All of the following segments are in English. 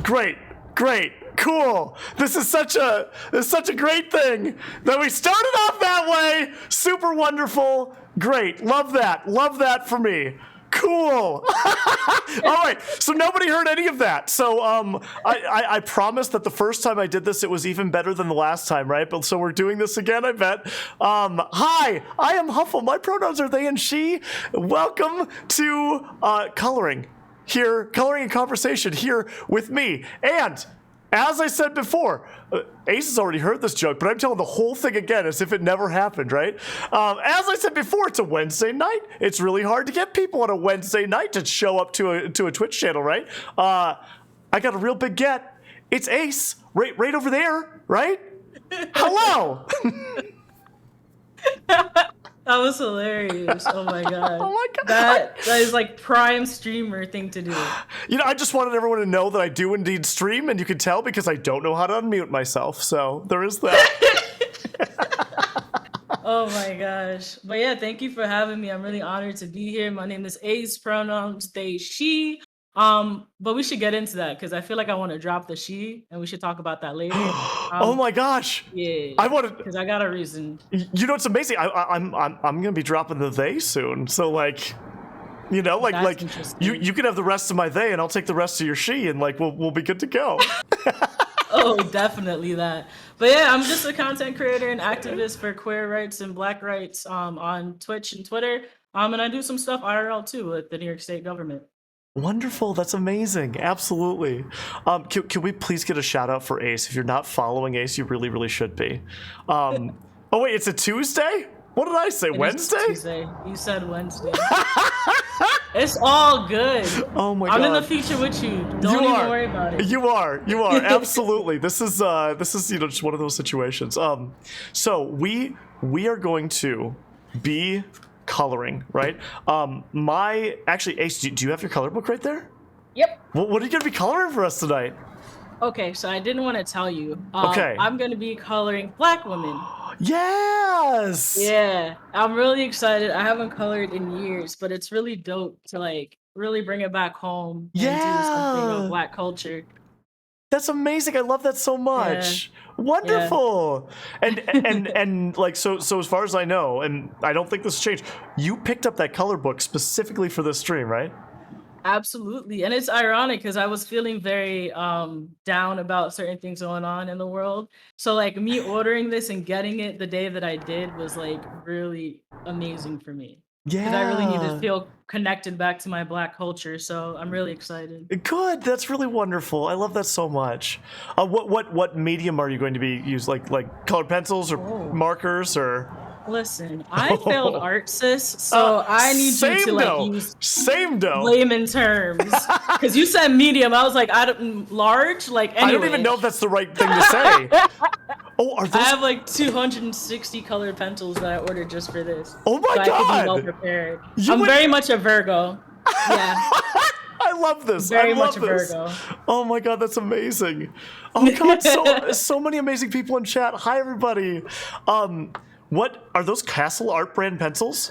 Great, cool. This is such a great thing that we started off that way. Super wonderful. Great. Love that for me. Cool. All right. So nobody heard any of that. So I promised that the first time I did this, it was even better than the last time, right? But so we're doing this again, I bet. Hi, I am Huffle. My pronouns are they and she. Welcome to coloring and conversation here with me. And as I said before, Ace has already heard this joke, but I'm telling the whole thing again as if it never happened, right? As I said before, it's a Wednesday night. It's really hard to get people on a Wednesday night to show up to a Twitch channel, right? I got a real big get. It's Ace, right over there, right? Hello. That was hilarious. Oh my god. Oh my god. That is like prime streamer thing to do. You know, I just wanted everyone to know that I do indeed stream, and you can tell because I don't know how to unmute myself. So there is that. Oh my gosh. But yeah, thank you for having me. I'm really honored to be here. My name is Ace, pronouns they, she. But we should get into that because I feel like I want to drop the she, and we should talk about that later. Oh my gosh! Yeah, I wanted because I got a reason. You know, it's amazing. I'm gonna be dropping the they soon. So like, you know, like you can have the rest of my they, and I'll take the rest of your she, and like we'll be good to go. Oh, definitely that. But yeah, I'm just a content creator and activist for queer rights and Black rights on Twitch and Twitter. And I do some stuff IRL too with the New York State government. Wonderful. That's amazing. Absolutely. Can we please get a shout out for Ace? If you're not following Ace, you really, really should be. Oh, wait, it's a Tuesday? What did I say? Wednesday? Tuesday. You said Wednesday. It's all good. Oh my god. I'm in the future with you. Don't even worry about it. You are. Absolutely. This is just one of those situations. So we are going to be coloring, right? Actually, Ace, do you have your color book right there? Yep. What are you going to be coloring for us tonight? Okay, so I didn't want to tell you. Okay. I'm going to be coloring Black women. Yes! Yeah, I'm really excited. I haven't colored in years, but it's really dope to like really bring it back home and do something of Black culture. That's amazing. I love that so much. Yeah. Wonderful. Yeah. And like so as far as I know, and I don't think this has changed, you picked up that color book specifically for this stream, right? Absolutely. And it's ironic because I was feeling very down about certain things going on in the world. So like me ordering this and getting it the day that I did was like really amazing for me. Yeah. Because I really need to feel connected back to my Black culture. So I'm really excited. Good. That's really wonderful. I love that so much. What medium are you going to be using? Like colored pencils or markers or? Listen, I failed art, sis, so I need you to like use layman terms. Because you said medium, I was like, large, like anyway. I don't even know if that's the right thing to say. Oh, are those? I have like 260 colored pencils that I ordered just for this. Oh my god! I could be well prepared. I'm very much a Virgo. Yeah. I love this. Very much a Virgo. Oh my god, that's amazing. Oh god, so many amazing people in chat. Hi everybody. What are those Castle Art brand pencils?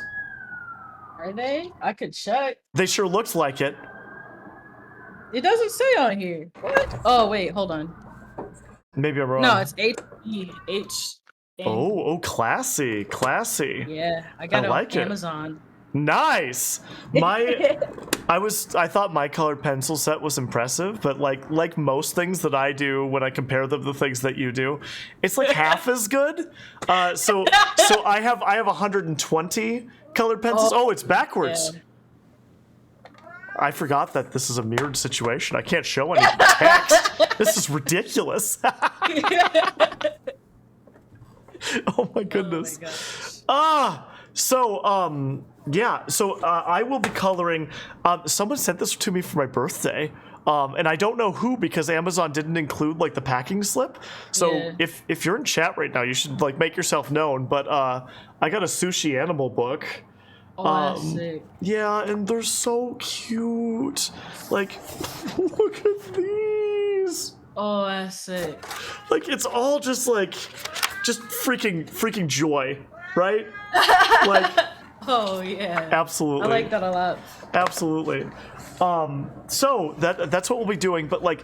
Are they? I could check. They sure looked like it. It doesn't say on here. What? Oh wait, hold on. Maybe I'm wrong. No, it's H. Oh, classy. Yeah, I got it on Amazon. Nice. I thought my colored pencil set was impressive, but like most things that I do when I compare them to things that you do, it's like half as good. So I have 120 colored pencils. Oh, it's backwards. Yeah. I forgot that this is a mirrored situation. I can't show any text. This is ridiculous. Oh my goodness. Oh my So I will be coloring. Someone sent this to me for my birthday, and I don't know who because Amazon didn't include like the packing slip. So if you're in chat right now, you should like make yourself known. But I got a sushi animal book. Oh, that's sick. Yeah, and they're so cute. Like, look at these. Oh, that's sick. Like it's all just freaking joy, right? Like. Oh yeah. Absolutely. I like that a lot. Absolutely. So that's what we'll be doing. But like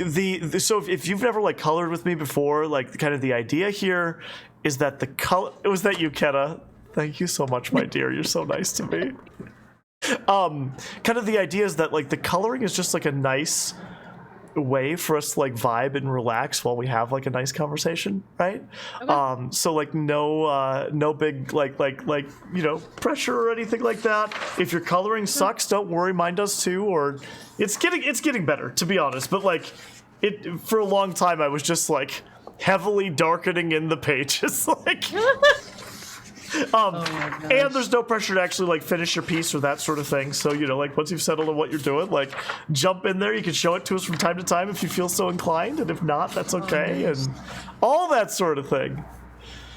so if you've never like colored with me before, like kind of the idea here is that the color. Was that you, Kenna? Thank you so much, my dear. You're so nice to me. Kind of the idea is that like the coloring is just like a nice way for us to like vibe and relax while we have like a nice conversation, right? Okay. So like no big like pressure or anything like that. If your coloring sucks, don't worry, mine does too. Or it's getting better, to be honest. But like it for a long time, I was just like heavily darkening in the pages, like. Oh my gosh. And there's no pressure to actually like finish your piece or that sort of thing. So like once you've settled on what you're doing, like jump in there. You can show it to us from time to time if you feel so inclined, and if not, that's okay, nice. and all that sort of thing.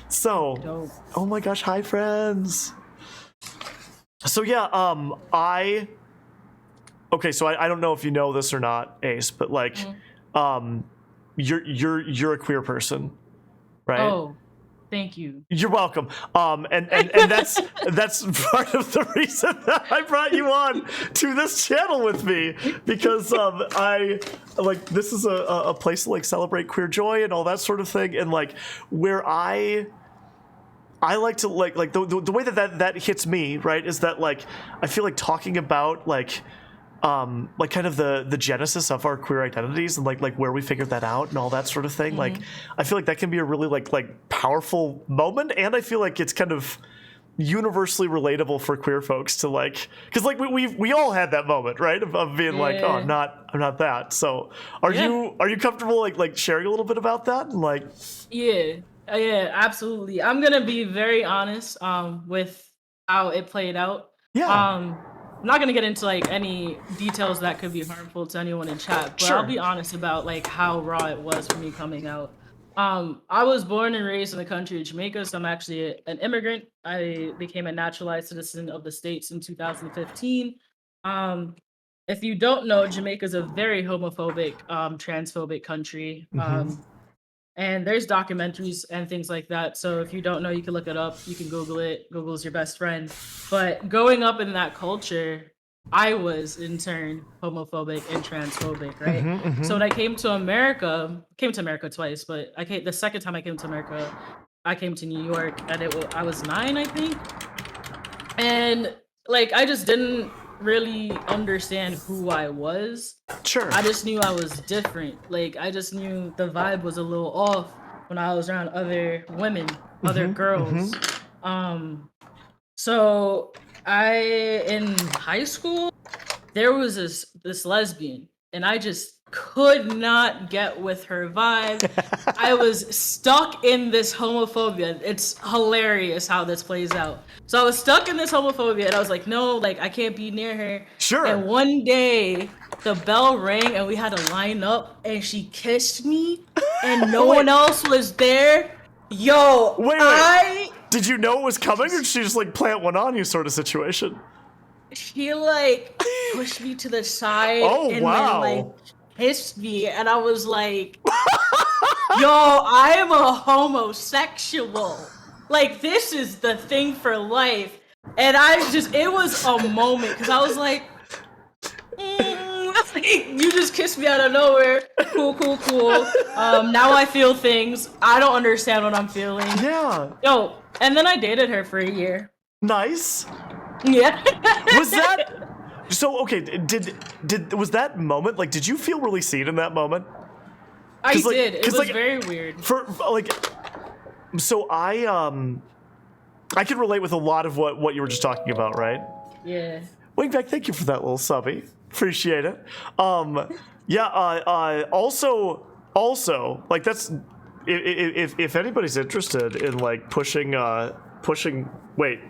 So, Dope. oh my gosh, hi friends. So yeah, okay, so I don't know if you know this or not, Ace, but like, you're a queer person, right? Oh, thank you. You're welcome. And that's part of the reason that I brought you on to this channel with me, because I like this is a place to like celebrate queer joy and all that sort of thing, and like where I like to like the way that hits me, right, is that like I feel like talking about like kind of the genesis of our queer identities and like where we figured that out and all that sort of thing. Like I feel like that can be a really like powerful moment, and I feel like it's kind of universally relatable for queer folks to like, because like we all had that moment, right, of being like, oh, I'm not that. So are you comfortable like sharing a little bit about that and like? Yeah, absolutely. I'm gonna be very honest with how it played out. Yeah. I'm not gonna get into like any details that could be harmful to anyone in chat, but I'll be honest about like how raw it was for me coming out. I was born and raised in the country of Jamaica, so I'm actually an immigrant. I became a naturalized citizen of the States in 2015. If you don't know, Jamaica is a very homophobic, transphobic country. And there's documentaries and things like that. So if you don't know, you can look it up. You can Google it. Google's your best friend. But growing up in that culture, I was in turn homophobic and transphobic, right? So when I came to America twice, but the second time I came to America, I came to New York, and I was 9, I think. And like I just didn't really understand who I was. Sure. I just knew I was different. Like I just knew the vibe was a little off when I was around other women, other girls. So in high school, there was this lesbian, and I just could not get with her vibe. I was stuck in this homophobia. It's hilarious how this plays out. So I was stuck in this homophobia, and I was like, no, like I can't be near her. Sure. And one day the bell rang and we had to line up, and she kissed me, and no one else was there. Yo, wait. Did you know it was coming, or did she just like plant one on you sort of situation? She like pushed me to the side and wow. then like kissed me, and I was like, yo, I am a homosexual. Like this is the thing for life. And it was a moment, because I was like, you just kissed me out of nowhere. Cool. Now I feel things. I don't understand what I'm feeling. Yeah. Yo, and then I dated her for a year. Nice. Yeah. Was that so? Okay. Was that moment like? Did you feel really seen in that moment? I did. It was like, very weird. For like, so I can relate with a lot of what you were just talking about, right? Yeah. Wingback, thank you for that little subby. Appreciate it. Also, like that's if anybody's interested in like pushing. Wait,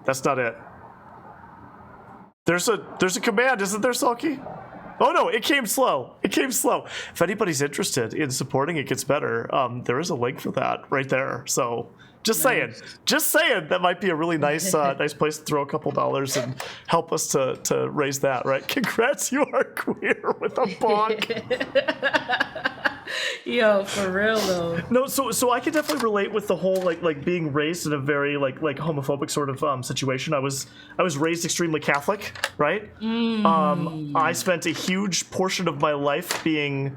that's not it. There's a command, isn't there, Salky? Oh no, it came slow. If anybody's interested in supporting It Gets Better, there is a link for that right there. So just saying, that might be a really nice nice place to throw a couple dollars and help us to raise that, right? Congrats, you are queer with a bonk. Yo, for real though. No, so I can definitely relate with the whole like being raised in a very like homophobic sort of situation. I was raised extremely Catholic, right? I spent a huge portion of my life being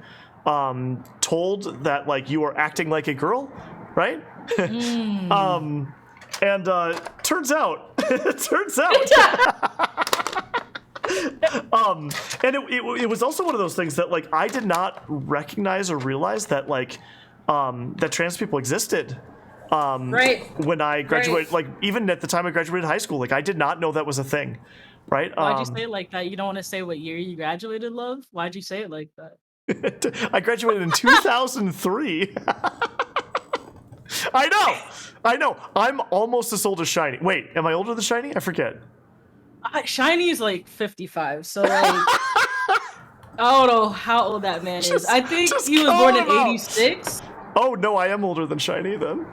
told that like you are acting like a girl, right? And turns out and it was also one of those things that like I did not recognize or realize that like that trans people existed Right. when I graduated. Right. Like even at the time I graduated high school, like I did not know that was a thing, right? Why'd you say it like that? You don't want to say what year you graduated, love? Why'd you say it like that? I graduated in 2003. I know. I'm almost as old as Shiny. Wait, am I older than Shiny? I forget. Shiny is like 55, so like I don't know how old that man is. I think he was born in 86. Oh no, I am older than Shiny then.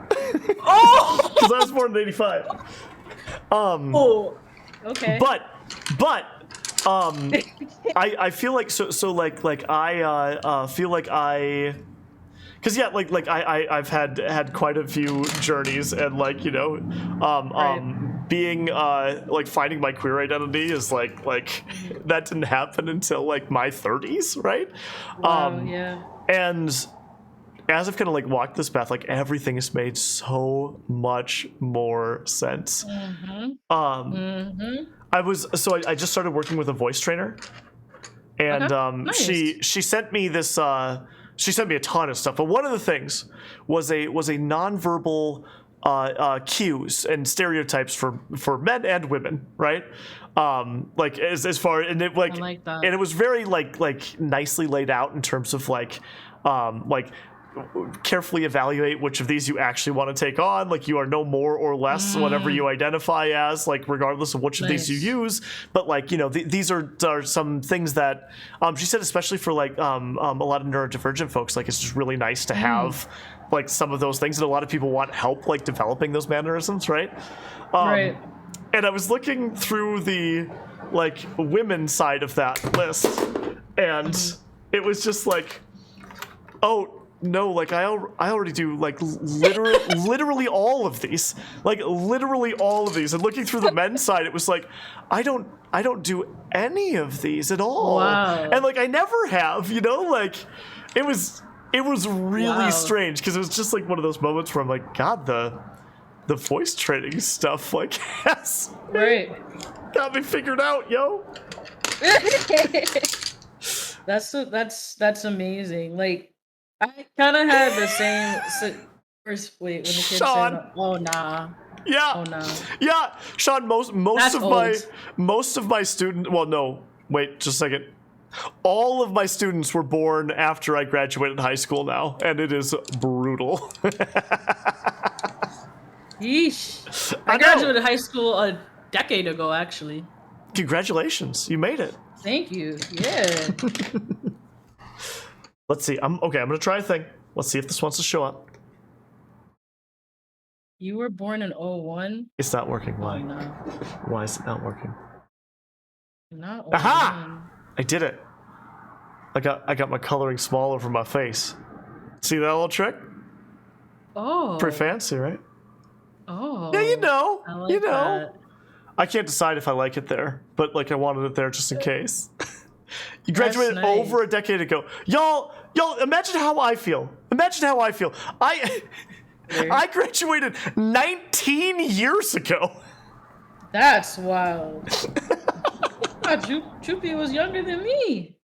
Oh, Because I was born in 85. oh, okay. But I feel like so like I feel like I. Cause yeah, like I've had quite a few journeys, and like you know, being like finding my queer identity is like that didn't happen until like my 30s, right? Wow, yeah. And as I've kind of like walked this path, like everything has made so much more sense. I just started working with a voice trainer, and Nice. she sent me this. She sent me a ton of stuff, but one of the things was a nonverbal cues and stereotypes for men and women, right? Like as far and it like, I like that. and it was very like nicely laid out in terms of like carefully evaluate which of these you actually want to take on. Like you are no more or less whatever you identify as, like regardless of which of these you use. But like you know these are some things that she said, especially for like a lot of neurodivergent folks, like it's just really nice to have like some of those things, and a lot of people want help like developing those mannerisms, right? Right. And I was looking through the like women side of that list, and it was just like, oh no, like I already do like literally all of these, like literally all of these. And looking through the men's side, it was like I don't do any of these at all. Wow. And like I never have, you know, like it was really Wow. strange, because it was just like one of those moments where I'm like, God, the voice training stuff like has Right. got me figured out, yo. That's amazing. Like I kind of had the same. First, wait, when the kids Sean. said, "Oh nah, Yeah. oh nah." Yeah, Sean, most That's of my students, well no, wait just a second. All of my students were born after I graduated high school now, and it is brutal. Yeesh. I I know. graduated high school a decade ago, actually. Congratulations, you made it. Thank you. Yeah. Let's see. I'm gonna try a thing. Let's see if this wants to show up. You were born in 01? It's not working. Oh Why? no. Why is it not working? Not 01. Aha! I did it. I got my coloring small over my face. See that little trick? Oh. Pretty fancy, right? Oh. Yeah, you know. I like You know. that. I can't decide if I like it there, but like I wanted it there just in case. You That's graduated nice. over a decade ago. Y'all, imagine how I feel. Imagine how I feel. I graduated 19 years ago. That's wild. Choopy was younger than me.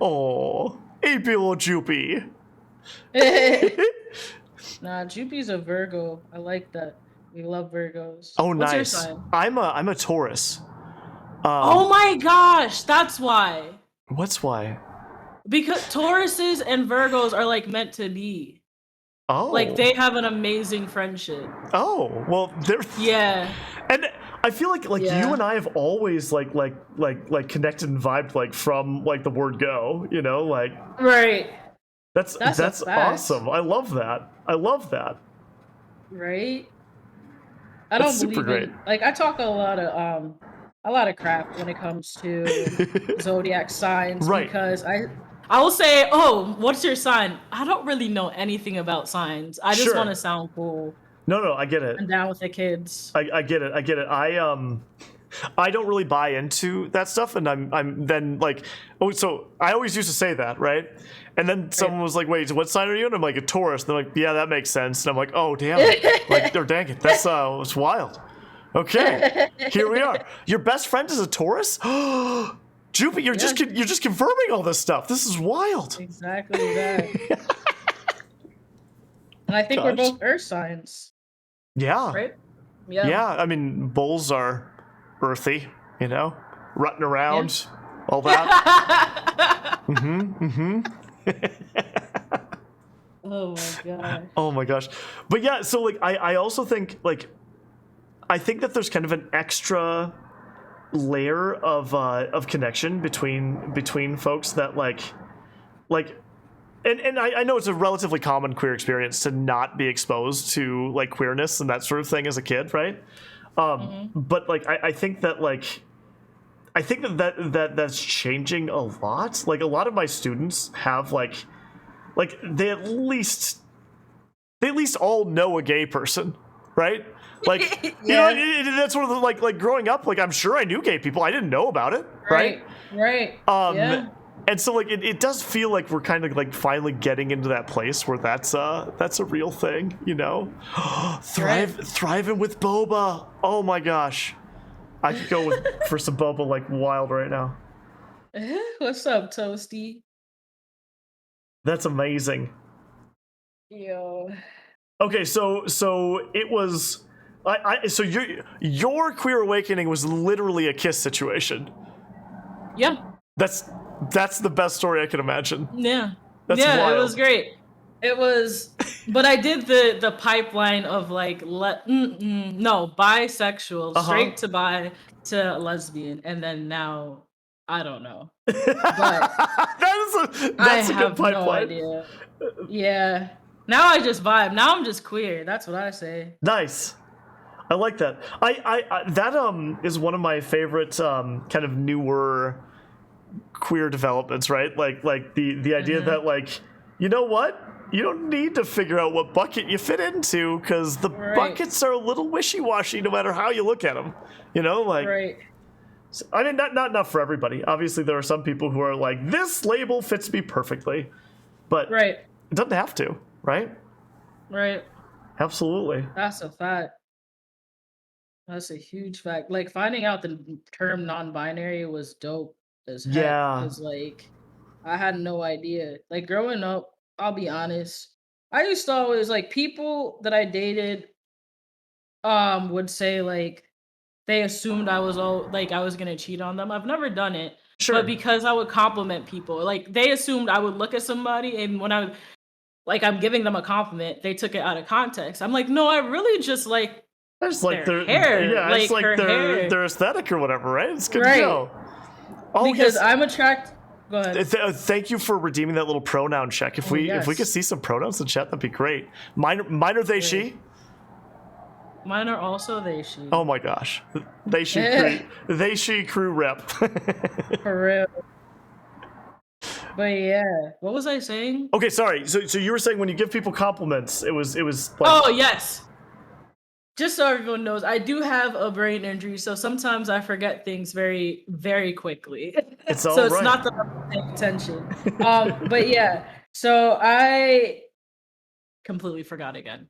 Oh, hey, little Joopy. Nah, Choopy's a Virgo. I like that. We love Virgos. Oh, What's your nice. sign? I'm a Taurus. Oh my gosh, that's why. What's why? Because Tauruses and Virgos are like meant to be. Oh, Like they have an amazing friendship. Oh, well, they're Yeah. and I feel like Yeah. you and I have always like connected and vibed like from like the word go. You know, like Right. that's That's a fact. awesome. I love that. I love that. Right. I don't That's super believe in great. like I talk a lot of crap when it comes to zodiac signs Right. because I will say, oh, what's your sign? I don't really know anything about signs. I just want Sure. to sound cool No, I get it. and down with the kids. I get it. I get it. I don't really buy into that stuff, and I'm then like, oh, so I always used to say that, right? And then someone was like, "Wait, what sign are you?" And I'm like, "A Taurus." And they're like, "Yeah, that makes sense." And I'm like, "Oh, damn it!" Like, oh, dang it, that's it's wild. Okay, here we are. Your best friend is a Taurus. Jupiter, you're just confirming all this stuff. This is wild. Exactly that. And I think we're Gosh. both earth signs, Yeah. right? Yeah. I mean, bulls are earthy, you know, rutting around, all that. Oh my god. Oh my gosh. But yeah, so like I also think like I think that there's kind of an extra layer of connection between folks that like and I know it's a relatively common queer experience to not be exposed to like queerness and that sort of thing as a kid, right? But like I think that like I think that's changing a lot. Like a lot of my students have like they at least all know a gay person, right? Like you know, that's one of the like growing up. Like I'm sure I knew gay people. I didn't know about it, right? Right. And so like it does feel like we're kind of like finally getting into that place where that's a real thing, you know? Thriving with boba. Oh my gosh. I could go for some boba like wild right now. What's up, Toasty? That's amazing. Yo. Okay, so it was so your queer awakening was literally a kiss situation. Yeah. That's the best story I can imagine. Yeah. That's It wild. was great. It was, but I did the pipeline of like bisexual, straight to bi to lesbian, and then now I don't know. But that's a good pipeline. No idea. Yeah. Now I just vibe. Now I'm just queer. That's what I say. Nice. I like that. I that is one of my favorite kind of newer queer developments, right? Like the idea that like, you know what? You don't need to figure out what bucket you fit into because the buckets are a little wishy-washy no matter how you look at them. You know, like I mean, not for everybody. Obviously, there are some people who are like, this label fits me perfectly, but it doesn't have to, right? Right. Absolutely. That's a fact. That's a huge fact. Like finding out the term non-binary was dope as heck. Yeah. Because like I had no idea. Like growing up, I'll be honest. I used to always like people that I dated would say like they assumed I was I was gonna cheat on them. I've never done it. Sure. But because I would compliment people, like they assumed I would look at somebody and when I'm giving them a compliment, they took it out of context. I'm like, no, I really just like it's like their hair. Yeah, like it's like their aesthetic or whatever, right? It's good to go. Oh, because I'm attracted. Go ahead. Thank you for redeeming that little pronoun check. If we could see some pronouns in chat, that'd be great. Mine are they, she. Mine are also they, she. Oh my gosh, they, she crew rep. For real. But yeah, what was I saying? Okay, sorry. So you were saying when you give people compliments, it was like, oh yes. Just so everyone knows, I do have a brain injury, so sometimes I forget things very, very quickly. It's all so it's right. not that I'm paying attention. But yeah, so I completely forgot again.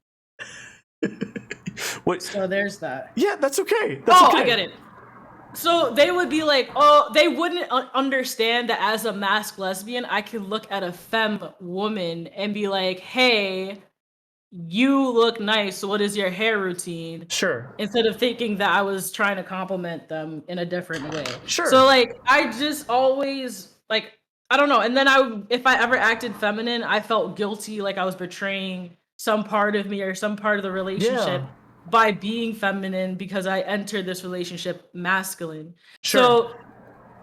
What? So there's that. Yeah, that's okay. That's okay. I get it. So they would be like, oh, they wouldn't understand that as a masked lesbian, I could look at a femme woman and be like, hey, you look nice. What is your hair routine? Sure. Instead of thinking that I was trying to compliment them in a different way. Sure. So like, I just always like, I don't know. And then if I ever acted feminine, I felt guilty. Like I was betraying some part of me or some part of the relationship by being feminine because I entered this relationship masculine. Sure. So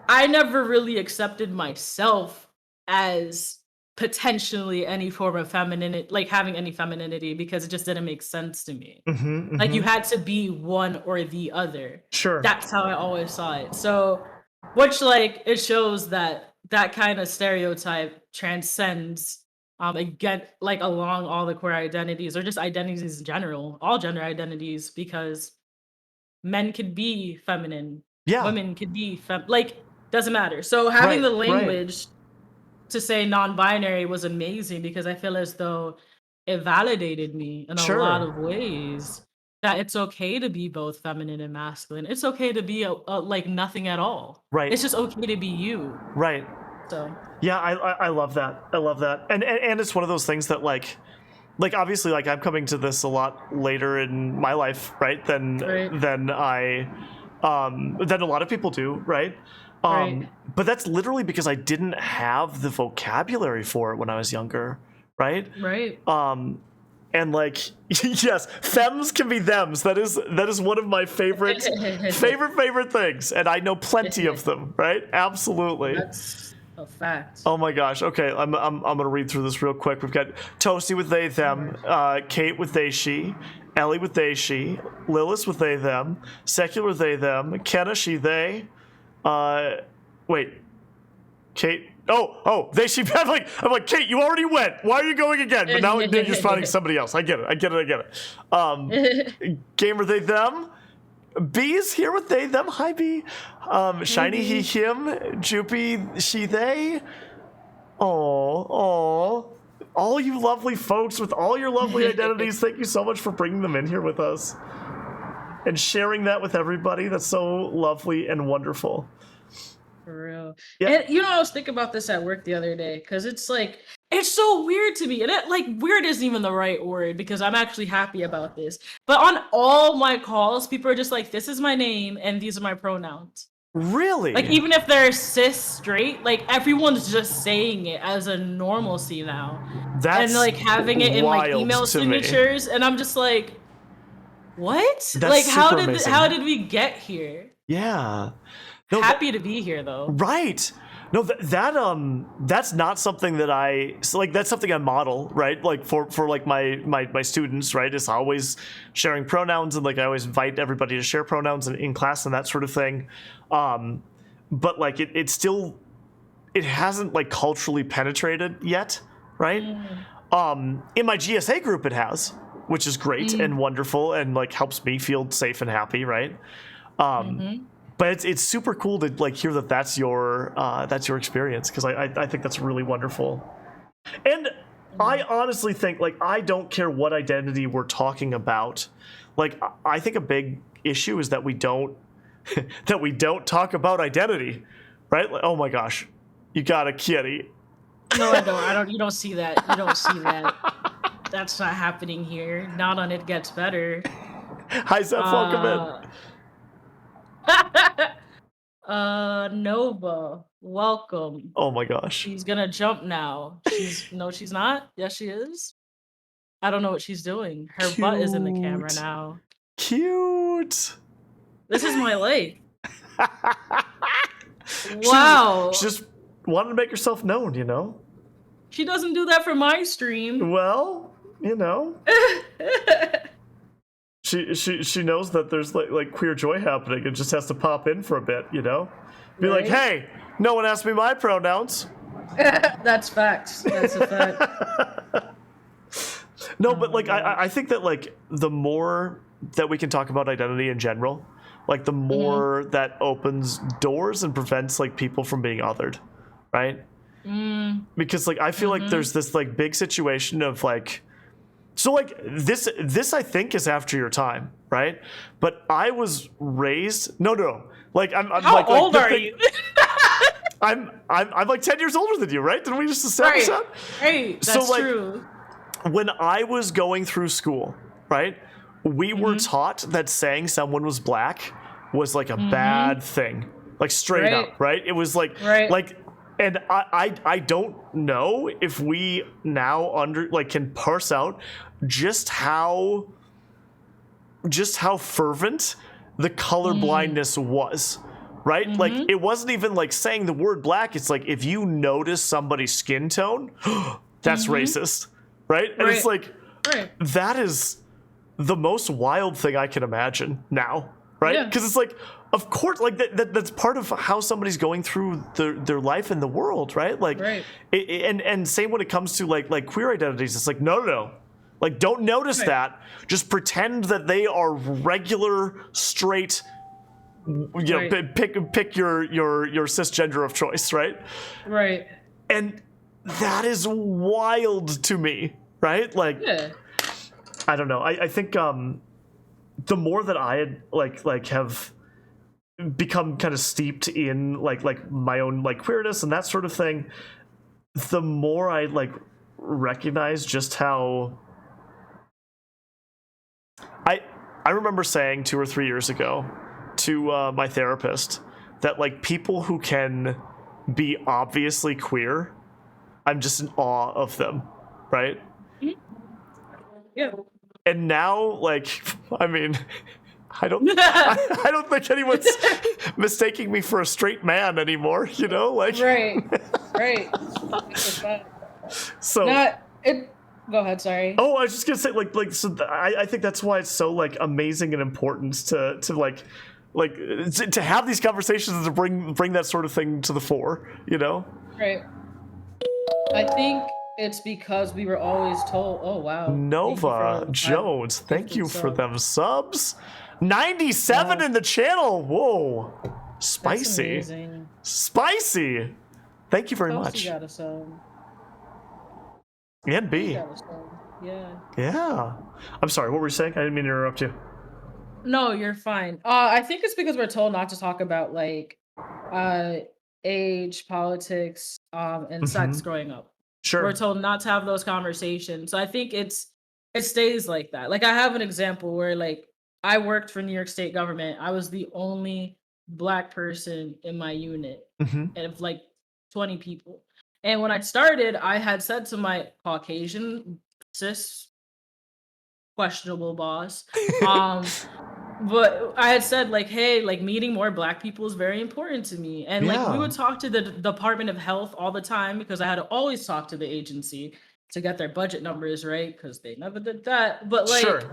I never really accepted myself as potentially any form of femininity, like having any femininity, because it just didn't make sense to me. Like you had to be one or the other. Sure. That's how I always saw it. So, which like it shows that that kind of stereotype transcends again like along all the queer identities or just identities in general, all gender identities, because men could be feminine, Yeah. women could be like doesn't matter. So having Right. the Right. language to say non-binary was amazing because I feel as though it validated me in a lot Sure. of ways that it's okay to be both feminine and masculine. It's okay to be like nothing at all. Right. It's just okay to be you. Right. So Yeah, I love that. I love that. And it's one of those things that like obviously like I'm coming to this a lot later in my life, right? right, Than a lot of people do, right? right. But that's literally because I didn't have the vocabulary for it when I was younger, right? Right. And like yes, femmes can be thems. That is one of my favorite things, and I know plenty of them, right? Absolutely. That's a fact. Oh my gosh. Okay, I'm gonna read through this real quick. We've got Toasty with they them, Kate with they she, Ellie with they she, Lilith with they them, Secular they them, Kenna she they. Wait, Kate. Oh, they she. I'm like Kate. You already went. Why are you going again? But now you're responding to somebody else. I get it. Gamer they them. B's here with they them. Hi B. Shiny he him. Joopy she they. Oh. All you lovely folks with all your lovely identities. Thank you so much for bringing them in here with us and sharing that with everybody. That's so lovely and wonderful. For real. Yeah. And I was thinking about this at work the other day because it's like it's so weird to me. And like weird isn't even the right word because I'm actually happy about this. But on all my calls, people are just like, this is my name and these are my pronouns. Really? Like even if they're cis straight, like everyone's just saying it as a normalcy now. That's and like having it in like wild email to me. signatures, and I'm just like, what? That's like how super did amazing. how did we get here? Yeah. No, Happy to be here though. right. No, that's not something that that's something I model, right? Like for like my students, right? It's always sharing pronouns, and like I always invite everybody to share pronouns in class and that sort of thing. But like it still hasn't like culturally penetrated yet, right? In my GSA group it has, which is great and wonderful and like helps me feel safe and happy, right? But it's super cool to like hear that's your experience, because I think that's really wonderful. And I honestly think like I don't care what identity we're talking about. Like I think a big issue is that we don't talk about identity, right? Like, oh my gosh, you got a kitty. No, I don't. You don't see that. You don't see that. That's not happening here. Not on It Gets Better. Hi, Zeph. Welcome in. Nova, welcome. Oh my gosh. She's gonna jump now. She's not. Yes, she is. I don't know what she's doing. Her butt is in the camera Cute. now. Cute. This is my life. Wow. She just wanted to make herself known, you know? She doesn't do that for my stream. Well, you know. She knows that there's like queer joy happening and just has to pop in for a bit, you know? Be like, hey, no one asked me my pronouns. That's facts. That's a fact. No, but like I think that like the more that we can talk about identity in general, like the more that opens doors and prevents like people from being othered, right? Because like I feel like there's this like big situation of like, so like this I think is after your time, right? But I was raised no. Like I'm How like old the are thing- you? I'm like 10 years older than you, right? Didn't we just establish that? Hey, that's So, like, true. When I was going through school, right, we were taught that saying someone was black was like a bad thing, like straight up, right? It was like, and I don't know if we now can parse out just how fervent the color blindness was, right? Like it wasn't even like saying the word black. It's like if you notice somebody's skin tone, that's racist. Right? And it's like, that is the most wild thing I can imagine now, right? Yeah. Because it's like, of course, like that's part of how somebody's going through their life in the world, right? Like, Right. And same when it comes to like queer identities. It's like no, like don't notice Right. that. Just pretend that they are regular, straight. Right. Pick your cisgender of choice, right? Right. And that is wild to me, right? Like, Yeah. I don't know. I think the more that I had like have become kind of steeped in like my own like queerness and that sort of thing, the more I like recognize just how I remember saying 2 or 3 years ago to my therapist that like people who can be obviously queer, I'm just in awe of them, right? Yeah. And now, like, I mean, I don't think anyone's mistaking me for a straight man anymore, you know? Like, Right. so. Go ahead. Sorry. Oh, I was just gonna say, so I think that's why it's so like amazing and important to to have these conversations and to bring that sort of thing to the fore, you know? Right. I think it's because we were always told, "Oh wow, Nova Jones, thank you for them subs. 97 in the channel. Whoa, spicy, spicy. Thank you very much. You got a sub. And B. Yeah. I'm sorry. What were you saying? I didn't mean to interrupt you. No, you're fine. I think it's because we're told not to talk about like age, politics, and sex growing up. Sure. We're told not to have those conversations. So I think it stays like that. Like I have an example where like I worked for New York State government. I was the only Black person in my unit of like 20 people. And when I started, I had said to my Caucasian cis questionable boss, but I had said like, hey, like meeting more Black people is very important to me. And like we would talk to the Department of Health all the time because I had to always talk to the agency to get their budget numbers right because they never did that. But like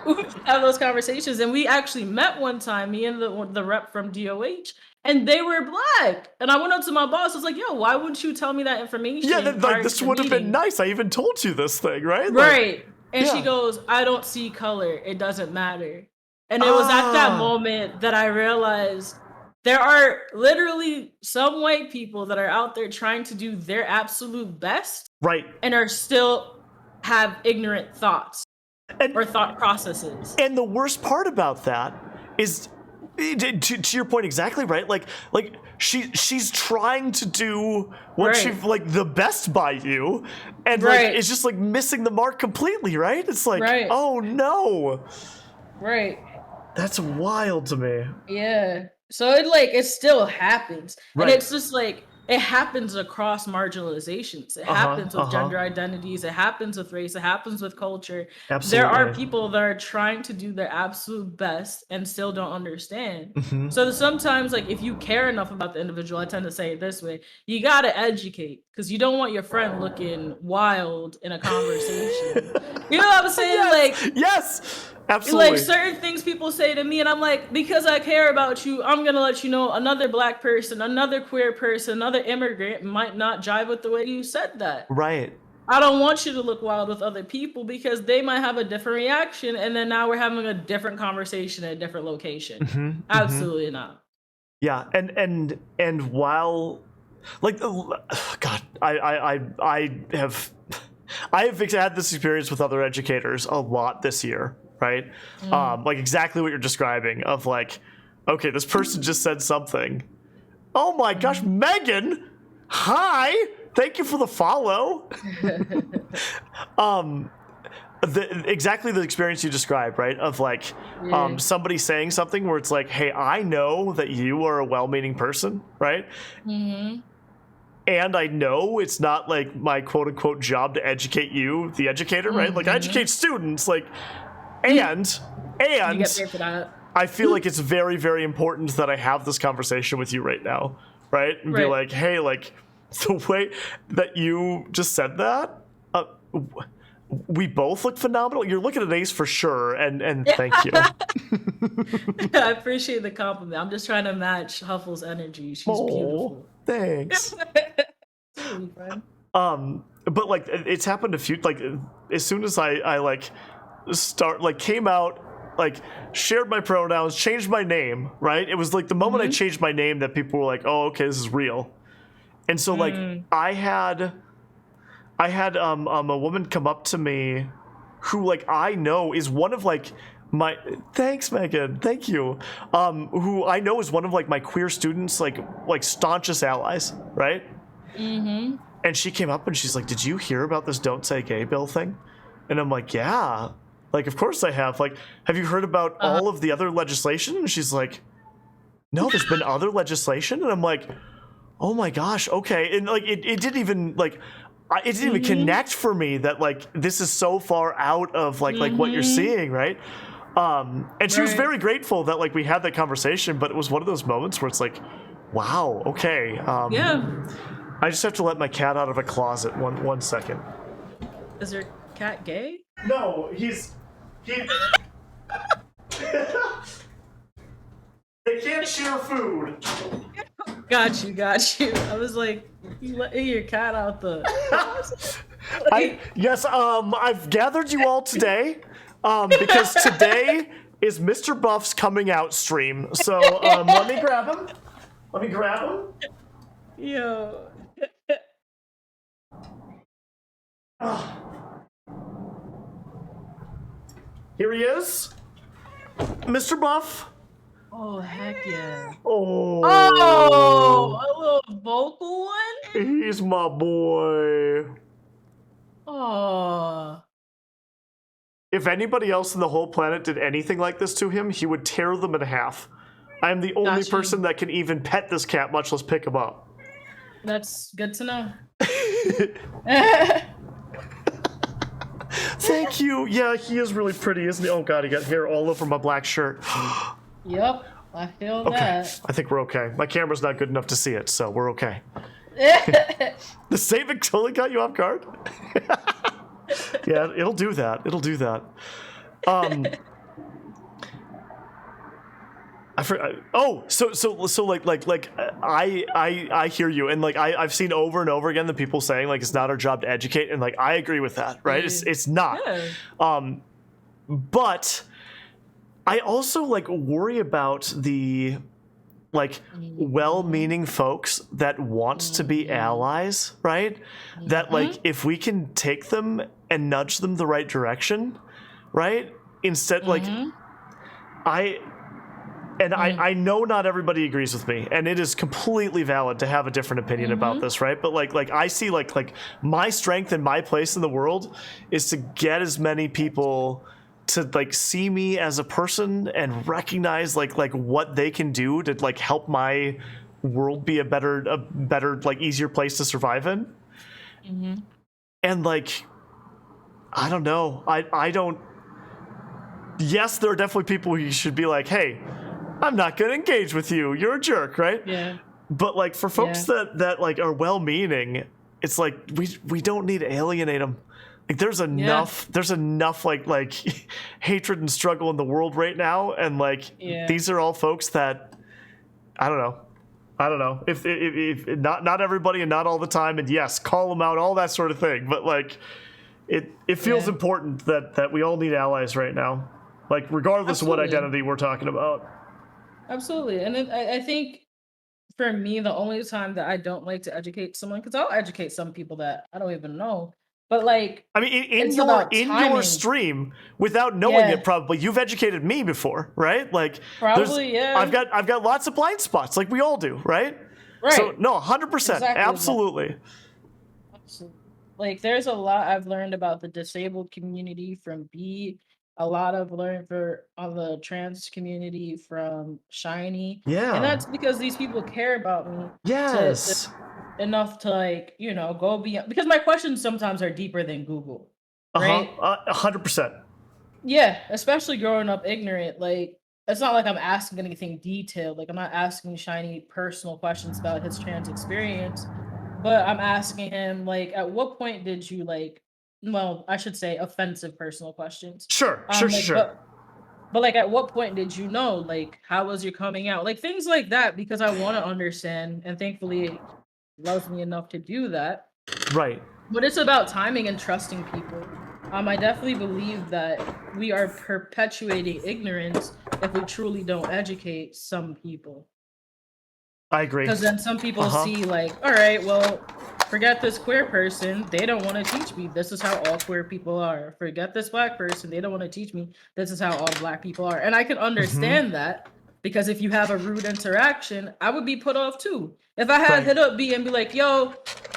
we would have those conversations, and we actually met one time, me and the rep from DOH, and they were Black. And I went up to my boss, I was like, yo, why wouldn't you tell me that information? Yeah, like this would have been nice. I even told you this thing, right? Right. Like, and she goes, I don't see color. It doesn't matter. And it was at that moment that I realized there are literally some white people that are out there trying to do their absolute best. Right. And are still have ignorant thoughts or thought processes. And the worst part about that is, to your point exactly, right? Like she's trying to do what she like the best by you, and like it's just like missing the mark completely, right? It's like, oh no. Right. That's wild to me. Yeah. So it still happens. And it's just like it happens across marginalizations. It happens with gender identities. It happens with race. It happens with culture. Absolutely. There are people that are trying to do their absolute best and still don't understand. So sometimes, like, if you care enough about the individual, I tend to say it this way, you got to educate because you don't want your friend looking wild in a conversation. You know what I'm saying? Yes. Absolutely. Like certain things people say to me, and I'm like, because I care about you, I'm gonna let you know another Black person, another queer person, another immigrant might not jive with the way you said that. Right. I don't want you to look wild with other people because they might have a different reaction, and then now we're having a different conversation at a different location. Absolutely not. Yeah, and while, like, God, I have had this experience with other educators a lot this year. Right? Like exactly what you're describing of like, okay, this person just said something. Oh my gosh, Megan! Hi! Thank you for the follow. Exactly the experience you described, right? Of like somebody saying something where it's like, hey, I know that you are a well-meaning person, right? And I know it's not like my quote unquote job to educate you, the educator, right? Like I educate students, like and you get paid for that. I feel like it's very, very important that I have this conversation with you right now, right? And be like, hey, like the way that you just said that, We both look phenomenal. You're looking at Ace for sure, and thank you. I appreciate the compliment. I'm just trying to match Huffle's energy. She's Oh, beautiful. thanks. Absolutely, friend. But like it's happened a few like as soon as I like start like came out like shared my pronouns, changed my name, right? It was like the moment I changed my name that people were like, "Oh, okay, this is real." And so like I had a woman come up to me who like I know is one of like my thanks Megan, thank you. Who I know is one of like my queer students like staunchest allies, right? And she came up and she's like, "Did you hear about this Don't Say Gay bill thing?" And I'm like, "Yeah, like of course I have. Like, have you heard about all of the other legislation?" And she's like, "No, there's been other legislation." And I'm like, "Oh my gosh, okay." And like it didn't even like it didn't even connect for me that like this is so far out of like what you're seeing, right? And she was Right. very grateful that like we had that conversation, but it was one of those moments where it's like, wow, okay. Yeah. I just have to let my cat out of a closet. One second. Is your cat gay? No, he. They can't share food. Got you. I was like, you letting your cat out the Yes. I've gathered you all today, because today is Mr. Buff's coming out stream. So let me grab him. Yo. Here he is, Mr. Buff. Oh heck yeah. Oh, Oh, a little vocal one? he's my boy. Oh. If anybody else in the whole planet did anything like this to him, he would tear them in half. I am the only Got you. person that can even pet this cat, much less pick him up. That's good to know. Thank you. Yeah, he is really pretty, isn't he? Oh god, he got hair all over my black shirt. Yep, I feel Okay, that. I think we're okay. My camera's not good enough to see it, so we're okay. The saving totally got you off guard. Yeah, it'll do that. So like I hear you, and like I've seen over and over again the people saying like it's not our job to educate, and like I agree with that, right? It's not. Yeah. But I also like worry about the like well-meaning folks that want to be allies, right? That like if we can take them and nudge them the right direction, right? Instead like I know not everybody agrees with me, and it is completely valid to have a different opinion about this, right? But like I see like my strength and my place in the world is to get as many people to like see me as a person and recognize like what they can do to like help my world be a better like easier place to survive in. And like I don't know. I don't. Yes, there are definitely people who you should be like, hey, I'm not gonna engage with you. You're a jerk, right? Yeah. But like for folks that like are well-meaning, it's like we don't need to alienate them. Like there's enough like hatred and struggle in the world right now, and like these are all folks that I don't know if not everybody and not all the time, and yes, call them out, all that sort of thing. But like it feels important that we all need allies right now, like regardless of what identity we're talking about. Absolutely. And then I think for me, the only time that I don't like to educate someone, because I'll educate some people that I don't even know, but like I mean, in it's your about timing. stream, without knowing it, probably you've educated me before, right? Like, Probably, yeah. I've got lots of blind spots, like we all do, right? Right. So no, 100%, Exactly. absolutely. Like there's a lot I've learned about the disabled community from B. A lot I've learned on the trans community from Shiny. Yeah. And that's because these people care about me Yes. enough to like, go beyond, because my questions sometimes are deeper than Google. Right? 100%. Yeah, especially growing up ignorant. Like it's not like I'm asking anything detailed. Like I'm not asking Shiny personal questions about his trans experience, but I'm asking him like, at what point did you like well, I should say offensive personal questions. Sure, sure, Like, sure. but like, at what point did you know? Like, how was your coming out? Like things like that, because I want to understand, and thankfully, he loves me enough to do that. Right. But it's about timing and trusting people. I definitely believe that we are perpetuating ignorance if we truly don't educate some people. I agree. Because then some people Uh-huh. see, like, all right, well, forget this queer person. They don't want to teach me. This is how all queer people are. Forget this black person. They don't want to teach me. This is how all black people are. And I can Mhm. understand that because if you have a rude interaction, I would be put off too. If I had Right. hit up B and be like, yo,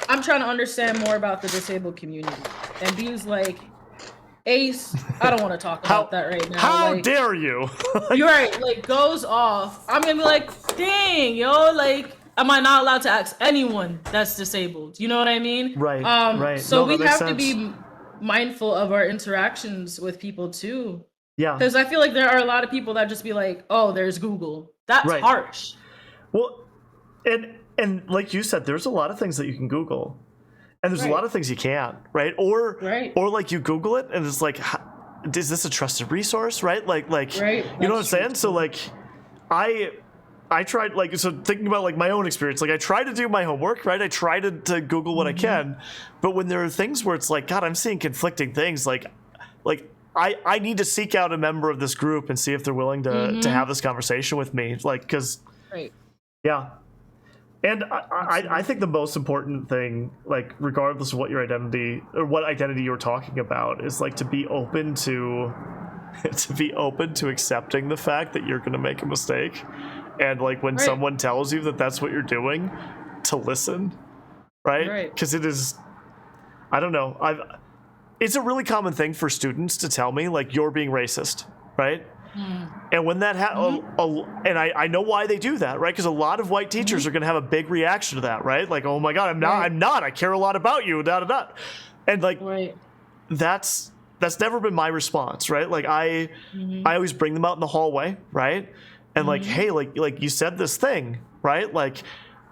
I'm trying to understand more about the disabled community. And B was like, Ace, I don't want to talk about How that right now. how Like, dare you? you're right, like goes off. I'm gonna be like, dang, yo, like, am I not allowed to ask anyone that's disabled? You know what I mean? Right, right. So No, that we makes have to sense. be mindful of our interactions with people too. Yeah. Because I feel like there are a lot of people that just be like, oh, there's Google. That's Right. harsh. Well, and like you said, there's a lot of things that you can Google, and there's a lot Right. of things you can't, right? Or Right. like you Google it, and it's like, is this a trusted resource, right? Like Right. you know what I'm That's true saying? So too. like, I I tried like so thinking about like my own experience. Like I try to do my homework, right? I try to Google what I Mm-hmm. can, but when there are things where it's like, God, I'm seeing conflicting things, like I need to seek out a member of this group and see if they're willing to Mm-hmm. have this conversation with me, like because Right. yeah. And I think Absolutely. the most important thing, like regardless of what your identity or what identity you're talking about, is like to be open to to be open to accepting the fact that you're going to make a mistake, and like when Right. someone tells you that that's what you're doing, to listen, right? Right. Because it is, I don't know, I've it's a really common thing for students to tell me like you're being racist, right? And when that Mm-hmm. and I know why they do that, right? Because a lot of white Mm-hmm. teachers are going to have a big reaction to that, right? Like, oh my god, Right. I'm not, I care a lot about you, da da da, and like Right. that's never been my response, right? Like Mm-hmm. I always bring them out in the hallway, right? And like, Mm-hmm. hey, like you said this thing, right? Like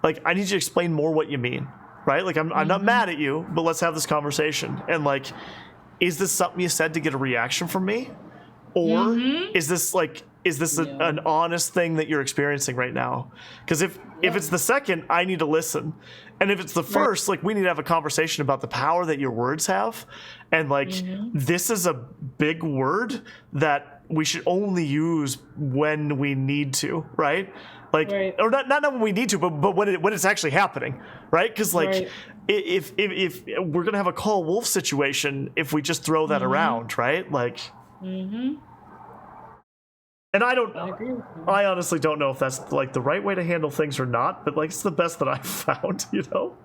I need you to explain more what you mean, right? Like I'm not Mm-hmm. mad at you, but let's have this conversation. And like, is this something you said to get a reaction from me? Or Mm-hmm. is this Yeah. an honest thing that you're experiencing right now? Because if Yeah. it's the second, I need to listen, and if it's the Right. first, like we need to have a conversation about the power that your words have, and like Mm-hmm. this is a big word that we should only use when we need to, right? Like, Right. or not when we need to, but when it's actually happening, right? Because like Right. if we're gonna have a call wolf situation if we just throw that Mm-hmm. around, right? Like. Mm-hmm. And I don't, I agree with you. I honestly don't know if that's like the right way to handle things or not, but like it's the best that I've found, you know?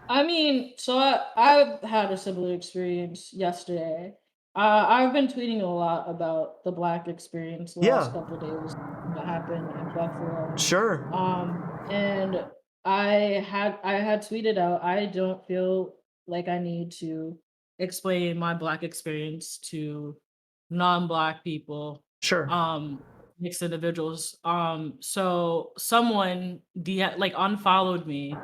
I mean, so I've had a similar experience yesterday. I've been tweeting a lot about the Black experience the last Yeah, couple of days that happened in Buffalo. sure, And I had tweeted out, I don't feel like I need to explain my Black experience to non-Black people, sure. um, mixed individuals. So someone like unfollowed me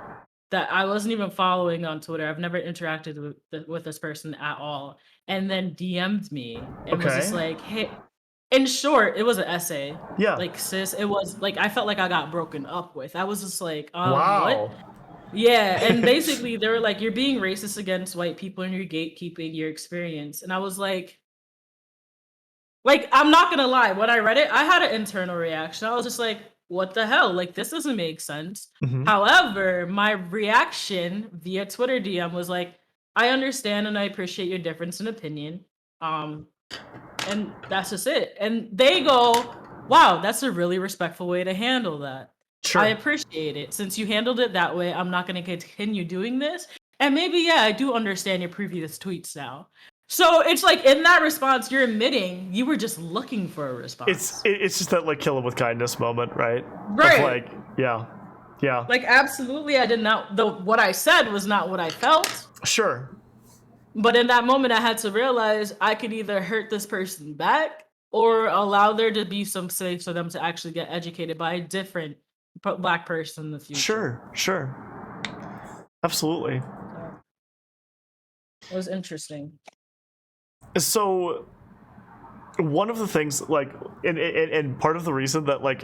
that I wasn't even following on Twitter. I've never interacted with this person at all. And then DM'd me and was just Okay. like, hey, in short, it was an essay. Yeah. Like, sis, it was like I felt like I got broken up with. I was just like, what? Wow. Yeah. And basically they were like, you're being racist against white people and you're gatekeeping your experience. And I was like, I'm not gonna lie, when I read it, I had an internal reaction. I was just like, what the hell? Like, this doesn't make sense. Hmm. However, my reaction via Twitter DM was like, I understand and I appreciate your difference in opinion. Um, and that's just it. And they go, wow, that's a really respectful way to handle that. I Sure. appreciate it. Since you handled it that way, I'm not going to continue doing this. And maybe, yeah, I do understand your previous tweets now. So it's like in that response, you're admitting you were just looking for a response. It's just that like kill him with kindness moment, right? Of Right. like, yeah, yeah, Like, absolutely, I did not, what I said was not what I felt. sure, But in that moment, I had to realize I could either hurt this person back or allow there to be some space for them to actually get educated by a different Black person in the future. sure, absolutely. So it was interesting. So one of the things, like, and part of the reason that, like,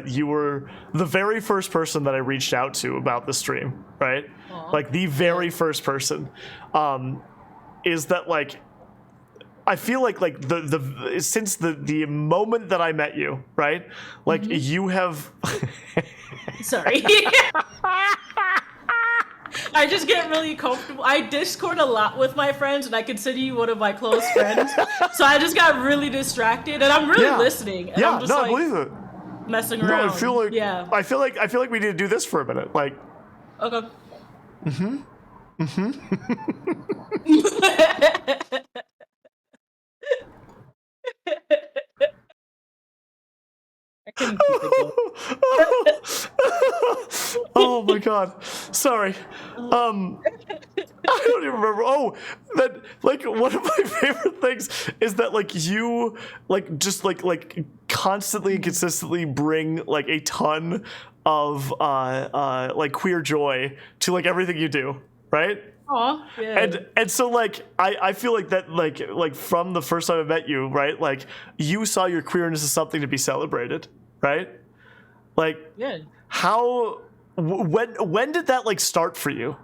you were the very first person that I reached out to about the stream, right? Aw. Like the very first person, is that, like, I feel like the since the moment that I met you, right? Like you have Sorry. I just get really comfortable. I Discord a lot with my friends, and I consider you one of my close friends. So I just got really distracted, and I'm really listening. And I'm just I like believe it. messing No, around. I feel like yeah. I feel like we need to do this for a minute. Like, Okay. I couldn't keep it going. oh my god. Sorry. I don't even remember. Oh, that, like, one of my favorite things is that, like, you, like, just like constantly and consistently bring, like, a ton of like queer joy to, like, everything you do, right? Aw, yeah. And so, like, I feel like that, like from the first time I met you, right? Like, you saw your queerness as something to be celebrated, right? Like, yeah. how when did that, like, start for you?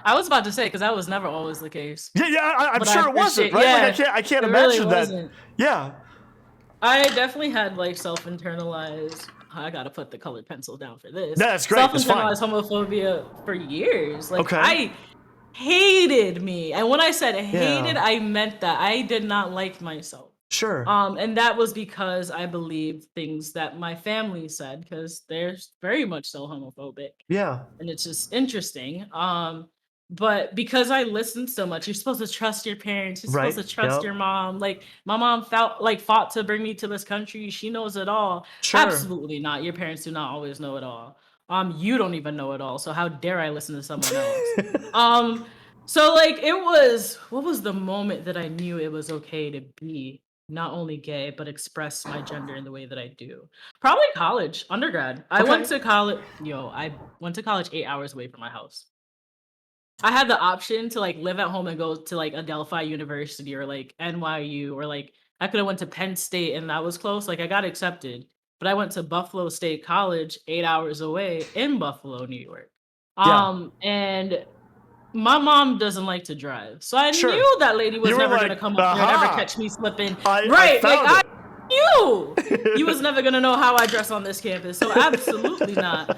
I was about to say, because that was never always the case. Yeah, I'm But sure it wasn't, right? yeah, Like, I can't it imagine really that. wasn't. Yeah, I definitely had like self-internalized. I gotta put the colored pencil down for this. No, that's great, that's fine. Self-internalized homophobia for years. Like Okay. I hated me, and when I said hated, Yeah. I meant that I did not like myself. sure. And that was because I believed things that my family said, because they're very much so homophobic. Yeah, And it's just interesting. But because I listened so much, you're supposed to trust your parents, you're right. supposed to trust Yep. your mom. Like my mom fought to bring me to this country. She knows it all. Sure. Absolutely not. Your parents do not always know it all. You don't even know it all. So how dare I listen to someone else? So like what was the moment that I knew it was okay to be not only gay, but express my gender in the way that I do? Probably college, undergrad. I went Okay. to college. I went to college 8 hours away from my house. I had the option to like live at home and go to like Adelphi University or like NYU, or like I could have went to Penn State and that was close. Like I got accepted, but I went to Buffalo State College 8 hours away in Buffalo, New York. Yeah. And my mom doesn't like to drive, so I Sure. knew that lady was You were never like, gonna come up here and ever "Aha, catch me slipping. I Right? Like found I it." knew you was never gonna know how I dress on this campus, so absolutely not.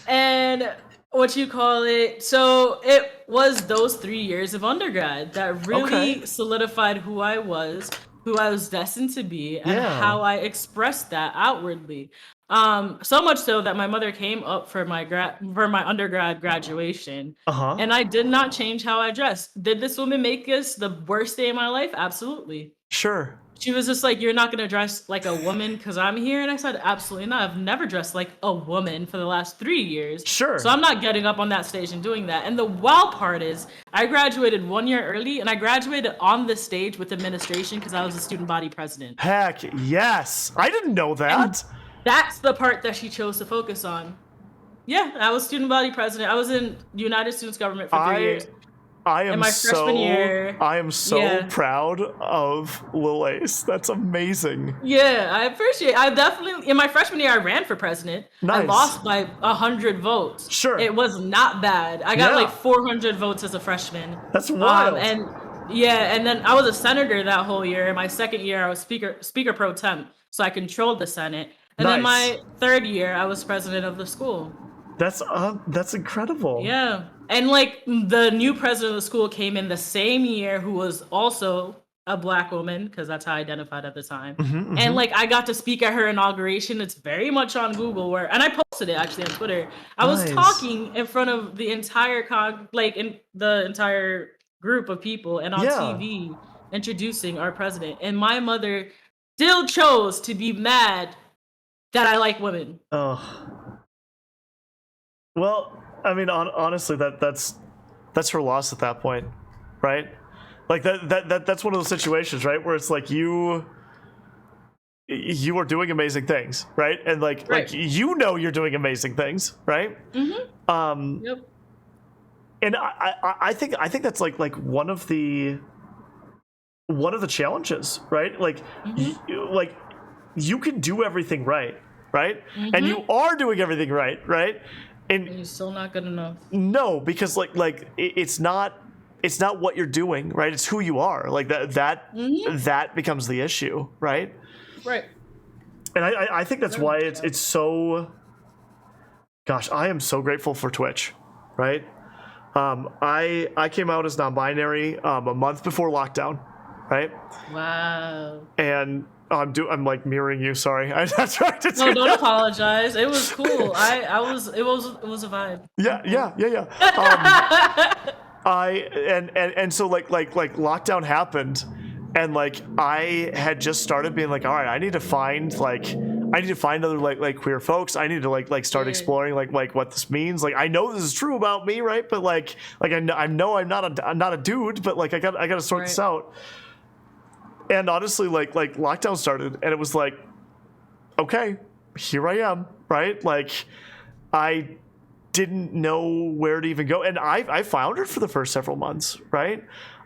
And what you call it? So it was those 3 years of undergrad that really Okay. solidified who I was destined to be, and Yeah. how I expressed that outwardly. So much so that my mother came up for my undergrad graduation, Uh-huh. and I did not change how I dressed. Did this woman make this the worst day of my life? Absolutely. Sure. She was just like, "You're not gonna dress like a woman because I'm here," and I said, "Absolutely not. I've never dressed like a woman for the last 3 years. Sure. So I'm not getting up on that stage and doing that." And the wild part is, I graduated 1 year early, and I graduated on the stage with administration because I was a student body president. Heck yes. I didn't know that. That's the part that she chose to focus on. Yeah, I was student body president. I was in United Students Government for 3 years. I am my freshman year, yeah. proud of Lil Ace. That's amazing. Yeah, I definitely, in my freshman year, I ran for president. I Nice. lost by 100 votes. Sure. It was not bad. I got Yeah. like 400 votes as a freshman. That's wild. And then I was a senator that whole year. In my second year, I was speaker pro temp, so I controlled the Senate. And then Nice. my third year, I was president of the school. That's incredible. Yeah. And like the new president of the school came in the same year, who was also a Black woman, because that's how I identified at the time. And like I got to speak at her inauguration. It's very much on Google, and I posted it actually on Twitter. I was Nice. talking in front of the entire in the entire group of people, and on Yeah. TV introducing our president. And my mother still chose to be mad that I like women. Oh. Well, I mean, honestly, that's her loss at that point, right? Like that's one of those situations, right, where it's like you are doing amazing things, right? And like you know you're doing amazing things, right? Yep. And I think that's like one of the one of the challenges, right? Like, Mm-hmm. like you can do everything right, right? And Mm-hmm. you are doing everything right, right? And And you're still not good enough. no, because it's not what you're doing, right? It's who you are. Like Mm-hmm. that becomes the issue, right? Right. And I think that's Very why much it's so. Gosh, I am so grateful for Twitch, right? I came out as non-binary a month before lockdown, right? Wow. And I'm like mirroring you. Sorry, I tried to No, do don't that. apologize. It was cool. It was a vibe. Yeah. And so like lockdown happened, and like I had just started being like, all right, I need to find other like queer folks. I need to like start Yeah. exploring like what this means. Like I know this is true about me, right? But like I know I'm not a dude, but like I got to sort this Right. out. And honestly, like lockdown started, and it was like, okay, here I am, right? Like I didn't know where to even go, and I floundered for the first several months, right?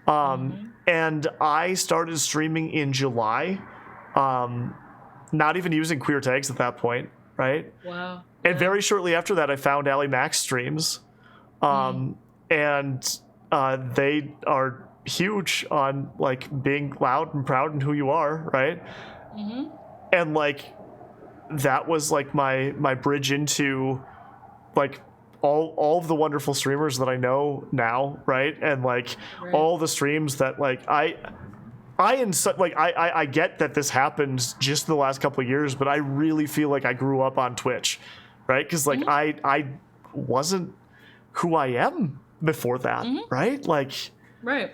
Mm-hmm. And I started streaming in July, not even using queer tags at that point, right? Wow. And Yeah. very shortly after that, I found Ally Max streams, and they are huge on like being loud and proud in who you are, right? Mm-hmm. And like that was like my bridge into like all of the wonderful streamers that I know now, right? And like Right. all the streams that like I get that this happened just in the last couple of years, but I really feel like I grew up on Twitch, right? Because like I wasn't who I am before that, right? Like Right.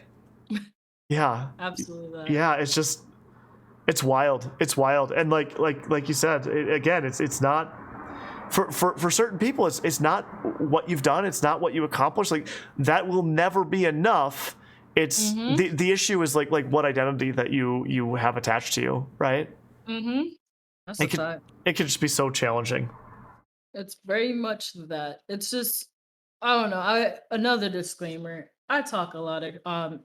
yeah, Absolutely that. yeah, it's wild, and like you said, again, it's not for certain people, it's not what you've done, it's not what you accomplished, like that will never be enough. It's the issue is like what identity that you have attached to you, right? Mm-hmm. That's a fact. It can just be so challenging. It's very much that. It's just I don't know. Another disclaimer. I talk a lot of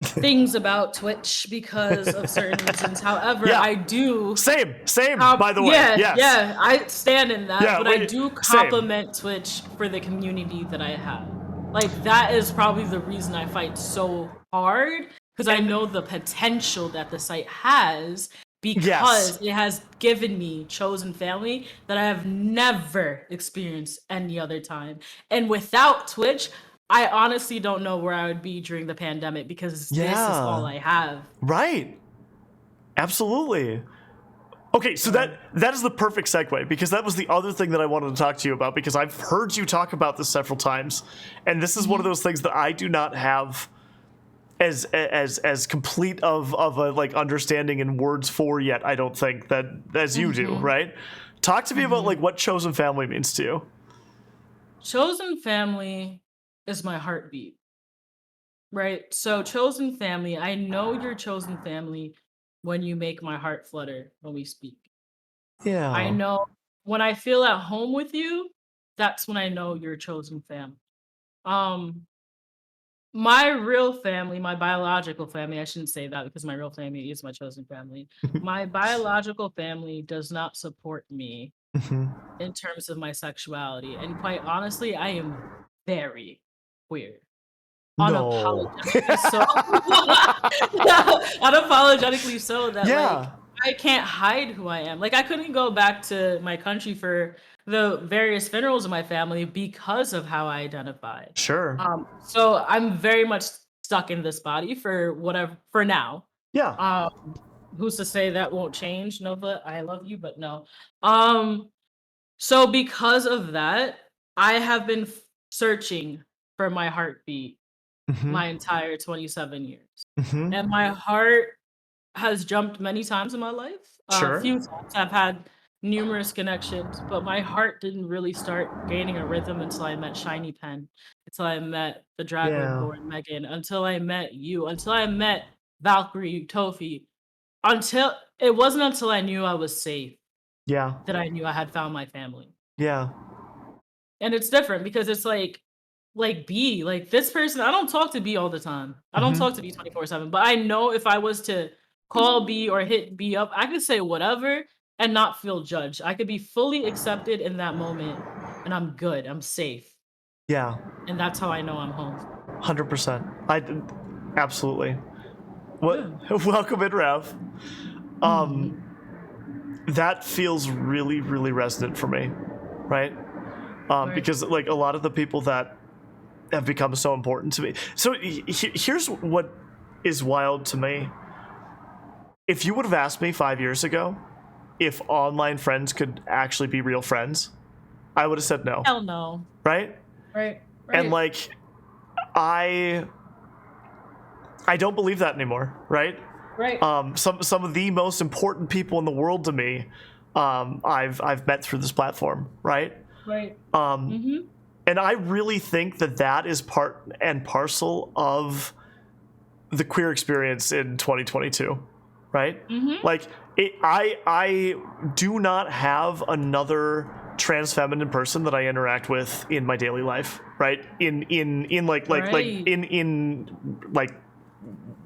things about Twitch because of certain reasons. However, Yeah. I do Same, by the way. yeah, Yes. yeah, I stand in that, Yeah, but I wait, do same. compliment Twitch for the community that I have. Like that is probably the reason I fight so hard because I know the potential that the site has because it has given me chosen family that I have never experienced any other time. And without Twitch, I honestly don't know where I would be during the pandemic because this is all I have. Right. Absolutely. Okay, so that is the perfect segue, because that was the other thing that I wanted to talk to you about, because I've heard you talk about this several times, and this is one of those things that I do not have as complete of a like understanding in words for yet, I don't think, that as you do, right? Talk to me about like what chosen family means to you. Chosen family is my heartbeat. Right? So chosen family, I know you're chosen family when you make my heart flutter when we speak. Yeah. I know when I feel at home with you, that's when I know you're a chosen family. Um my real family, my biological family, I shouldn't say that because my real family is my chosen family. My biological family does not support me in terms of my sexuality. And quite honestly, I am very queer. No. Unapologetically so. Unapologetically so that like I can't hide who I am. Like I couldn't go back to my country for the various funerals of my family because of how I identify. Sure. So I'm very much stuck in this body for now. Yeah. Who's to say that won't change, Nova? I love you, but no. So because of that, I have been searching for my heartbeat my entire 27 years. And my heart has jumped many times in my life. A few times I've had numerous connections, but my heart didn't really start gaining a rhythm until I met Shiny Pen, until I met the Dragonborn Megan, until I met you, until I met Valkyrie, Tofi. It wasn't until I knew I was safe that I knew I had found my family. Yeah. And it's different because it's like like B, like this person, I don't talk to B all the time. I don't talk Hmm. to B 24/7, but I know if I was to call B or hit B up, I could say whatever and not feel judged. I could be fully accepted in that moment and I'm good. I'm safe. Yeah, And that's how I know I'm home. 100%. Absolutely. What? Yeah. Welcome in, Rev. Mhm. That feels really, really resonant for me, right? Right. Because like a lot of the people that have become so important to me. So here's what is wild to me. If you would have asked me 5 years ago if online friends could actually be real friends, I would have said no, Hell no. right? Right. And Right. like I I don't believe that anymore, right? Right. Some of the most important people in the world to me, I've met through this platform, right? Right. Um, Mhm. and I really think that that is part and parcel of the queer experience in 2022, right? Mhm. Like I do not have another trans feminine person that I interact with in my daily life, right? In Right. in like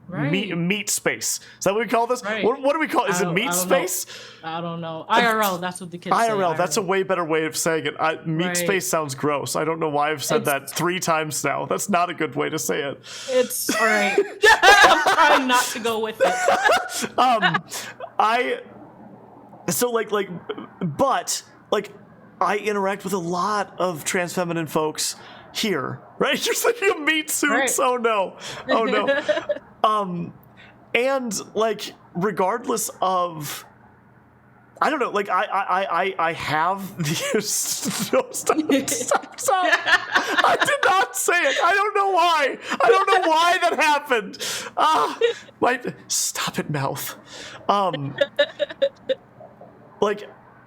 Right. meat space. Is that what we call this? Right. What do we call? Is it I meat don't know. space? I don't know. IRL, that's what the kids say. IRL. That's a IRL. way better way of saying it. Meat Right. space sounds gross. I don't know why I've said It's that 3 times now. That's not a good way to say it. it's all right. I'm trying not to go with it. I so but like I interact with a lot of trans feminine folks here, right? You're thinking of meat suits. Right. Oh no. Oh no. And like regardless of I don't know, like I have the no, stop. I did not say it. I don't know why. I don't know why that happened. My stop it, mouth. Like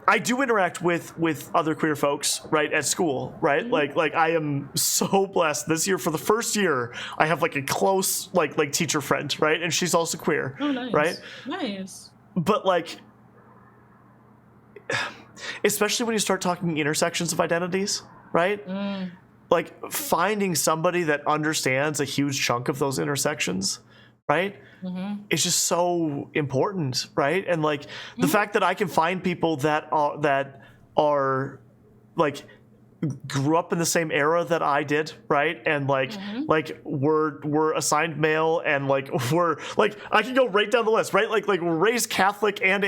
I do interact with other queer folks, right, at school, right? Mhm. Like I am so blessed this year. For the first year, I have like a close like teacher friend, right, and she's also queer, Oh, right? nice. Nice. But like especially when you start talking intersections of identities, right? Mm. Like finding somebody that understands a huge chunk of those intersections, right? Mhm. It's just so important, right? And like the Mhm. fact that I can find people that are like grew up in the same era that I did, right? And Mhm. like were assigned male and like were like I can go right down the list, right? Like we're raised Catholic and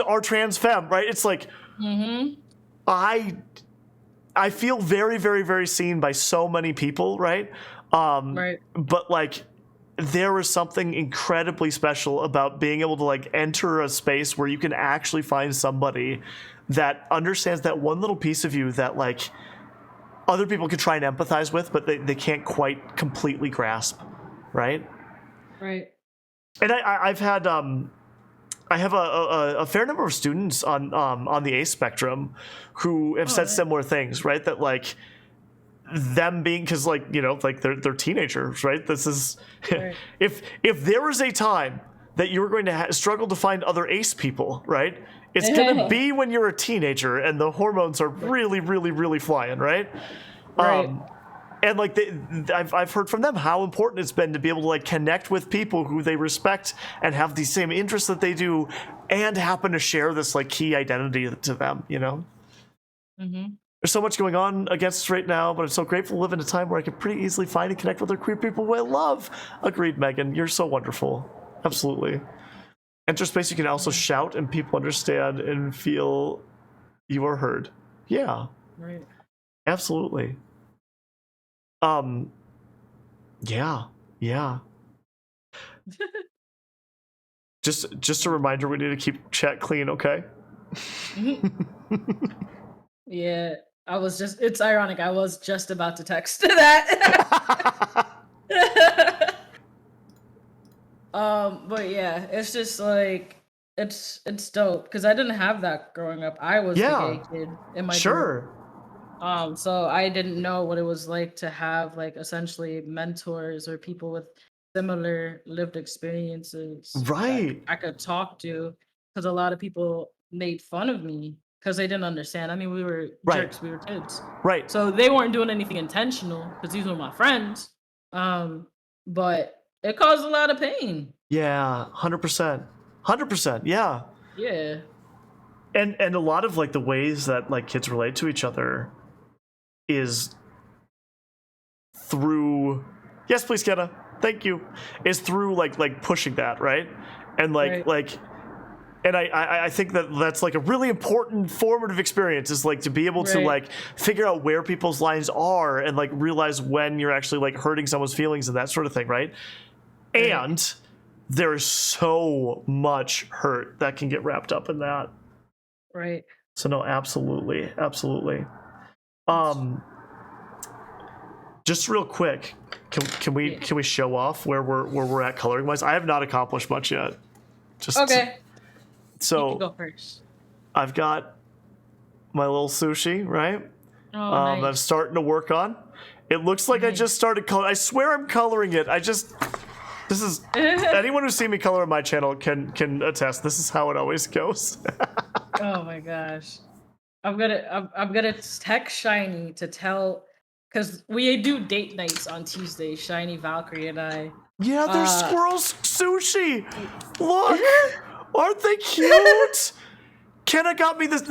are trans femme, right? It's like Mhm. I I feel very, very, very seen by so many people, right? Right. But like there is something incredibly special about being able to like enter a space where you can actually find somebody that understands that one little piece of you that like other people can try and empathize with, but they can't quite completely grasp, right? Right. And I've had I have a fair number of students on the ACE spectrum who have Oh, said nice. similar things, right? That like them being because like like they're teenagers, right? This is Right. if there was a time that you were going to struggle to find other ACE people, right? It's gonna be when you're a teenager and the hormones are really, really, really flying, right? Right. And like I've heard from them how important it's been to be able to like connect with people who they respect and have the same interests that they do, and happen to share this like key identity to them. Mhm. There's so much going on against us right now, but I'm so grateful to live in a time where I can pretty easily find and connect with other queer people who I love. Agreed, Megan. You're so wonderful. Absolutely. Enter space you can also Mhm. shout and people understand and feel you are heard. Yeah, Right. absolutely. Um, yeah, yeah. Just a reminder, we need to keep chat clean, okay? Mhm. Yeah. It's ironic. I was just about to text that. But yeah, it's just like it's dope because I didn't have that growing up. I was the Yeah, gay kid in my group. sure. So I didn't know what it was like to have like essentially mentors or people with similar lived experiences that Right. I could talk to because a lot of people made fun of me because they didn't understand. I mean, we were Right. jerks, we were kids. Right. So they weren't doing anything intentional because these were my friends. But it caused a lot of pain. Yeah, 100%. 100%. Yeah. Yeah. And a lot of like the ways that like kids relate to each other is through, yes, please, Kenna, thank you, is through like pushing that, right? And Right. and I think that that's like a really important formative experience, is like to be able to Right. like figure out where people's lines are and like realize when you're actually like hurting someone's feelings and that sort of thing, right? Right. And there's so much hurt that can get wrapped up in that. Right. So no, absolutely, absolutely. Just real quick, can we show off where we're at coloring wise? I have not accomplished much yet. Just Okay. You so can go first. I've got my little sushi, right? Oh, I'm nice. starting to work on. It looks like I just started coloring. I swear I'm coloring it. This is anyone who's seen me color on my channel can attest. This is how it always goes. Oh my gosh. I'm gonna text Shiny to tell, because we do date nights on Tuesday. Shiny, Valkyrie, and I. Yeah, there's squirrels sushi. Look, aren't they cute? Kenna got me this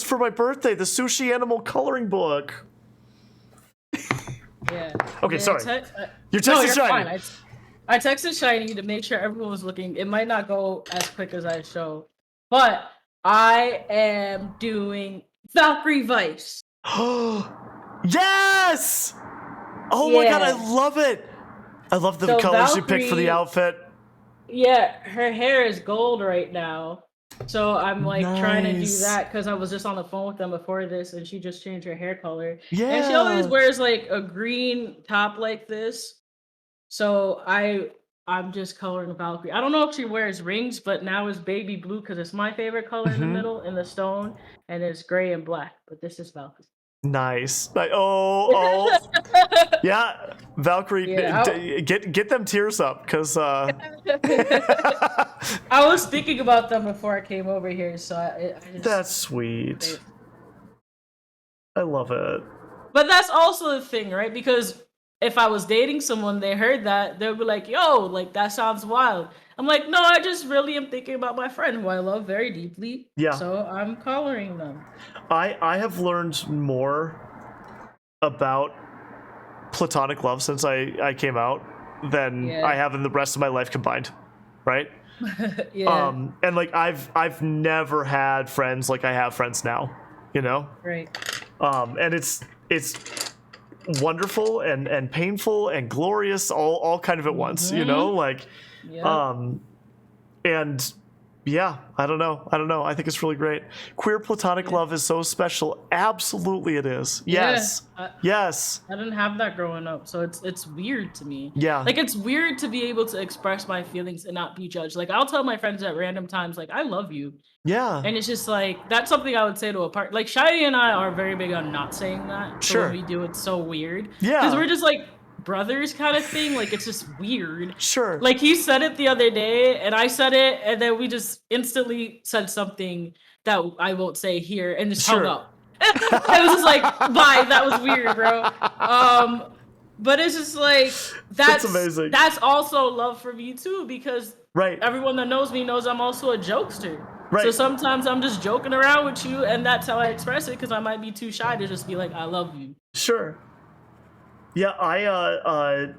for my birthday. The sushi animal coloring book. Yeah. Okay, Yeah, sorry. You're No, texting you're Shiny. fine. I texted Shiny to make sure everyone was looking. It might not go as quick as I show, but I am doing Valkyrie Vice. Yes! Oh my god, I Yeah. love it. I love the So colors you picked for the Valkyrie- outfit. Yeah, her hair is gold right now. So I'm like trying to do Nice. that because I was just on the phone with them before this, and she just changed her hair color. Yeah. And she always wears like a green top like this. So I'm just coloring Valkyrie. I don't know if she wears rings, but now it's baby blue because it's my favorite color in the middle in the stone, and it's gray and black. But this is Valkyrie. Nice. Oh. Yeah, Valkyrie, Yeah, get them tears up, because I was thinking about them before I came over here, so I just, that's sweet. I love it. But that's also the thing, right? Because if I was dating someone, they heard that, they'll be like, yo, like, that sounds wild. I'm like, no, I just really am thinking about my friend who I love very deeply. Yeah. So I'm coloring them. I have learned more about platonic love since I came out than Yeah. I have in the rest of my life combined, right? Yeah. And like I've never had friends like I have friends now, you know? Right. And it's wonderful and painful and glorious all kind of at once, you know? Like Yeah. and yeah, I don't know. I think it's really great. Queer platonic love is so special. Absolutely it is. Yes. Yeah. Yes. I didn't have that growing up, so it's weird to me. Yeah. Like, it's weird to be able to express my feelings and not be judged. Like, I'll tell my friends at random times, like, I love you. Yeah. And it's just like, that's something I would say to a partner. Like, Shiny and I are very big on not saying that. So Sure. when we do, it's so weird. Yeah. Because we're just like brothers kind of thing. Like, it's just weird. Sure. Like, he said it the other day, and I said it, and then we just instantly said something that I won't say here, and just hung Sure. up. I was just like, bye, that was weird, bro. But it's just like, that's amazing. That's also love for me too, because Right. everyone that knows me knows I'm also a jokester. Right. So sometimes I'm just joking around with you, and that's how I express it, because I might be too shy to just be like, I love you. Sure. Yeah, I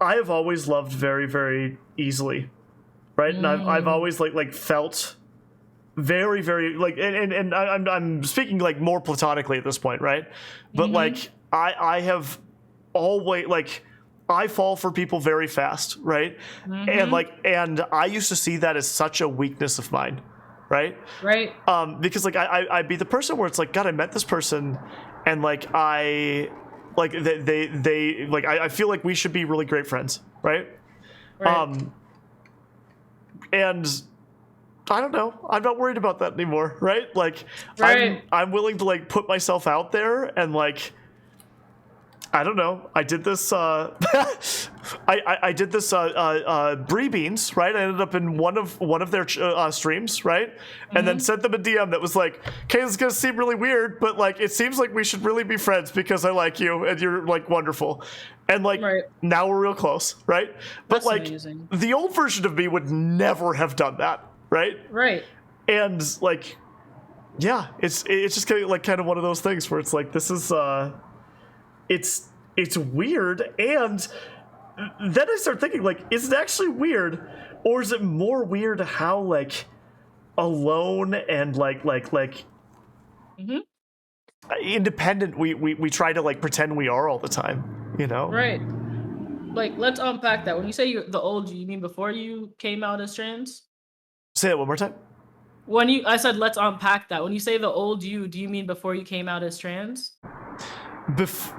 have always loved very, very easily, right? And I've always like felt very, very like, and I'm speaking like more platonically at this point, right? But like I have always like I fall for people very fast, right? And I used to see that as such a weakness of mine, right? Right. Because like I'd be the person where it's like, God, I met this person, and like they like I feel like we should be really great friends, right? Right. And I don't know, I'm not worried about that anymore, right? Like Right. I'm willing to like put myself out there and like I don't know. I did this. I did this. Brie Beans, right? I ended up in one of their streams, right? And then sent them a DM that was like, "Okay, this is gonna seem really weird, but like, it seems like we should really be friends because I like you and you're like wonderful." And like now we're real close, right? But That's like amazing. the old version of me would never have done that, right? Right. And like, yeah, it's just kind of one of those things where it's like this is it's weird, and then I start thinking like, is it actually weird, or is it more weird how like alone and like independent we try to like pretend we are all the time, you know? Right. Like, let's unpack that. When you say the old you mean before you came out as trans? Say that one more time. I said let's unpack that. When you say the old you, do you mean before you came out as trans?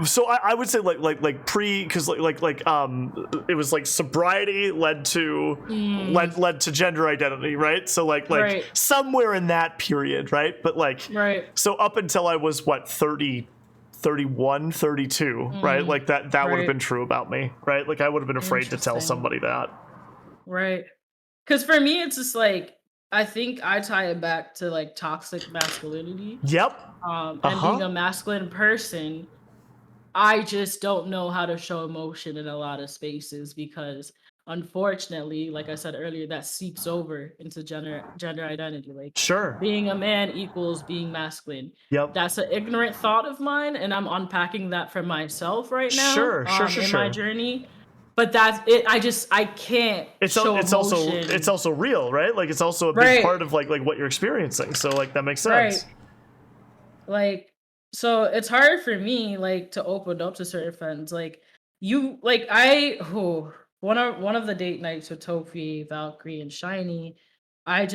So I would say like pre, because it was like sobriety led to gender identity, right? So like somewhere in that period, right? But like so up until I was what 30, 31, 32, right? Like that would have been true about me, right? Like I would have been afraid to tell somebody that. Right. Because for me, it's just like, I think I tie it back to like toxic masculinity. Yep. And being a masculine person, I just don't know how to show emotion in a lot of spaces because unfortunately, like I said earlier, that seeps over into gender identity. Like being a man equals being masculine. Yep. That's an ignorant thought of mine, and I'm unpacking that for myself right now. In my journey. But that's it. I can't. It's also real, right? Like it's also a big part of like what you're experiencing. So like that makes sense. Right. Like, so it's hard for me like to open up to certain friends. Like one of the date nights with Tofi, Valkyrie, and Shiny, I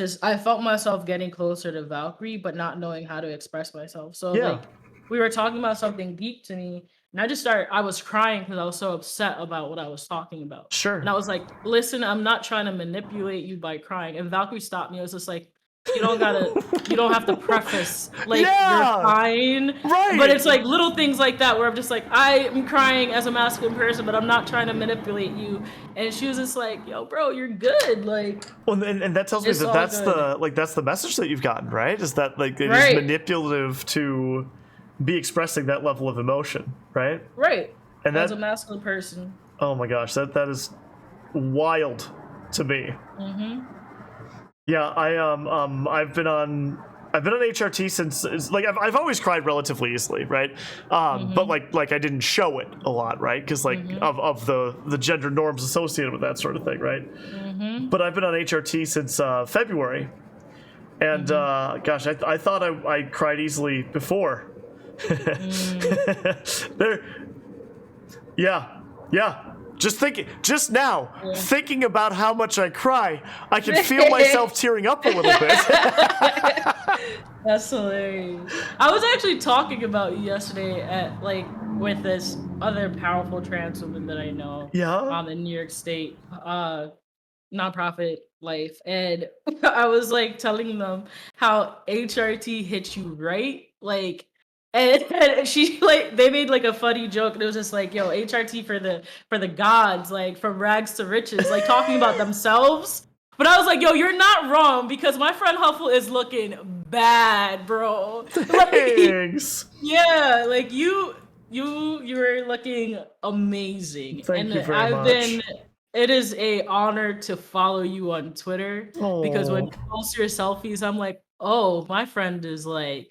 felt myself getting closer to Valkyrie, but not knowing how to express myself. So like we were talking about something deep to me. And I was crying because I was so upset about what I was talking about. Sure. And I was like, listen, I'm not trying to manipulate you by crying. And Valkyrie stopped me. It was just like, you don't have to preface like you're fine. Right. But it's like little things like that where I'm just like, I am crying as a masculine person, but I'm not trying to manipulate you. And she was just like, yo, bro, you're good. Like, well, and that tells me that that's the message that you've gotten, right? Is that like it is manipulative to be expressing that level of emotion, right? Right. And as a masculine person. Oh my gosh, that is wild to me. Yeah, I've been on HRT since like I've always cried relatively easily, right? But like I didn't show it a lot, right? Because like of the gender norms associated with that sort of thing, right? But I've been on HRT since February, and gosh, I thought I cried easily before. Just now, thinking about how much I cry, I can feel myself tearing up a little bit. That's hilarious. I was actually talking about you yesterday with this other powerful trans woman that I know. In New York State, nonprofit life, and I was like telling them how HRT hits you right, like. And she they made like a funny joke, and it was just like, yo, HRT for the gods, like from rags to riches, like talking about themselves. But I was like, yo, you're not wrong, because my friend Huffle is looking bad, bro. Thanks. Yeah, like you're looking amazing. Thank you very much. It is a honor to follow you on Twitter because when you post your selfies, I'm like, oh, my friend is like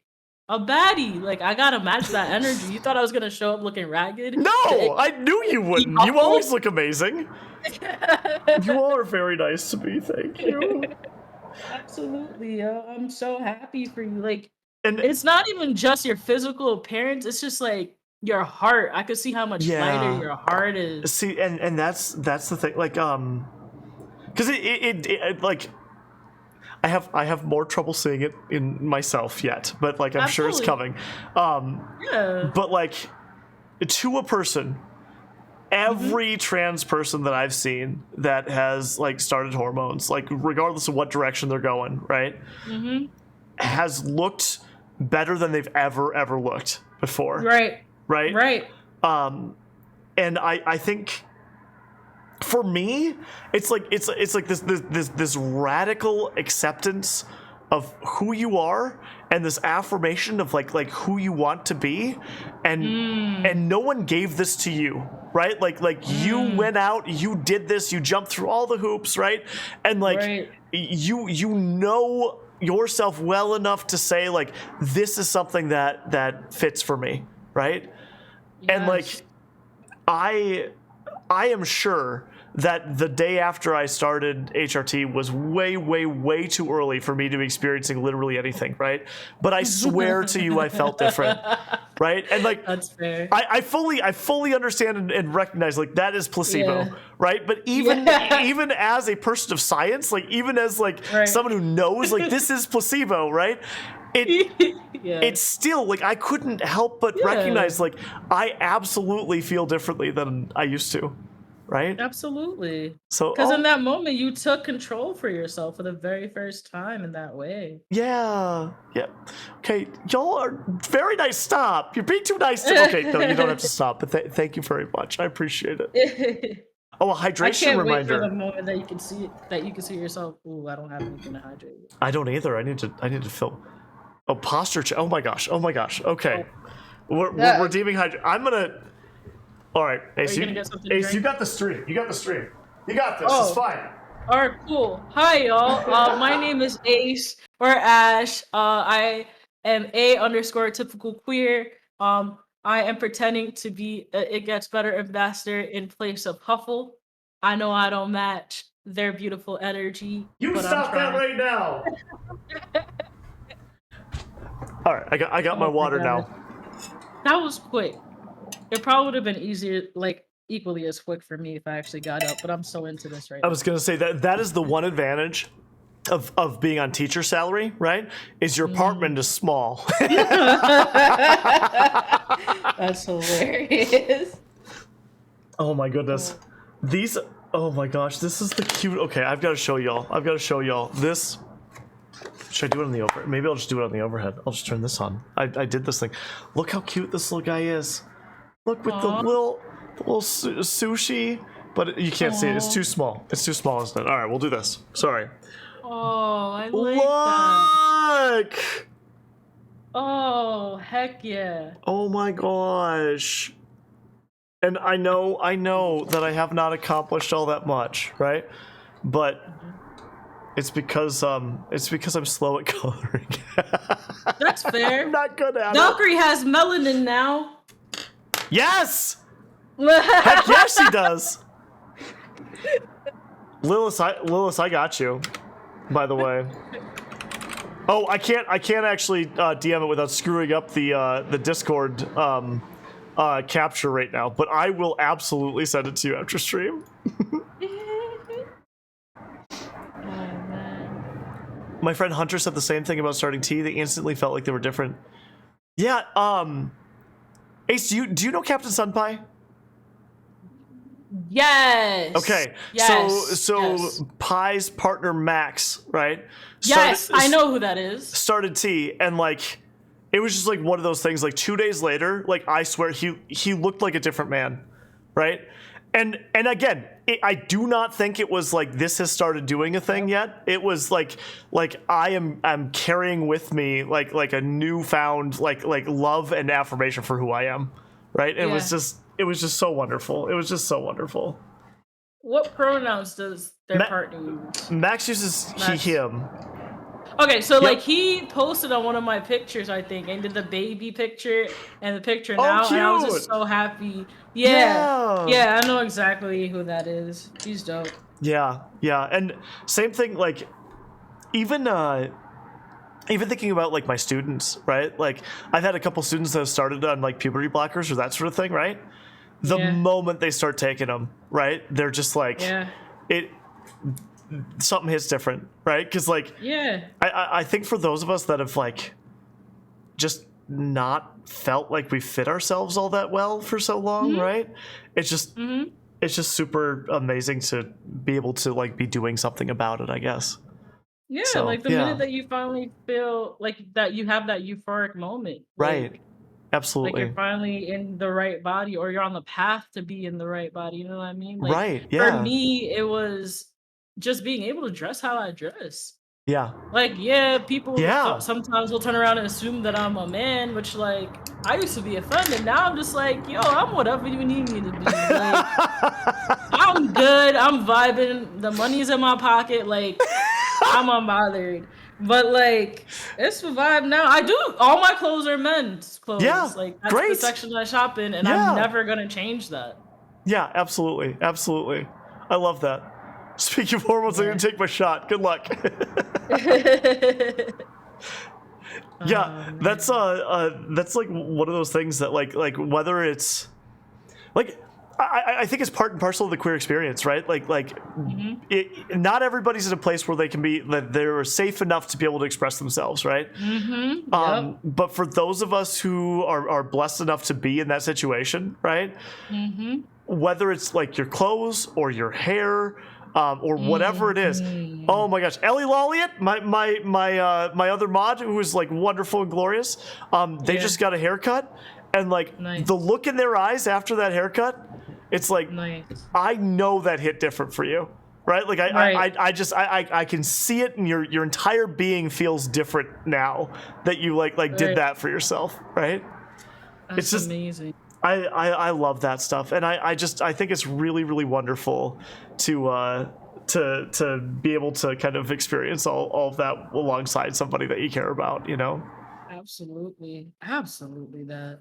a baddie. Like, I gotta match that energy. You thought I was gonna show up looking ragged? No, I knew you wouldn't. You always look amazing. You all are very nice to me. Thank you. Absolutely. I'm so happy for you. Like, and it's not even just your physical appearance. It's just like your heart. I could see how much lighter your heart is. See, and that's the thing. Like, because it like. I have more trouble seeing it in myself yet, but like I'm sure it's coming. But like to a person, every trans person that I've seen that has like started hormones, like regardless of what direction they're going, right, has looked better than they've ever looked before. Right. And I think for me, it's like this radical acceptance of who you are and this affirmation of like who you want to be, and no one gave this to you, right? Like you went out, you did this, you jumped through all the hoops, right? And like Right. you know yourself well enough to say like this is something that fits for me, right? And like Yes. I am sure that the day after I started HRT was way, way, way too early for me to be experiencing literally anything, right? But I swear to you, I felt different, right? And like, That's fair. I fully understand and recognize like that is placebo, Yeah. right? But even Yeah. even as a person of science, like even as like Right. someone who knows like this is placebo, right? Yeah. It's still like I couldn't help but Yeah. recognize like I absolutely feel differently than I used to, right? Absolutely. So Because in that moment, you took control for yourself for the very first time in that way. yeah. Okay, y'all are very nice. Stop. You're being too nice. Okay, no, you don't have to stop. But thank you very much. I appreciate it. Oh, a I hydration can't wait for the reminder. moment that you can see yourself. Ooh, I don't have anything to hydrate with. I don't either. I need to fill. Oh, posture. Oh my gosh. Oh my gosh. Okay, we're Yeah. redeeming hydration. I'm gonna. All right, Ace. you gonna get something to Ace, you drink? got the stream. You got the stream. You got this. Oh. It's fine. All right, cool. Hi, y'all. My name is Ace or Ash. I am A_typical queer. I am pretending to be It Gets Better ambassador in place of Huffle. I know I don't match their beautiful energy, You but I'm stop that trying. right now. All right, I got my Oh my water now. God. That was quick. It probably would have been easier, like equally as quick for me if I actually got up. But I'm so into this right I now. was gonna say that is the one advantage of being on teacher salary, right? Is your apartment is small. That's hilarious. Oh my goodness. These, oh my gosh, this is the cute. Okay, I've got to show y'all. This, should I do it on the over? Maybe I'll just do it on the overhead. I'll just turn this on. I did this thing. Look how cute this little guy is. Look with the Aw. little sushi, but you can't see it. It's Aw. too small. It's too small, isn't it? All right, we'll do this. Sorry. Oh, I like that. Look! Oh, heck yeah. Oh my gosh. And I know that I have not accomplished all that much, right? But it's because I'm slow at coloring. That's fair. I'm not good at it. Valkyrie has melanin now. Yes! Heck yes, she does. Lilith, I got you. By the way. Oh, I can't actually DM it without screwing up the Discord capture right now, but I will absolutely send it to you after stream. Oh man. My friend Hunter said the same thing about starting T. They instantly felt like they were different. Yeah. Ace, do you know Captain Sunpie? Yes. Okay. Yes. So yes. Pie's partner Max, right? Yes, I know who that is. Started T, and like it was just like one of those things. Like 2 days later, like I swear he looked like a different man, right? And again, I do not think it was like this has started doing a thing yet. It was like I'm carrying with me like a newfound like love and affirmation for who I am, right? It was just so wonderful. It was just so wonderful. What pronouns does their partner use? Max uses he, him. Okay, so Yep. like he posted on one of my pictures, I think, and did the baby picture and the picture now, and I was just cute. so happy. Yeah. Yeah, I know exactly who that is. He's dope. Yeah, and same thing. Like even thinking about like my students, right? Like I've had a couple students that have started on like puberty blockers or that sort of thing, right? The Yeah. moment they start taking them, right? They're just like Yeah. something hits different, right? Because like Yeah. I think for those of us that have like just not felt like we fit ourselves all that well for so long, right? It's just it's just super amazing to be able to like be doing something about it, I guess. Yeah, So, like the yeah. minute that you finally feel like that you have that euphoric moment. Right. Like, Like Absolutely. you're finally in the right body, or you're on the path to be in the right body. You know what I mean? Like Right. for Yeah. me, it was just being able to dress how I dress. Yeah. Like, yeah, people Yeah. sometimes will turn around and assume that I'm a man, which like I used to be offended. Now I'm just like, yo, I'm whatever you need me to be. Like, I'm good. I'm vibing. The money's in my pocket. Like, I'm unbothered. But like, it's the vibe now. I do. All my clothes are men's Yeah. clothes. Like, that's the Great. section I shop in, and I'm Yeah. never gonna change that. Yeah. Absolutely. Absolutely. I love that. Speaking of hormones, I'm Yeah. gonna take my shot. Good luck. Yeah, Man. that's like one of those things that like whether it's like I think it's part and parcel of the queer experience, right? Like not everybody's in a place where they can be that they're safe enough to be able to express themselves, right? Yep. But for those of us who are blessed enough to be in that situation, right? Whether it's like your clothes or your hair, or whatever it is. Oh my gosh, Ellie Lolliot, my other mod, who is like wonderful and glorious. They Yeah. just got a haircut, and like Nice. the look in their eyes after that haircut, it's like Nice. I know that hit different for you, right? Like Right. I can see it, and your entire being feels different now that you like did Right. that for yourself, right? That's It's just amazing. I love that stuff, and I think it's really really wonderful to be able to kind of experience all of that alongside somebody that you care about, you know. Absolutely. Absolutely that.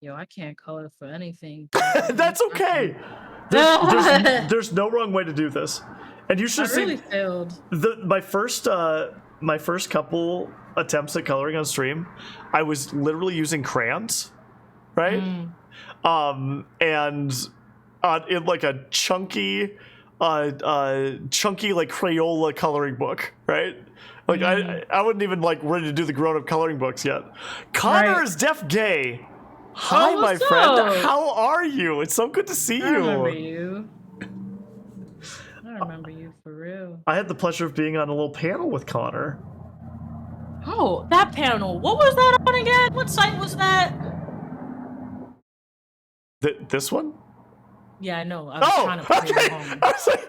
Yo, I can't color for anything. That's okay. There's no wrong way to do this, and you should I see really failed. my first couple attempts at coloring on stream. I was literally using crayons, right? And in like a chunky like Crayola coloring book, right? Like I wouldn't even like ready to do the grown-up coloring books yet. Connor Right. is deaf gay. Hi, my what's friend. up? How are you? It's so good to see I remember you. you. I remember you for real. I had the pleasure of being on a little panel with Connor. Oh, that panel. What was that on again? What site was that? This one? Yeah, I know. I was Oh, trying to play okay. it home. I was like,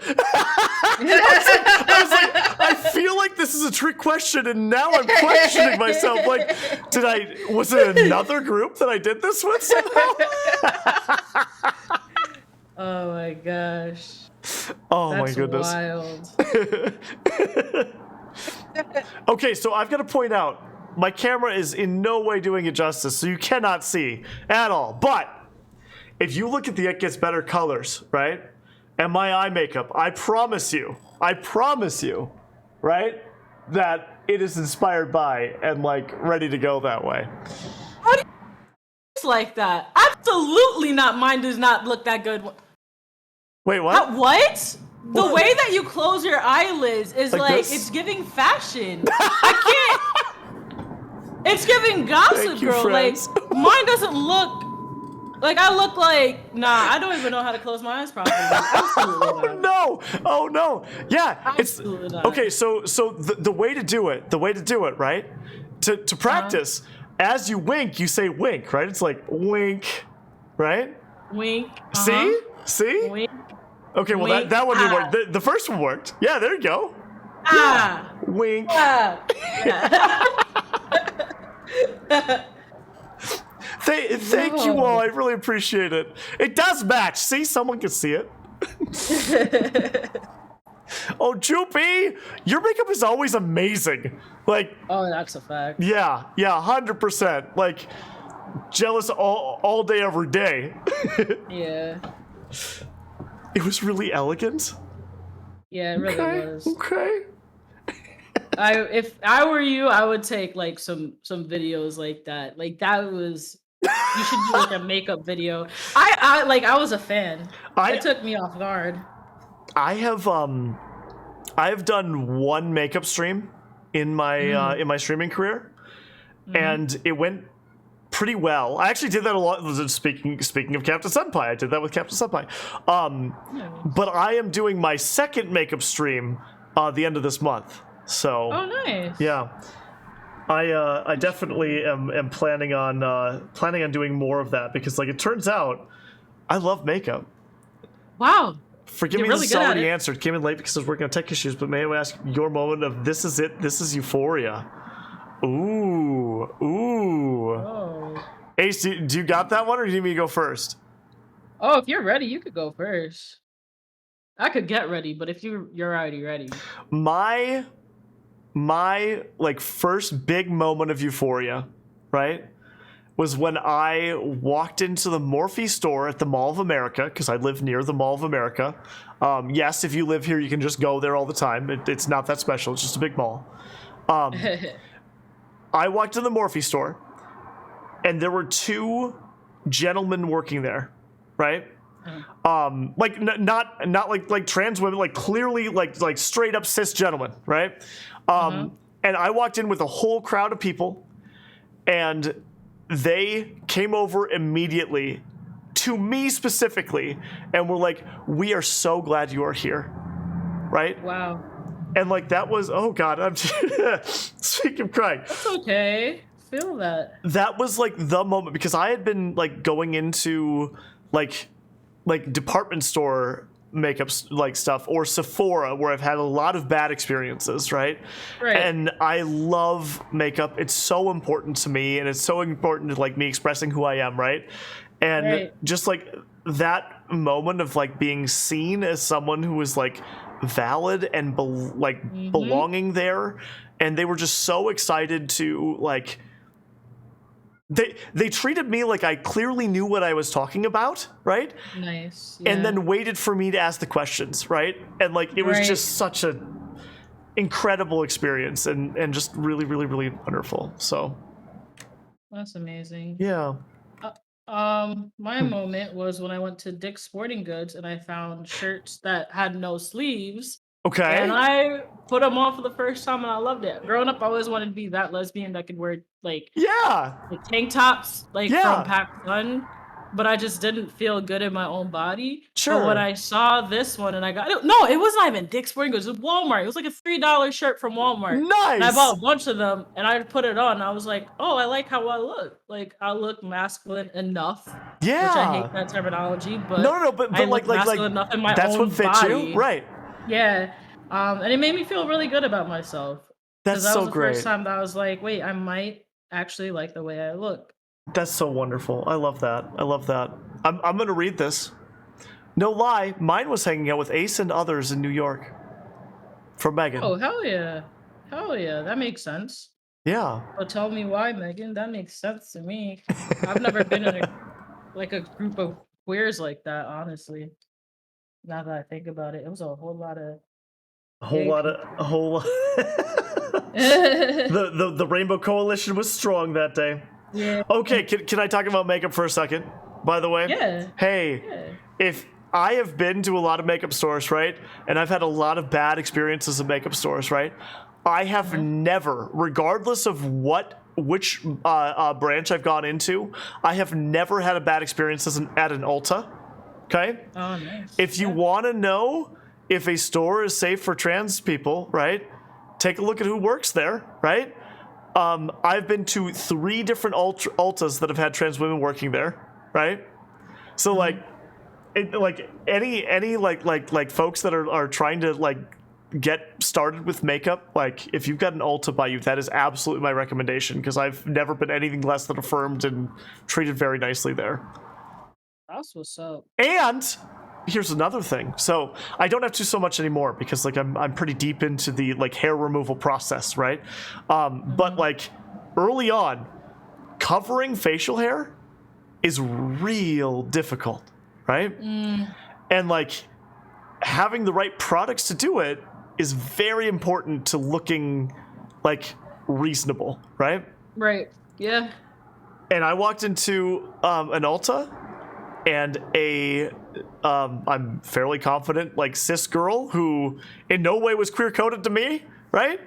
I feel like this is a trick question, and now I'm questioning myself. Like, was it another group that I did this with somehow? Oh my gosh. Oh That's my goodness. wild. Okay, so I've got to point out, my camera is in no way doing it justice, so you cannot see at all. But if you look at the It Gets Better colors, right, and my eye makeup, I promise you, right, that it is inspired by and like ready to go that way. How do you it's like that? Absolutely not. Mine does not look that good. Wait, what? What? The way that you close your eyelids is Like like this? it's giving fashion. I can't. It's giving gossip, Thank you, girl. friends. Like mine doesn't look like I look like. Nah, I don't even know how to close my eyes properly. Absolutely Oh not. no! Oh no! Yeah, Absolutely not. okay. So the way to do it, right? To practice, as you wink, you say wink, right? It's like wink, right? Wink. See? Wink. Okay, well Wink. that one didn't Ah. work. The first one worked. Yeah, there you go. Ah. Wink. Ah. Thank you all. I really appreciate it. It does match. See, someone can see it. Oh, Joopy, your makeup is always amazing. Like, Oh, that's a fact. yeah, 100%. Like, jealous all day, every day. Yeah. It was really elegant. Yeah, it really was. Okay. If I were you, I would take like some videos like that. Like that was you should do like a makeup video. I was a fan. It took me off guard. I have done one makeup stream in my streaming career, and it went pretty well. I actually did that a lot. Speaking of Captain Senpai, I did that with Captain Senpai. But I am doing my second makeup stream the end of this month. So Oh, nice. yeah. I definitely am planning on doing more of that because like it turns out I love makeup. Wow. Forgive You're me, really this is good at already it. answered. Came in late because I was working on tech issues, but may I ask your moment of this is it? This is Euphoria. Ooh. Oh. Ace, do you got that one or do you need me to go first? Oh, if you're ready, you could go first. I could get ready, but if you're already ready. My like first big moment of Euphoria, right? Was when I walked into the Morphe store at the Mall of America, because I live near the Mall of America. Yes, if you live here, you can just go there all the time. It's not that special. It's just a big mall. I walked in the Morphe store, and there were two gentlemen working there, right? Like not like trans women, like clearly like straight up cis gentlemen, right? And I walked in with a whole crowd of people, and they came over immediately to me specifically and were like, "We are so glad you are here," right? Wow. And like that was, oh god, I'm speaking of crying. It's okay. Feel that. That was like the moment because I had been like going into like department store makeup like stuff or Sephora where I've had a lot of bad experiences, right? Right. And I love makeup. It's so important to me and it's so important to like me expressing who I am, right? And Right. just like that moment of like being seen as someone who was like valid and belonging there, and they were just so excited to like they treated me like I clearly knew what I was talking about, right? Nice. And Yeah. then waited for me to ask the questions, right? And like it was Right. just such a incredible experience and just really really really wonderful. So That's amazing. yeah. My moment was when I went to Dick's Sporting Goods and I found shirts that had no sleeves. Okay. And I put them on for the first time and I loved it. Growing up, I always wanted to be that lesbian that could wear Yeah. like tank tops like Yeah. from Pac Sun, but I just didn't feel good in my own body. Sure. But when I saw this one and I got it, no, it was not even Dick's Sporting Goods, it was Walmart. It was like a $3 shirt from Walmart. And I Nice. bought a bunch of them and I put it on. And I was like, oh, I like how I look. Like I look masculine enough. Yeah. Which I hate that terminology, but No, but I like look masculine enough in my that's own what fits body. you, right? Yeah. And it made me feel really good about myself. That's Because that so was the great. first time that I was like, wait, I might actually like the way I look. That's so wonderful. I love that. I love that. I'm gonna read this. No lie, mine was hanging out with Ace and others in New York. For Megan. Oh, hell yeah. Hell yeah. That makes sense. Yeah. But tell me why, Megan. That makes sense to me. I've never been in a group of queers like that, honestly. Now that I think about it, it was a whole lot of A whole gay lot of people. a whole the Rainbow Coalition was strong that day. Yeah. Okay, can I talk about makeup for a second? By the way? Yeah. Hey, Yeah. if I have been to a lot of makeup stores, right? And I've had a lot of bad experiences in makeup stores, right? I have never, regardless of which branch I've gone into, I have never had a bad experience at an Ulta. Okay? Oh, nice. If you Yeah. want to know if a store is safe for trans people, right? Take a look at who works there, right? I've been to 3 different Ultas that have had trans women working there, right? So like, any like folks that are trying to like get started with makeup, like if you've got an Ulta by you, that is absolutely my recommendation because I've never been anything less than affirmed and treated very nicely there. That's what's up. And here's another thing. So I don't have to so much anymore because like I'm pretty deep into the like hair removal process, right? But like early on, covering facial hair is real difficult, right? And like having the right products to do it is very important to looking like reasonable, right? Right. Yeah. And I walked into an Ulta and I'm fairly confident like cis girl who in no way was queer coded to me, right?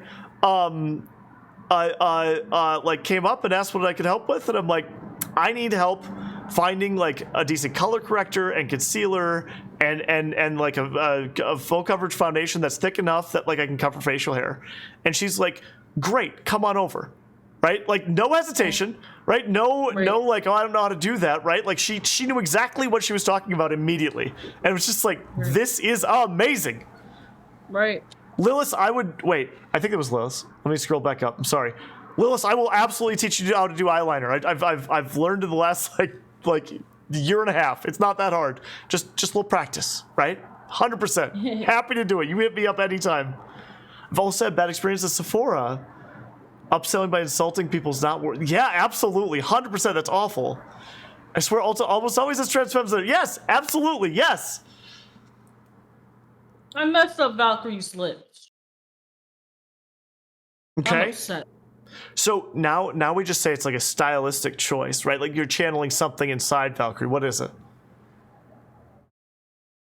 Like came up and asked what I could help with, and I'm like, I need help finding like a decent color corrector and concealer and like a full coverage foundation that's thick enough that like I can cover facial hair. And she's like, great, come on over. Right? Like no hesitation, right? No like, oh, I don't know how to do that, right? Like she knew exactly what she was talking about immediately. And it was just like, this is amazing. Right. Lilith, I think it was Lilith. Let me scroll back up. I'm sorry. Lilith, I will absolutely teach you how to do eyeliner. I've learned in the last like year and a half. It's not that hard. Just a little practice, right? 100%. Happy to do it. You hit me up anytime. I've also had bad experience at Sephora. Upselling by insulting people is not worth. Yeah, absolutely, 100%. That's awful. I swear, almost always has trans femmes there. Yes, absolutely, yes. I messed up Valkyrie's lips. Okay. I'm upset. So now we just say it's like a stylistic choice, right? Like you're channeling something inside Valkyrie. What is it?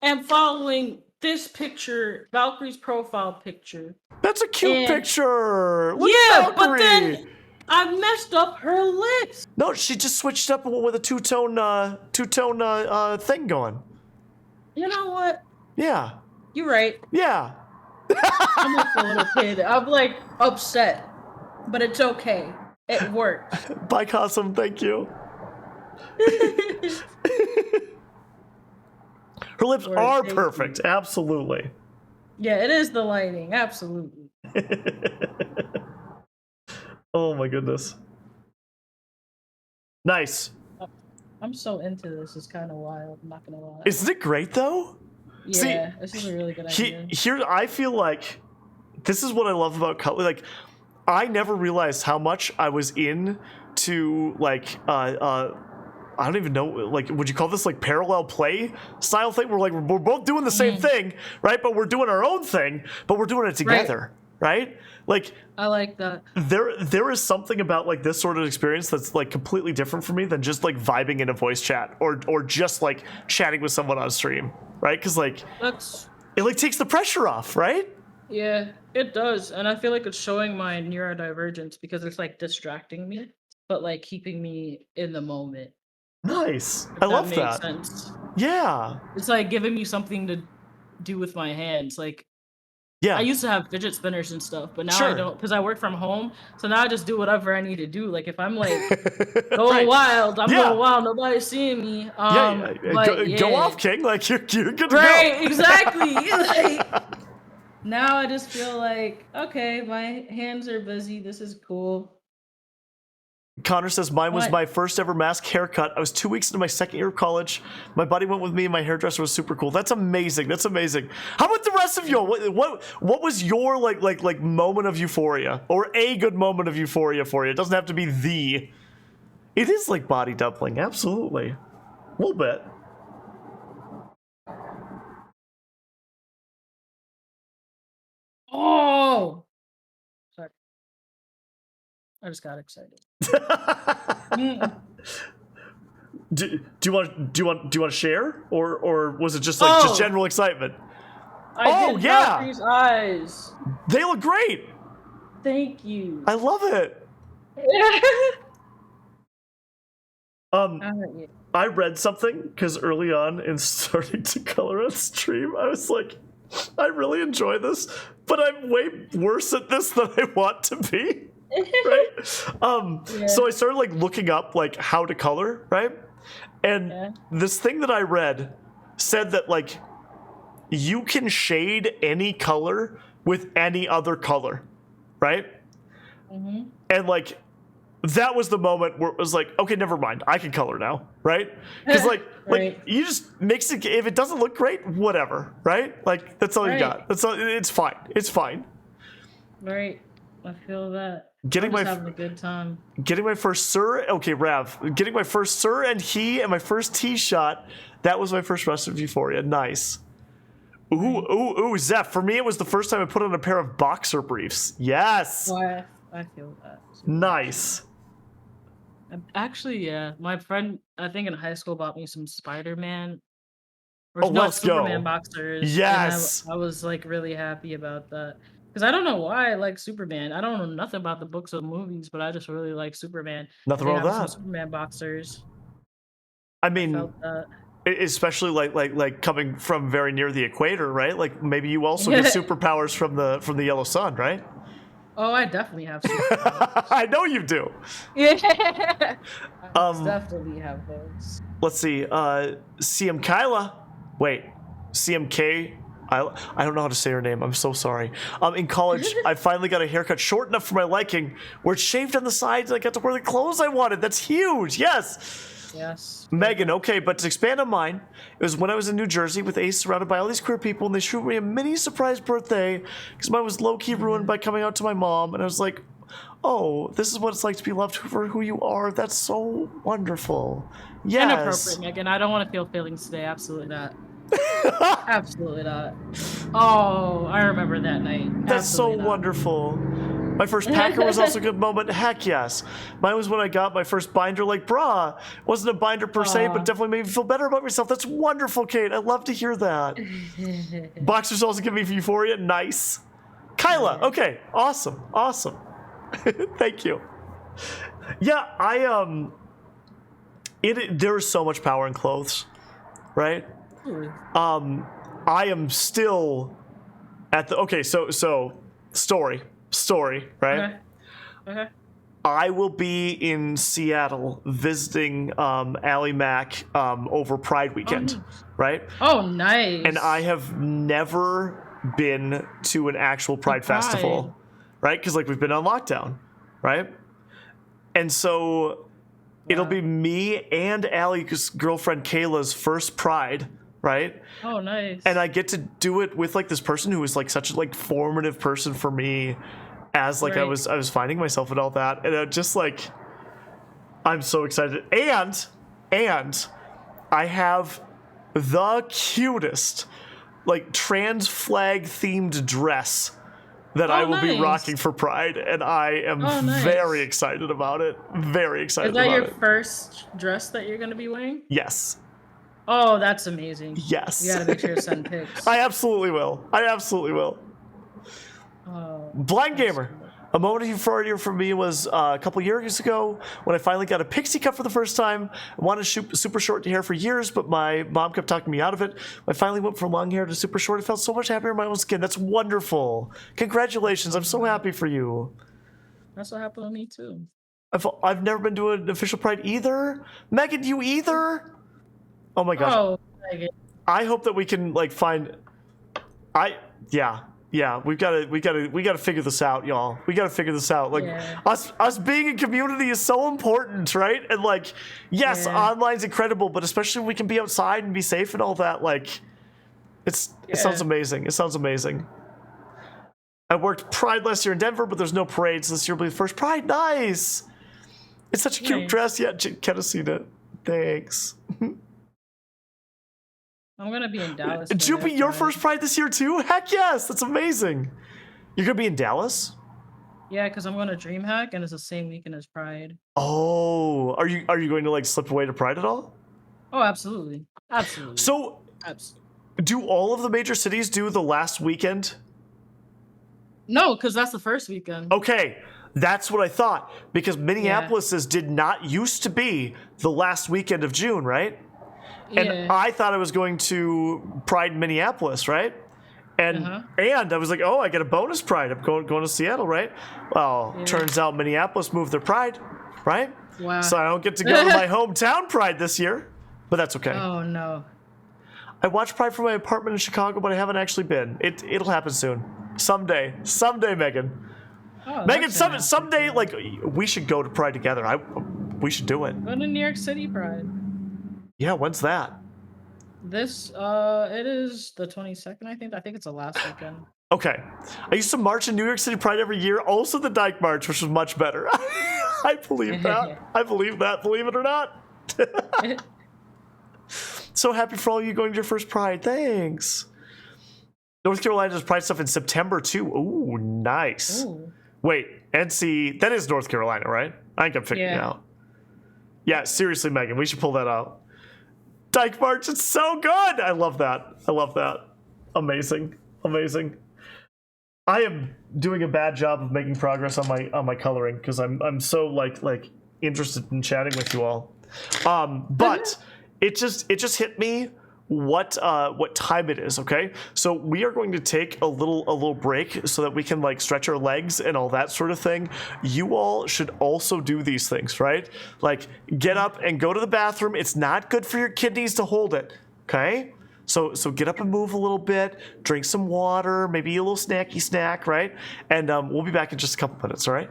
And following this picture, Valkyrie's profile picture. That's a cute picture. Look yeah, at but then I messed up her lips. No, she just switched up with a two-tone thing going. You know what? Yeah. You're right. Yeah. I'm like a little kid. I'm like upset, but it's okay. It worked. Bye, Cosm. Thank you. Her lips are perfect. Absolutely. Yeah, it is the lighting. Absolutely. Oh my goodness. Nice. I'm so into this. It's kind of wild. I'm not gonna lie. Isn't it great though? Yeah, this is a really good idea. Here, I feel like this is what I love about color. Like, I never realized how much I was into like I don't even know, like, would you call this like parallel play style thing? We're both doing the same thing, right? But we're doing our own thing, but we're doing it together, right? Like, I like that. There is something about like this sort of experience that's like completely different for me than just like vibing in a voice chat or just like chatting with someone on stream, right? Because like it like takes the pressure off, right? Yeah, it does, and I feel like it's showing my neurodivergence because it's like distracting me, but like keeping me in the moment. Nice. I love that. Sense. Yeah. It's like giving me something to do with my hands. Like, yeah, I used to have fidget spinners and stuff, but now I don't because I work from home. So now I just do whatever I need to do. Like if I'm like going wild, I'm going wild. Nobody's seeing me. Go off, King. Like you're good to go. Right, exactly. Like, now I just feel like, okay, my hands are busy. This is cool. Connor says, mine was my first ever mask haircut. I was 2 weeks into my second year of college. My buddy went with me and my hairdresser was super cool. That's amazing. That's amazing. How about the rest of you? What was your like moment of euphoria or a good moment of euphoria for you? It doesn't have to be the. It is like body doubling. Absolutely. A little bit. Oh, sorry. I just got excited. Do you want to share or was it just like just general excitement? I did Valkyrie's eyes. They look great. Thank you. I love it. I read something because early on in starting to color on stream, I was like, I really enjoy this, but I'm way worse at this than I want to be. Right? So I started like looking up like how to color, right? And this thing that I read said that like you can shade any color with any other color, right? And like that was the moment where it was like, okay, never mind, I can color now, right? Because like you just mix it. If it doesn't look great, whatever, right? Like that's all you got. That's all. It's fine. It's fine. Right. I feel that. Having a good time. Getting my first Sir. Okay, Rav. Getting my first Sir and he and my first tee shot. That was my first rest of Euphoria. Nice. Ooh, Zeph. For me, it was the first time I put on a pair of boxer briefs. Yes. I feel that. Nice. Actually, yeah. My friend, I think in high school, bought me some Spider-Man. Let's Superman go. boxers. Yes. I was like really happy about that. Because I don't know why I like Superman. I don't know nothing about the books or movies, but I just really like Superman. Nothing wrong with that. Superman boxers. I I mean, felt that. especially like coming from very near the equator, right? Like maybe you also get superpowers from the yellow sun, right? Oh, I definitely have superpowers. I know you do. Yeah. I most Um, definitely have those. let's see. CM Kyla. Wait, CMK. I don't know how to say her name. I'm so sorry. In college, I finally got a haircut short enough for my liking, where it's shaved on the sides and I got to wear the clothes I wanted. That's huge. Yes. Yes. Megan, okay, but to expand on mine, it was when I was in New Jersey with Ace surrounded by all these queer people, and they threw me a mini surprise birthday because mine was low-key ruined by coming out to my mom, and I was like, oh, this is what it's like to be loved for who you are. That's so wonderful. Yes. Inappropriate, Megan. I don't want to feel feelings today. Absolutely not. Absolutely not. Oh, I remember that night. That's so Absolutely not. wonderful. My first Packer was also a good moment. Heck yes. Mine was when I got my first binder like bra. Wasn't a binder per se, but definitely made me feel better about myself. That's wonderful, Kate. I love to hear that. Boxers also give me euphoria. Nice. Kyla. Okay. Awesome. Awesome. Thank you. Yeah, there is so much power in clothes, right? I am still at the so story, right? Okay. I will be in Seattle visiting Allie Mack over Pride weekend, nice. right? Oh, nice. And I have never been to an actual Pride festival, right? Because like we've been on lockdown, right? And so it'll be me and Allie's girlfriend Kayla's first Pride, right? Oh, nice. And I get to do it with like this person who was like such a like formative person for me as like I was finding myself and all that. And it just like I'm so excited. And I have the cutest like trans flag themed dress that I will be rocking for Pride, and I am very excited about it. Very excited about it. Is that your first dress that you're going to be wearing? Yes. Oh, that's amazing. Yes. You got to make sure to send pics. I absolutely will. Oh, Blind Gamer. A moment of euphoria for me was a couple years ago when I finally got a pixie cut for the first time. I wanted super short hair for years, but my mom kept talking me out of it. I finally went from long hair to super short. I felt so much happier in my own skin. That's wonderful. Congratulations. I'm so happy for you. That's what happened to me, too. I've never been to an official Pride either. Megan, you either? Oh my gosh. Oh, Megan. I hope that we can like find. Yeah, we gotta figure this out, y'all. We gotta figure this out. Like us being a community is so important, right? And like, yes, online's incredible, but especially when we can be outside and be safe and all that. Like, it sounds amazing. It sounds amazing. I worked Pride last year in Denver, but there's no parades. This year will be the first Pride. Nice. It's such a cute dress. Yeah, Ken has seen it. Thanks. I'm gonna be in Dallas. Jupi, your first Pride this year too? Heck yes, that's amazing. You're gonna be in Dallas? Yeah, because I'm going to DreamHack, and it's the same weekend as Pride. Oh, are you going to like slip away to Pride at all? Oh, absolutely. So, do all of the major cities do the last weekend? No, because that's the first weekend. Okay, that's what I thought. Because Minneapolis's did not used to be the last weekend of June, right? And I thought I was going to Pride in Minneapolis, right? And I was like, oh, I get a bonus Pride. I'm going to Seattle, right? Well, turns out Minneapolis moved their Pride, right? Wow. So I don't get to go to my hometown Pride this year, but that's okay. Oh, no. I watched Pride from my apartment in Chicago, but I haven't actually been. It'll happen soon. Someday, Megan. Oh, Megan, someday, like, we should go to Pride together. We should do it. Go to New York City Pride. Yeah, when's that? It is the 22nd, I think. I think it's the last weekend. Okay. I used to march in New York City Pride every year. Also the Dyke March, which was much better. I believe that. I believe that. Believe it or not. So happy for all of you going to your first Pride. Thanks. North Carolina does Pride stuff in September, too. Ooh, nice. Ooh. Wait, NC, that is North Carolina, right? I think I'm figuring it out. Yeah, seriously, Megan, we should pull that out. Dyke March, it's so good. I love that. Amazing. I am doing a bad job of making progress on my coloring because I'm so like interested in chatting with you all. But it just hit me what time it is. Okay, so we are going to take a little break so that we can like stretch our legs and all that sort of thing. You all should also do these things, right? Like get up and go to the bathroom. It's not good for your kidneys to hold it. Okay, so get up and move a little bit, drink some water, maybe a little snacky snack, right? And we'll be back in just a couple minutes. All right.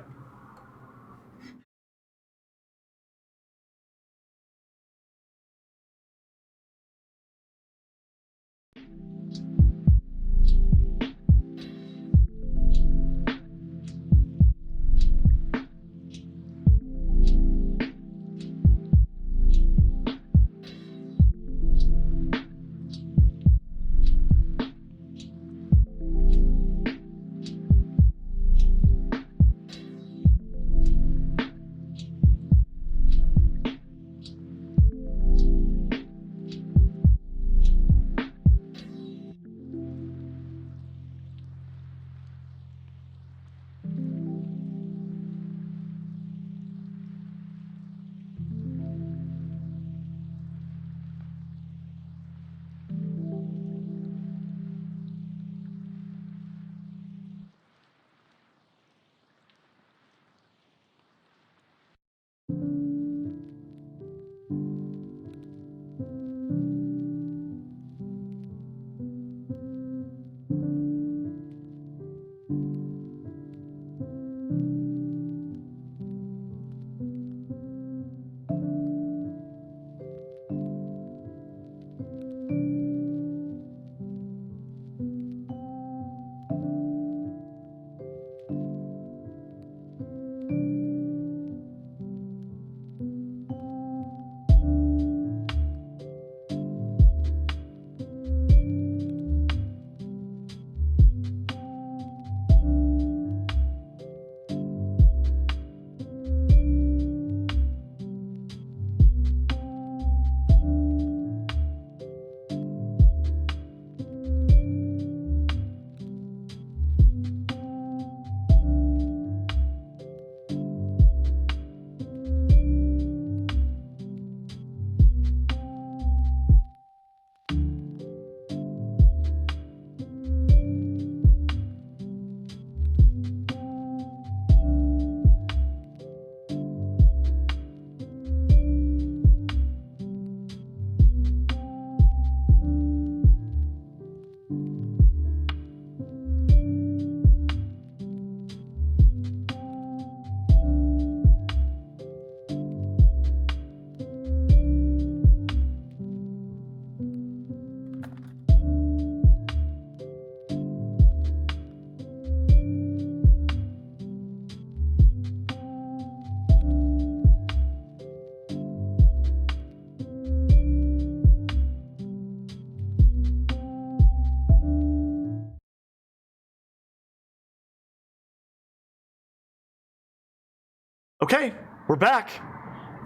Okay, we're back,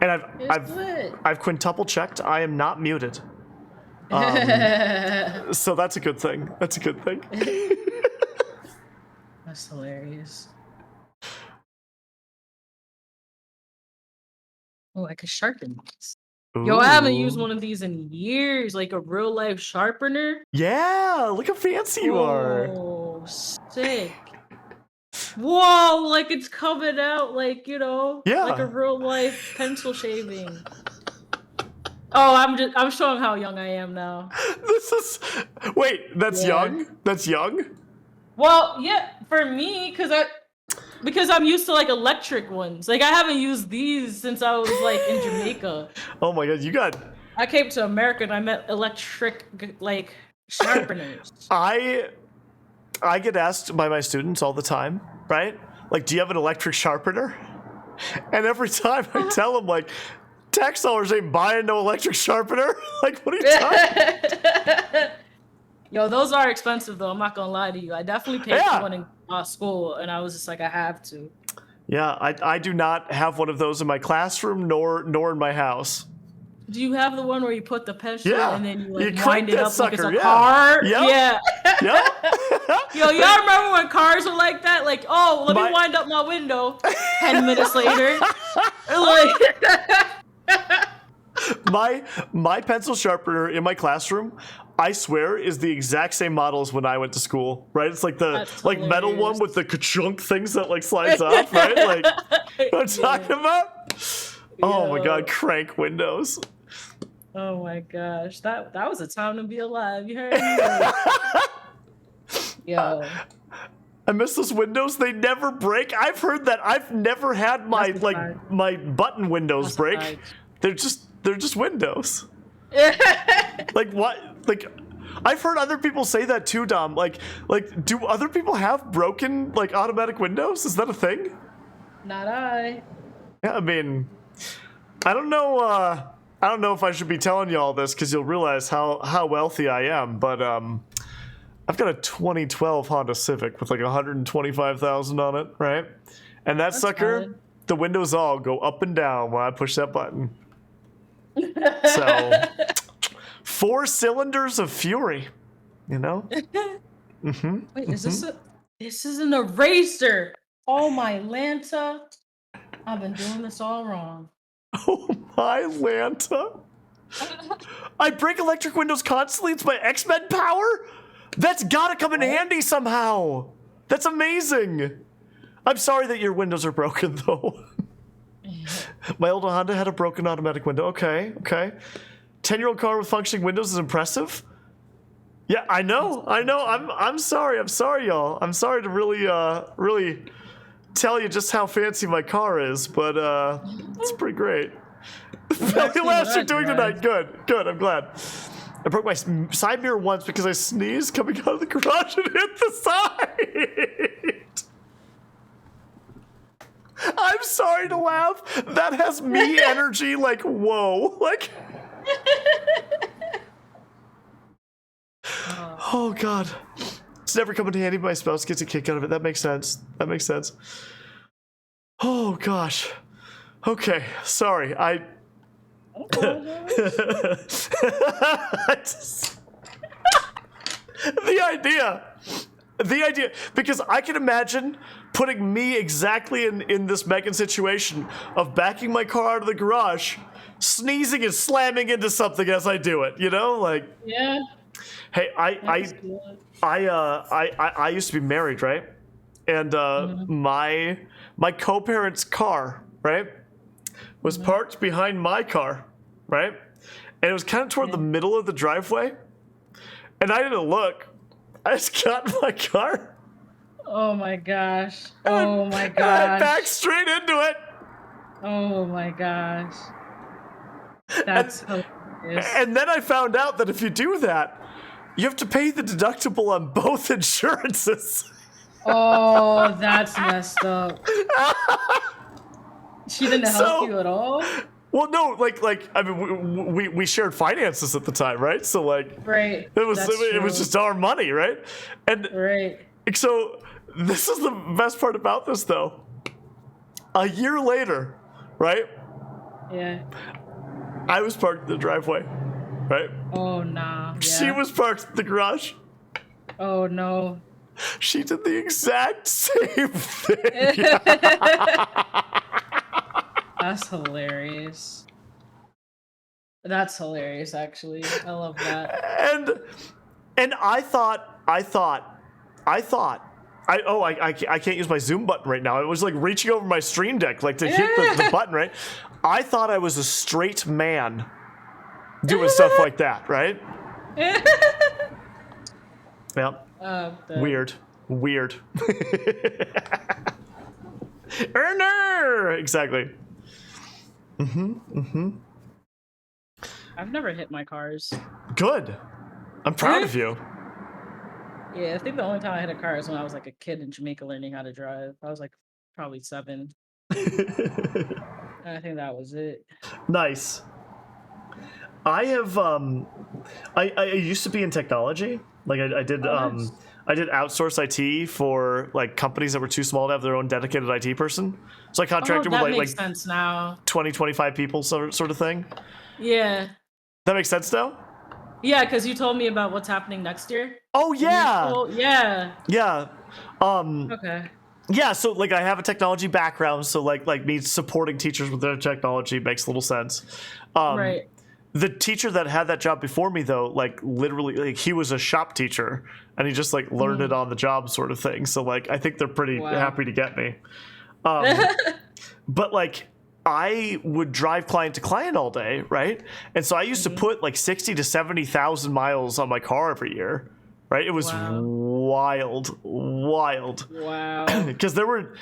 and I've quintuple checked. I am not muted, so that's a good thing. That's a good thing. That's hilarious. Oh, I could sharpen these. Yo, I haven't used one of these in years, like a real life sharpener. Yeah, look how fancy you are. Oh, sick. Whoa, like it's coming out like, Yeah. like a real life pencil shaving. Oh, I'm showing how young I am now. Wait, that's young? That's young? Well, yeah, for me, because I'm used to like electric ones. Like I haven't used these since I was like in Jamaica. Oh my god, I came to America and I met electric like sharpeners. I get asked by my students all the time, right? Like, do you have an electric sharpener? And every time I tell them, like, tax dollars ain't buying no electric sharpener. Like, what are you talking about? Yo, those are expensive, though. I'm not going to lie to you. I definitely paid for one in school, and I was just like, I have to. Yeah, I do not have one of those in my classroom nor in my house. Do you have the one where you put the pencil and then you like you wind it up sucker, like it's a car? Yep. Yeah. Yep. Yo, y'all remember when cars were like that? Like, oh, let me wind up my window. 10 minutes later. my pencil sharpener in my classroom, I swear, is the exact same model as when I went to school. Right? It's like the That's metal one hilarious. with the ka-chunk things that like slides off. Right? Like what I'm talking about. Oh my Yo. god, crank Windows. Oh my gosh, that was a time to be alive. You heard me? Like, yo, I miss those windows. They never break. I've heard that. I've never had my That's a fact. my button windows That's a break. fact. They're just windows. Like what? Like I've heard other people say that too, Dom. Like do other people have broken like automatic windows? Is that a thing? Not I. Yeah, I mean, I don't know. I don't know if I should be telling you all this because you'll realize how wealthy I am. But I've got a 2012 Honda Civic with like 125,000 on it, right? And that sucker, valid. the windows all go up and down when I push that button. So 4 cylinders of fury, you know? Wait, is this an eraser? Oh my Lanta. I've been doing this all wrong. Oh my Lanta. I break electric windows constantly. It's my X-Men power? That's gotta come in handy somehow. That's amazing. I'm sorry that your windows are broken though. My old Honda had a broken automatic window. Okay. 10-year-old car with functioning windows is impressive. Yeah, I know. I'm sorry. I'm sorry, y'all. I'm sorry to really tell you just how fancy my car is, but it's pretty great. Belly laughs you're doing tonight. Good. I'm glad. I broke my side mirror once because I sneezed coming out of the garage and hit the side. I'm sorry to laugh. That has me energy like whoa. Like oh god. It's never come in handy, but my spouse gets a kick out of it. That makes sense. Oh gosh. Okay, sorry. The idea, because I can imagine putting me exactly in this Megan situation of backing my car out of the garage, sneezing and slamming into something as I do it, you know? Like, Yeah. hey, I used to be married, right? And my co-parent's car, right, was parked behind my car, right? And it was kind of toward the middle of the driveway. And I didn't look. I just got in my car. Oh my gosh. Oh my And I gosh. backed straight into it. Oh my gosh. That's hilarious. And then I found out that if you do that, you have to pay the deductible on both insurances. Oh, that's messed up. She didn't help you at all? Well, no, like I mean, we shared finances at the time, right? So like, Right. it was That's true. just our money, right? And Right. so this is the best part about this, though. A year later, right? Yeah. I was parked in the driveway, right? Oh nah. Yeah. She was parked in the garage. Oh no. She did the exact same thing. That's hilarious. That's hilarious, actually. I love that. And I thought I can't use my zoom button right now. I was like reaching over my stream deck like to hit the button, right? I thought I was a straight man doing stuff like that, right? Yeah. Weird. Erner! Exactly. I've never hit my cars. Good. I'm proud of you. Yeah, I think the only time I hit a car is when I was like a kid in Jamaica learning how to drive. I was like probably 7. And I think that was it. Nice. I have I used to be in technology. Like I did Nice. I did outsource IT for like companies that were too small to have their own dedicated IT person. So I contracted that with makes like sense now. 20, 25 people sort of thing. Yeah. That makes sense now? Yeah, because you told me about what's happening next year. Oh yeah. Oh, yeah. Yeah. Okay. Yeah, so like I have a technology background, so like me supporting teachers with their technology makes a little sense. Right. The teacher that had that job before me, though, like literally, like he was a shop teacher, and he just like learned it on the job, sort of thing. So like, I think they're pretty Wow. happy to get me. But like, I would drive client to client all day, right? And so I used to put like 60 to 70,000 miles on my car every year, right? It was wild. Wow. Because there were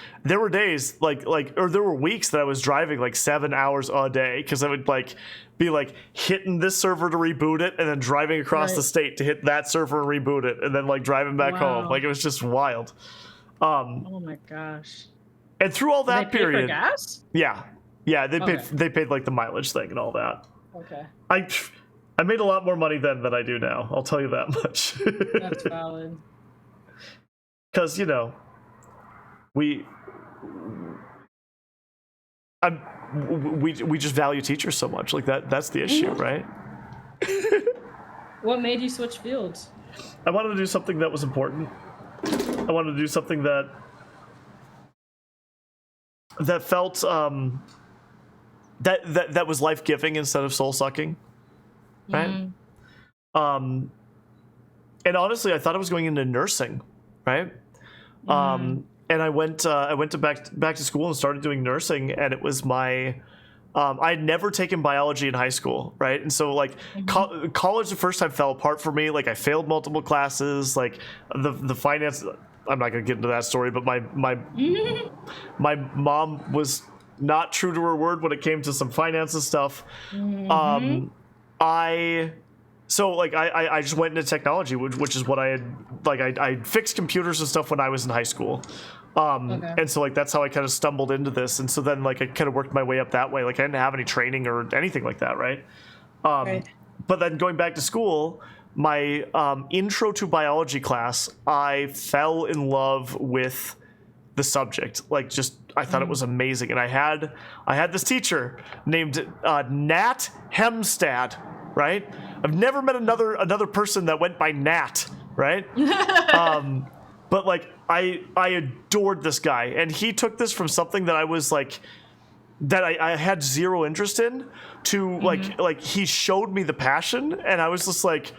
days or there were weeks that I was driving like 7 hours a day, because I would like be like hitting this server to reboot it and then driving across the state to hit that server and reboot it and then like driving back home. Like, it was just wild. Oh my gosh. And through all that They pay period, for gas? yeah, they paid like the mileage thing and all that. Okay. I made a lot more money then than I do now. I'll tell you that much. That's valid. Because we just value teachers so much. Like that's the issue, right? What made you switch fields? I wanted to do something that was important. I wanted to do something that felt that was life-giving instead of soul-sucking, right? And honestly, I thought I was going into nursing, right? And I went to back to school and started doing nursing, and it was my I had never taken biology in high school, right? And so like college the first time fell apart for me. Like, I failed multiple classes. Like the finance, I'm not gonna get into that story, but my mom was not true to her word when it came to some finances stuff. I just went into technology, which is what I had, like, I fixed computers and stuff when I was in high school. And so like that's how I kind of stumbled into this. And so then like I kind of worked my way up that way. Like, I didn't have any training or anything like that, right? But then going back to school, my intro to biology class, I fell in love with the subject. Like, just I thought it was amazing. And I had this teacher named Nat Hemstad, right? I've never met another person that went by Nat, right? But like I adored this guy, and he took this from something that I was like, that I had zero interest in, to like he showed me the passion, and I was just like,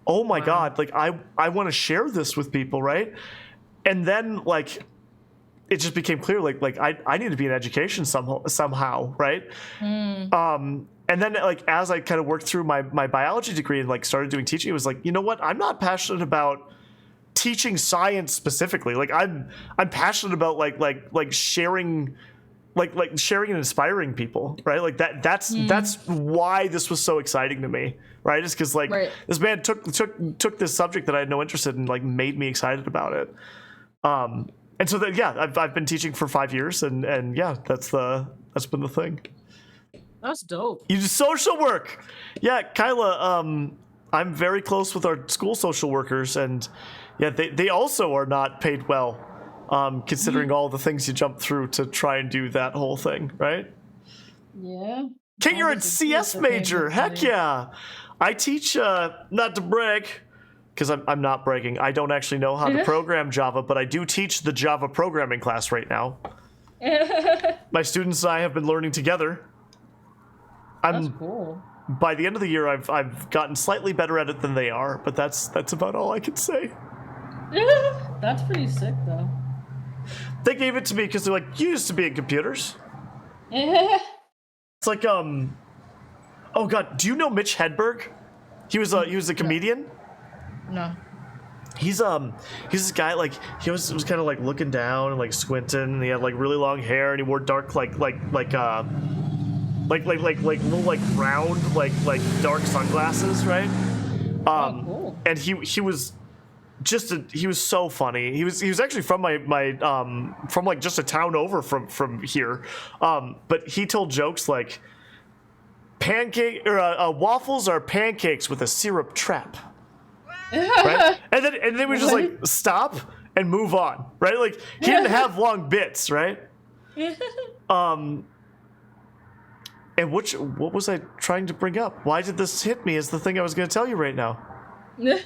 oh my God, like I want to share this with people, right? And then like it just became clear, like I need to be in education somehow, right? And then like as I kind of worked through my biology degree and like started doing teaching, it was like, you know what? I'm not passionate about teaching science specifically. Like I'm passionate about like sharing, like sharing and inspiring people, right? Like that's why this was so exciting to me, right? Just because like this man took this subject that I had no interest in and like made me excited about it. And so that, yeah, I've been teaching for 5 years, and yeah, that's been the thing. That's dope. You do social work. Yeah, Kyla, I'm very close with our school social workers, and yeah, they also are not paid well, considering all the things you jump through to try and do that whole thing, right? Yeah. Kate, you're a CS major. Heck yeah. I teach, not to brag, because I'm not bragging. I don't actually know how to program Java, but I do teach the Java programming class right now. My students and I have been learning together. That's cool. By the end of the year, I've gotten slightly better at it than they are, but that's about all I can say. That's pretty sick, though. They gave it to me because they're like, you used to be in computers. It's like, oh God, do you know Mitch Hedberg? He was a comedian. No. He's this guy, like, he was kind of like looking down and like squinting, and he had like really long hair, and he wore dark like little like round like dark sunglasses, right? Cool. And he was he was so funny. He was actually from my from like just a town over from here. But he told jokes like waffles are pancakes with a syrup trap. Right? And then we just like stop and move on, right? Like, he didn't have long bits, right? And what was I trying to bring up? Why did this hit me as the thing I was going to tell you right now? We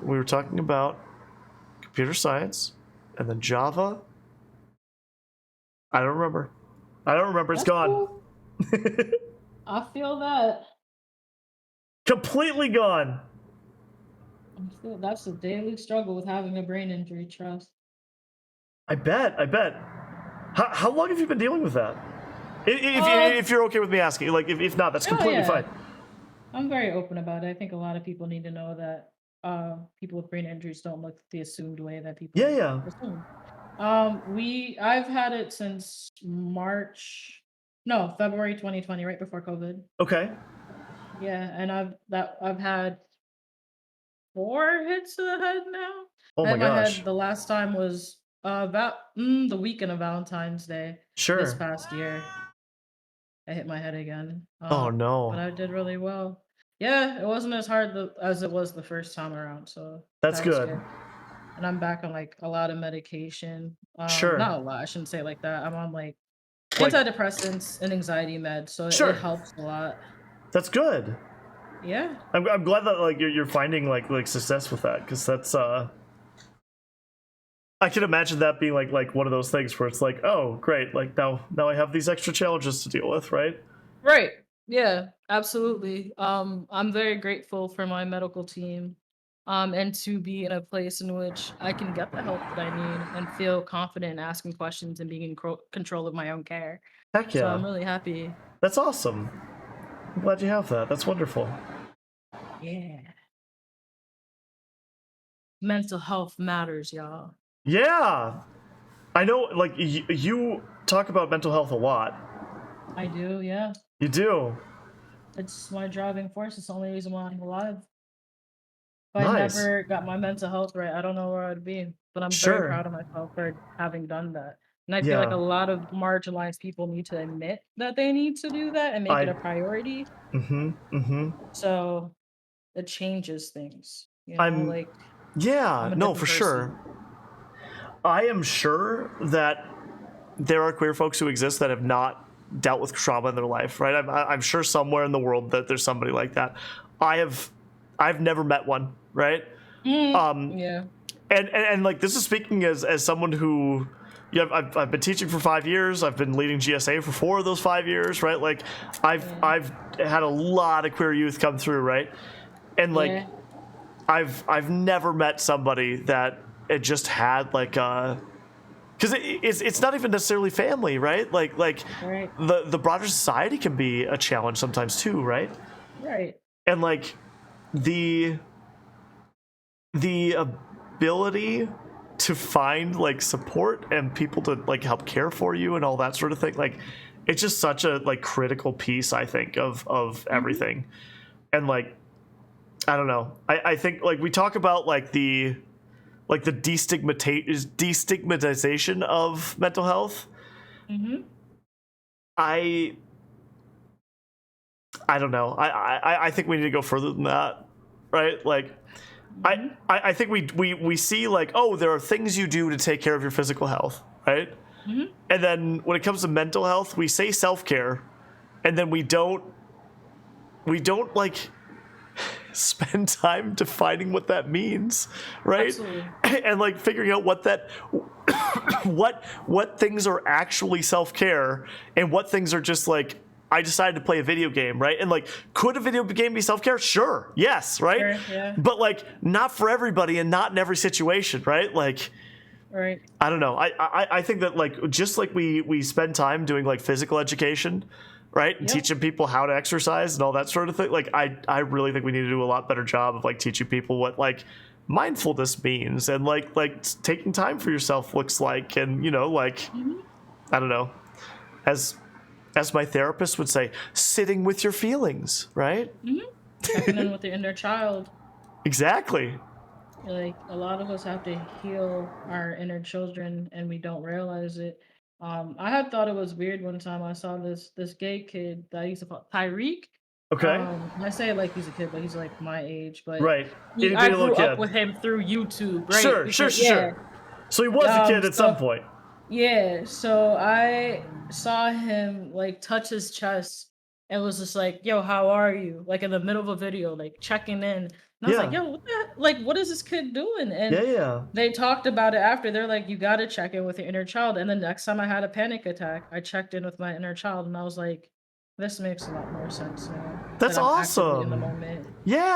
were talking about computer science, and then Java. I don't remember. It's gone. Cool. I feel that. Completely gone. That's a daily struggle with having a brain injury, trust. I bet. I bet. How long have you been dealing with that? Uh, If you're okay with me asking, like if not, that's oh completely fine. yeah. I'm very open about it. I think a lot of people need to know that people with brain injuries don't look the assumed way that Yeah, people yeah. assume. I've had it since March, no, February 2020, right before COVID. Okay. Yeah, and I've had 4 hits to the head now. Oh I my hit my head gosh. the last time was about the weekend of Valentine's Day this Sure. past year. I hit my head again. Oh But no. I did really well. Yeah, it wasn't as hard as it was the first time around, so That's that was good. good. And I'm back on like a lot of medication. Sure. Not a lot, I shouldn't say it like that. I'm on like Like, antidepressants and anxiety meds, so it sure. helps a lot. That's good. Yeah. I'm glad that like you're finding like success with that, because that's I can imagine that being like one of those things where it's like, oh great, like now I have these extra challenges to deal with, right? Right. Yeah, absolutely. I'm very grateful for my medical team, and to be in a place in which I can get the help that I need and feel confident in asking questions and being in control of my own care. Heck So I'm yeah. really happy. That's awesome. I'm glad you have that. That's wonderful. Yeah. Mental health matters, y'all. Yeah. I know, like, you talk about mental health a lot. I do, yeah. You do. It's my driving force. It's the only reason why I'm alive. If I Nice. never got my mental health right, I don't know where I'd be. But I'm very Sure. proud of myself for having done that. And I feel like a Yeah. lot of marginalized people need to admit that they need to do that and make it I. a priority. Mm-hmm. Mm-hmm. So it changes things. I'm. Like Yeah. I'm a No, different for person. sure. I am sure that there are queer folks who exist that have not dealt with trauma in their life, right? I'm sure somewhere in the world that there's somebody like that. I have. I've never met one, right? Yeah. And like, this is speaking as someone who, yeah, I've been teaching for 5 years. I've been leading GSA for 4 of those 5 years, right? Like, Yeah. I've had a lot of queer youth come through, right? And like, Yeah. I've never met somebody that it just had like because it's not even necessarily family, right? Like Right. the broader society can be a challenge sometimes too, right? Right. And like the the ability to find like support and people to like help care for you and all that sort of thing, like it's just such a like critical piece, I think, of Hmm. everything. And like, I don't know, I think like we talk about like the destigmatization of mental health. Hmm. I I don't know. I think we need to go further than that, right? Like, Hmm. I think we see like, oh, there are things you do to take care of your physical health, right? Hmm. And then when it comes to mental health, we say self-care, and then we don't like spend time defining what that means, right? Absolutely. And like figuring out what that what things are actually self-care and what things are just like, I decided to play a video game, right? And like, could a video game be self-care? Sure. Yes, right? Sure. Yeah. But like, not for everybody and not in every situation, right? Like, Right. I don't know. I think that like, just like we spend time doing like physical education, right, and Yep. teaching people how to exercise and all that sort of thing. Like, I really think we need to do a lot better job of like teaching people what like mindfulness means and like taking time for yourself looks like, and like, Hmm. I don't know, as my therapist would say, sitting with your feelings, right? Hmm. Checking in with your inner child. Exactly. Like a lot of us have to heal our inner children and we don't realize it. I had thought it was weird one time I saw this gay kid that I used to call Tyreek. Okay. I say it like he's a kid, but he's like my age. But Right. Itty I bitty little grew up kid. with him through YouTube, right? Sure, sure, Because sure, yeah. sure. So he was a kid at some So point. yeah, so I saw him like touch his chest and was just like, "Yo, how are you?" Like in the middle of a video, like checking in. And I was like, Yeah. "Yo, like what is this kid doing?" Yeah, And yeah. they talked about it after. They're like, "You got to check in with your inner child." And the next time I had a panic attack, I checked in with my inner child and I was like, This makes a lot more sense now that That's I'm actively in the awesome. moment.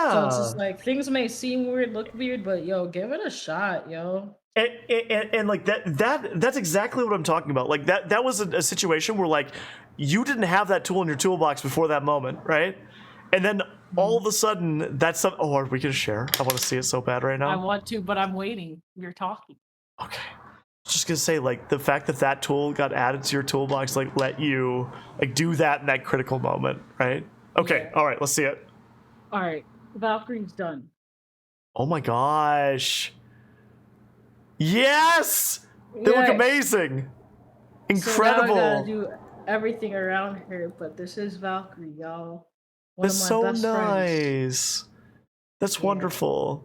So it's just Yeah. like things may seem weird, look weird, but yo, give it a shot, yo. And like that's exactly what I'm talking about. Like that was a situation where like you didn't have that tool in your toolbox before that moment, right? And then all Mhm. of a sudden that's some. Oh, are we gonna share? I want to see it so bad right I now. want to, but I'm waiting. You're talking. Okay. Just gonna say like the fact that that tool got added to your toolbox like let you like do that in that critical moment, right? Okay. Yeah. All right. Let's see it. All right. Valkyrie's done. Oh my gosh. Yes. They look Yes. amazing. So now I gotta Incredible. do everything around her, but this is Valkyrie, y'all. One That's of my so best friends. nice. That's Yeah. wonderful.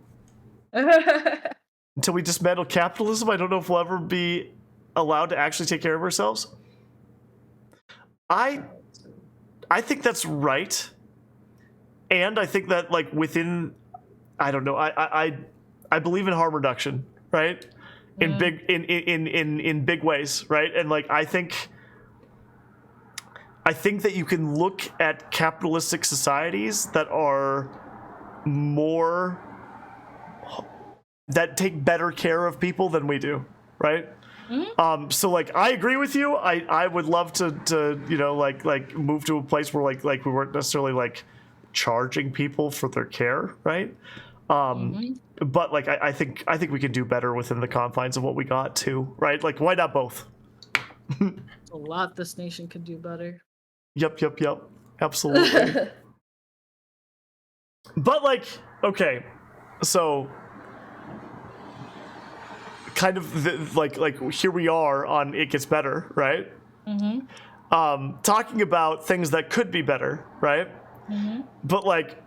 Until we dismantle capitalism, I don't know if we'll ever be allowed to actually take care of ourselves. I Alright, so I think that's right, and I think that like within, I don't know, I believe in harm reduction, right? In mm, big in big ways, right? And like I think that you can look at capitalistic societies that are more that take better care of people than we do, right? mhm, So like I agree with you. I would love to you know like move to a place where like we weren't necessarily like charging people for their care, right? mhm. But like I think we can do better within the confines of what we got too, right? Like why not both? A lot this nation could do better. Yep. Absolutely. But like okay, so kind of like here we are on it gets better, right? Mhm, Talking about things that could be better, right? mhm, But like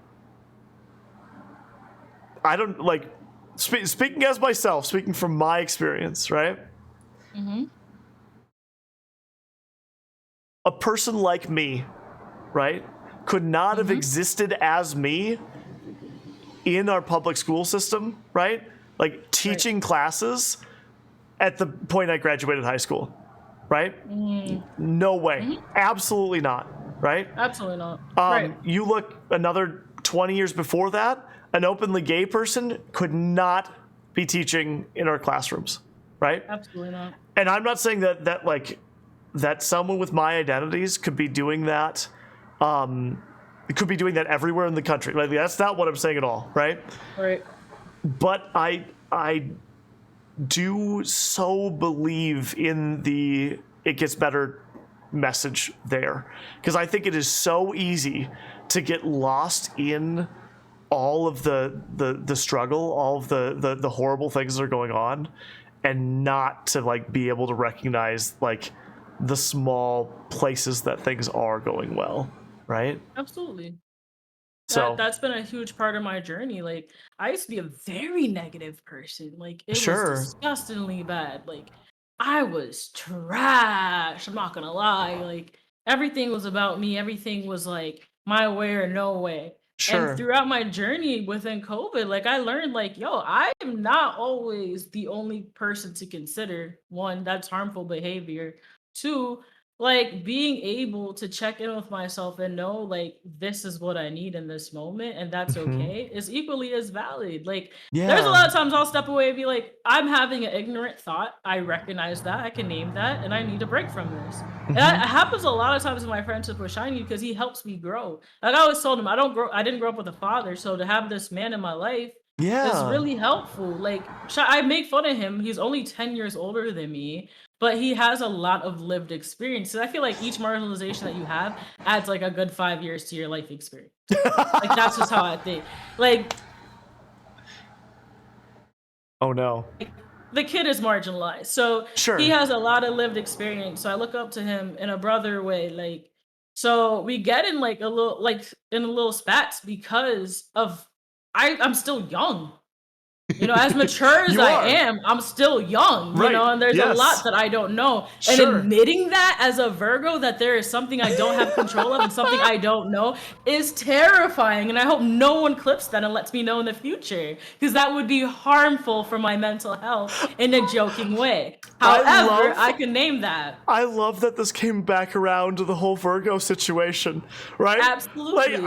I don't like speaking as myself, speaking from my experience, right? mhm, A person like me, right, could not have mhm. existed as me in our public school system, right? Like Right. teaching classes at the point I graduated high school, right? Mm, No way. mhm. Absolutely not, right? Absolutely not. Right. You look another 20 years before that, an openly gay person could not be teaching in our classrooms, right? Absolutely not. And I'm not saying that like that someone with my identities could be doing that could be doing that everywhere in the country. Like that's not what I'm saying at all, right? Right. But I do so believe in the it gets better message there because I think it is so easy to get lost in all of the struggle, all of the horrible things that are going on, and not to like be able to recognize like the small places that things are going well, right? Absolutely. So That's been a huge part of my journey. Like, I used to be a very negative person. Like, it was sure, disgustingly bad. Like, I was trash. I'm not gonna lie. Like, everything was about me. Everything was like my way or no way. And sure, throughout my journey within COVID, like I learned, like, yo, I am not always the only person to consider. One, that's harmful behavior. Two, like being able to check in with myself and know like this is what I need in this moment and that's hmm, okay is equally as valid. Like there's a yeah, lot of times I'll step away and be like, I'm having an ignorant thought. I recognize that. I can name that and I need a break from this. And hmm, that happens a lot of times in my friendship with Shiny because he helps me grow. Like I always told him I didn't grow up with a father. So to have this man in my life is yeah, really helpful. Like I make fun of him. He's only 10 years older than me, but he has a lot of lived experience. And I feel like each marginalization that you have adds like a good 5 years to your life experience. Like that's just how I think. Like oh no, the kid is marginalized. So he sure, has a lot of lived experience. So I look up to him in a brother way. Like so we get in like a little like in a little spats because of I'm still young. As mature as You I are. am, I'm still young, Right. and there's a Yes. lot that I don't know. And Sure. admitting that as a Virgo, that there is something I don't have control of and something I don't know, is terrifying. And I hope no one clips that and lets me know in the future, because that would be harmful for my mental health in a joking way. However, I can name that. I love that this came back around to the whole Virgo situation, right? Absolutely.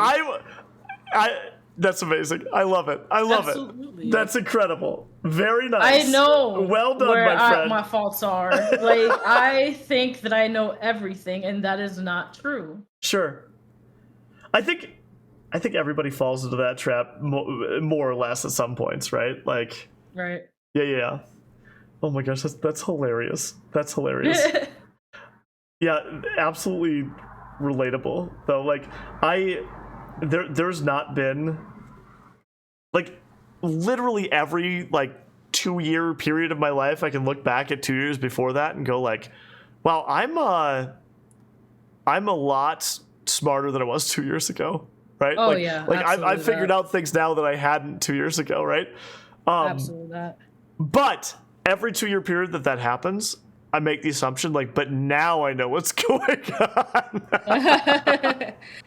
That's amazing. I love it. I love Absolutely. it. That's incredible. Very nice. I know Well done, where my friend. my faults are. Like, I think that I know everything, and that is not true. Sure. I think everybody falls into that trap more or less at some points, right? Like, Right. yeah. Oh my gosh, that's hilarious. That's hilarious. Yeah, absolutely relatable though. Like, there's not been, like, literally every, like, 2-year period of my life, I can look back at 2 years before that and go like, wow, I'm a lot smarter than I was 2 years ago, right? Oh, like, yeah, like I've absolutely figured that. out things now that I hadn't 2 years ago, right? Absolutely that. But every 2-year period that happens, I make the assumption, like, but now I know what's going on.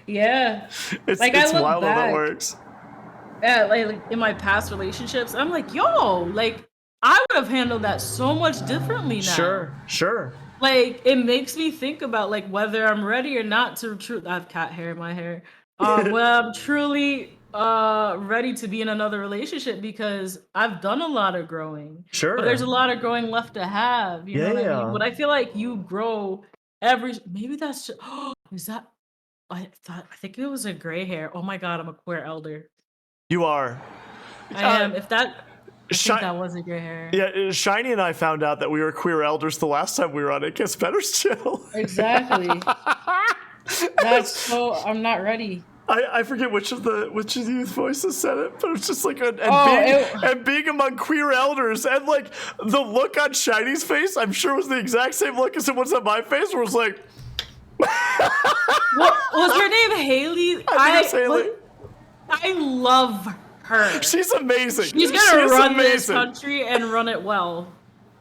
Yeah. It's Like, I look wild how that back. works. Yeah, like in my past relationships, I'm like, yo, like, I would have handled that so much differently now. Sure. Like, it makes me think about, like, whether I'm ready or not to I have cat hair in my hair. Well, I'm truly ready to be in another relationship, because I've done a lot of growing. Sure. But there's a lot of growing left to have. You know what I Yeah. mean? But I feel like you grow maybe that's just, is that, I think it was a gray hair. Oh my God, I'm a queer elder. You are. I am. If that, I Shi- think that was a gray hair. Yeah, Shiny and I found out that we were queer elders the last time we were on It Gets Better's channel. Exactly. That's so. I'm not ready. I forget which of the youth voices said it, but it's just like being among queer elders, and like the look on Shiny's face, I'm sure was the exact same look as it was on my face, where it was like, What was her name? Haley. I think it's Haley. I love her. She's amazing. She's gonna She's run this amazing. country and run it well.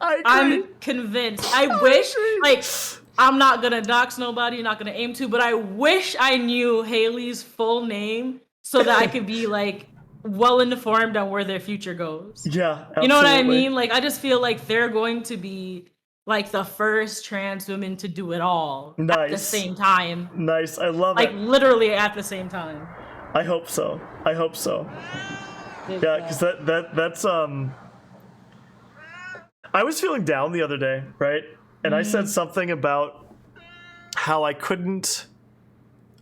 I agree. I'm convinced. I wish, like, I'm not gonna dox nobody, not gonna aim to, but I wish I knew Haley's full name so that I could be, like, well informed on where their future goes. Yeah, absolutely. You know what I mean? Like, I just feel like they're going to be, like, the first trans women to do it all at the Nice. same time. Nice. I love Like, it. literally at the same time. I hope so. Yeah, because that's I was feeling down the other day, right? And I said something about how I couldn't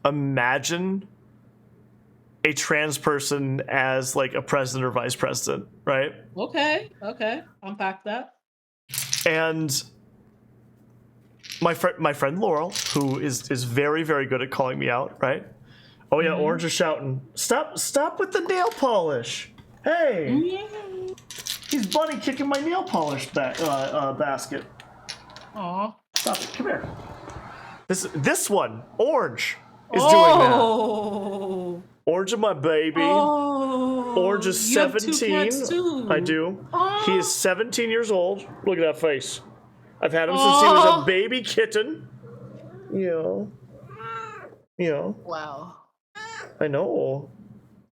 imagine a trans person as, like, a president or vice president, right? Okay. Unpack that. And my friend Laurel, who is very, very good at calling me out, right? Oh yeah, Orange is shouting, Stop with the nail polish. Hey, he's bunny kicking my nail polish basket. Aw. Stop it, come here. This one, Orange, is doing that. Oh. Orange is my baby. Oh. Orange is You have 17. two cats too. I do. Aw. He is 17 years old. Look at that face. I've had him since he was Aw. a baby kitten. Yeah. Wow. I know.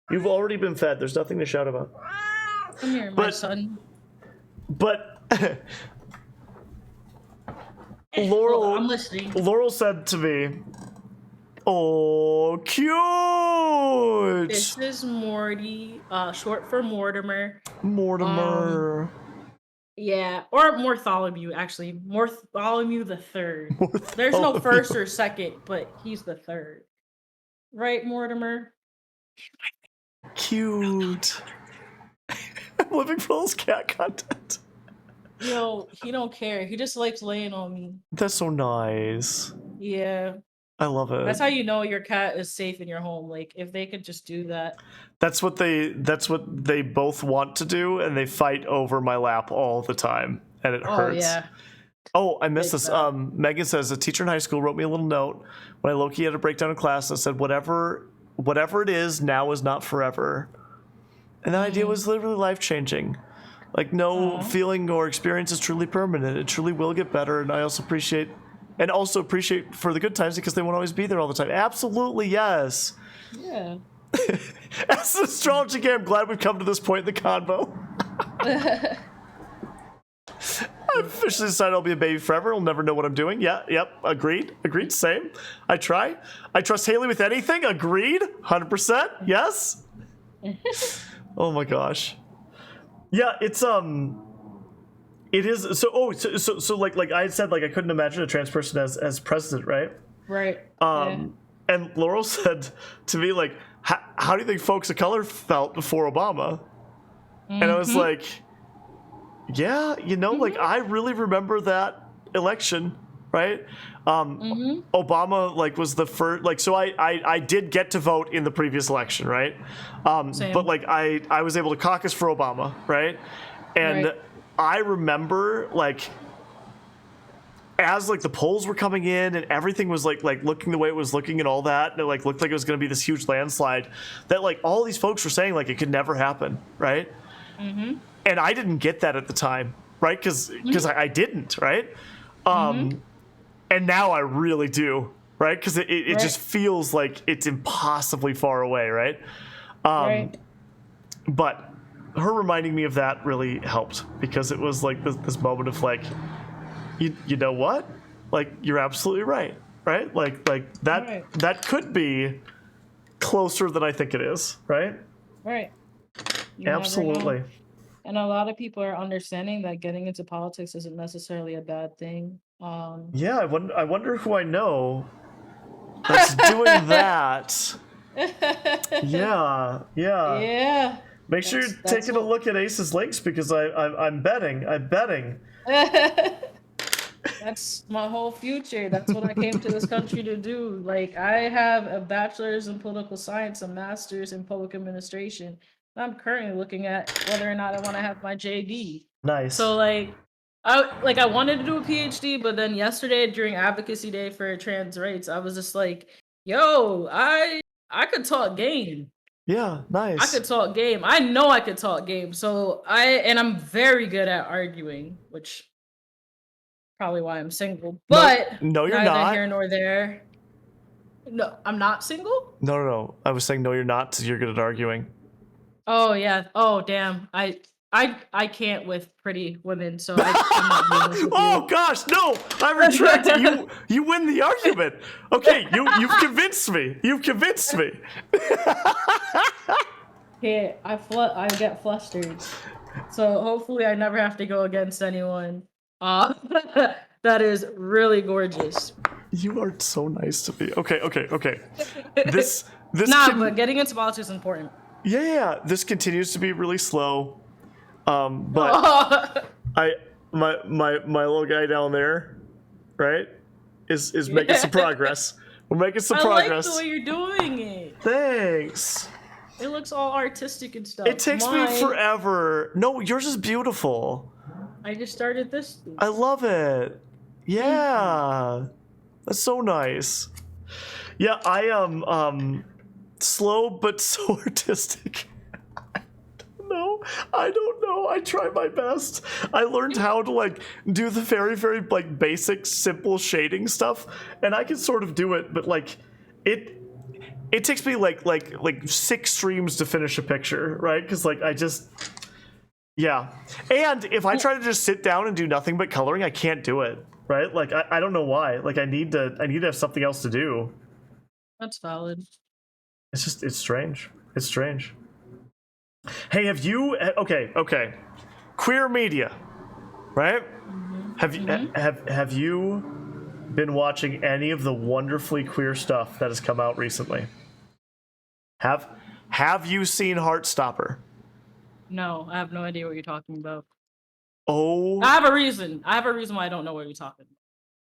You've already been fed. There's nothing to shout about. Come here, my son. But I'm listening. Laurel said to me, "Oh, cute, This is Morty, short for Mortimer. Mortimer." Yeah, or Mortholomew, actually. Mortholomew the third. There's no first or second, but he's the third. Right, Mortimer? Cute. I'm living for those cat content. Yo, he don't care. He just likes laying on me. That's so nice. Yeah. I love it. That's how you know your cat is safe in your home. Like, if they could just do that. That's what they both want to do, and they fight over my lap all the time, and it hurts. Yeah. Oh, I missed Big this. bad. Megan says a teacher in high school wrote me a little note when I low-key had a breakdown in class that said, whatever it is, now is not forever. And that idea was literally life-changing. Like, no feeling or experience is truly permanent. It truly will get better, and I also appreciate for the good times because they won't always be there all the time. Absolutely, yes. Yeah. As an astrology game, I'm glad we've come to this point in the convo. I've officially decided I'll be a baby forever. I'll never know what I'm doing. Yeah, yep, agreed, same. I try. I trust Haley with anything. Agreed, 100%, yes. Oh my gosh. Yeah, it is, so like I had said, like I couldn't imagine a trans person as president, right? Right. And Laurel said to me, like, how do you think folks of color felt before Obama? And I was like, yeah, like I really remember that election, right? Obama, like, was the first, like, so I did get to vote in the previous election, right? But like I was able to caucus for Obama, right? And I remember, like, as like the polls were coming in and everything was like looking the way it was looking and all that, and it like looked like it was going to be this huge landslide, that like all these folks were saying like it could never happen, right? And I didn't get that at the time, right? Because I didn't, right? And now I really do, right? Because it just feels like it's impossibly far away, right? But her reminding me of that really helped, because it was like this moment of like, you know what? Like, you're absolutely right, right? Like that that could be closer than I think it is, right? Right. You never know. Absolutely. And a lot of people are understanding that getting into politics isn't necessarily a bad thing. Yeah, I wonder who I know that's doing that. Yeah. Make sure you're taking a look at Ace's links, because I'm betting. That's my whole future. That's what I came to this country to do. Like, I have a bachelor's in political science, a master's in public administration. I'm currently looking at whether or not I want to have my JD. Nice. So like I wanted to do a PhD, but then yesterday during Advocacy Day for trans rights, I was just like, yo, I could talk game. Yeah, nice. I could talk game. I know I could talk game. So I'm very good at arguing, which probably why I'm single. But no, you're neither not. here nor there. No, I'm not single? No. I was saying no, you're not. You're good at arguing. Oh yeah. Oh damn. I can't with pretty women, so I'm not doing this with Oh gosh, no! I retract it. You win the argument. Okay, you've convinced me. Yeah, I get flustered. So hopefully I never have to go against anyone. That is really gorgeous. You are so nice to me. Okay. This but getting into politics is important. Yeah. This continues to be really slow. But my little guy down there, right, is making some progress. We're making some progress. I like the way you're doing it. Thanks. It looks all artistic and stuff. It takes me forever. No, yours is beautiful. I just started this. I love it. Yeah. That's so nice. Yeah, I am slow but so artistic. I don't know. I try my best. I learned how to like do the very, very like basic, simple shading stuff, and I can sort of do it, but like it takes me like 6 streams to finish a picture, right? Because like yeah. And if I try to just sit down and do nothing but coloring, I can't do it, right? Like I don't know why. Like I need to have something else to do. That's valid. It's strange. It's strange. Hey, have you? Okay. Queer media, right? Have you been watching any of the wonderfully queer stuff that has come out recently? Have you seen Heartstopper? No, I have no idea what you're talking about. Oh, I have a reason why I don't know what you're talking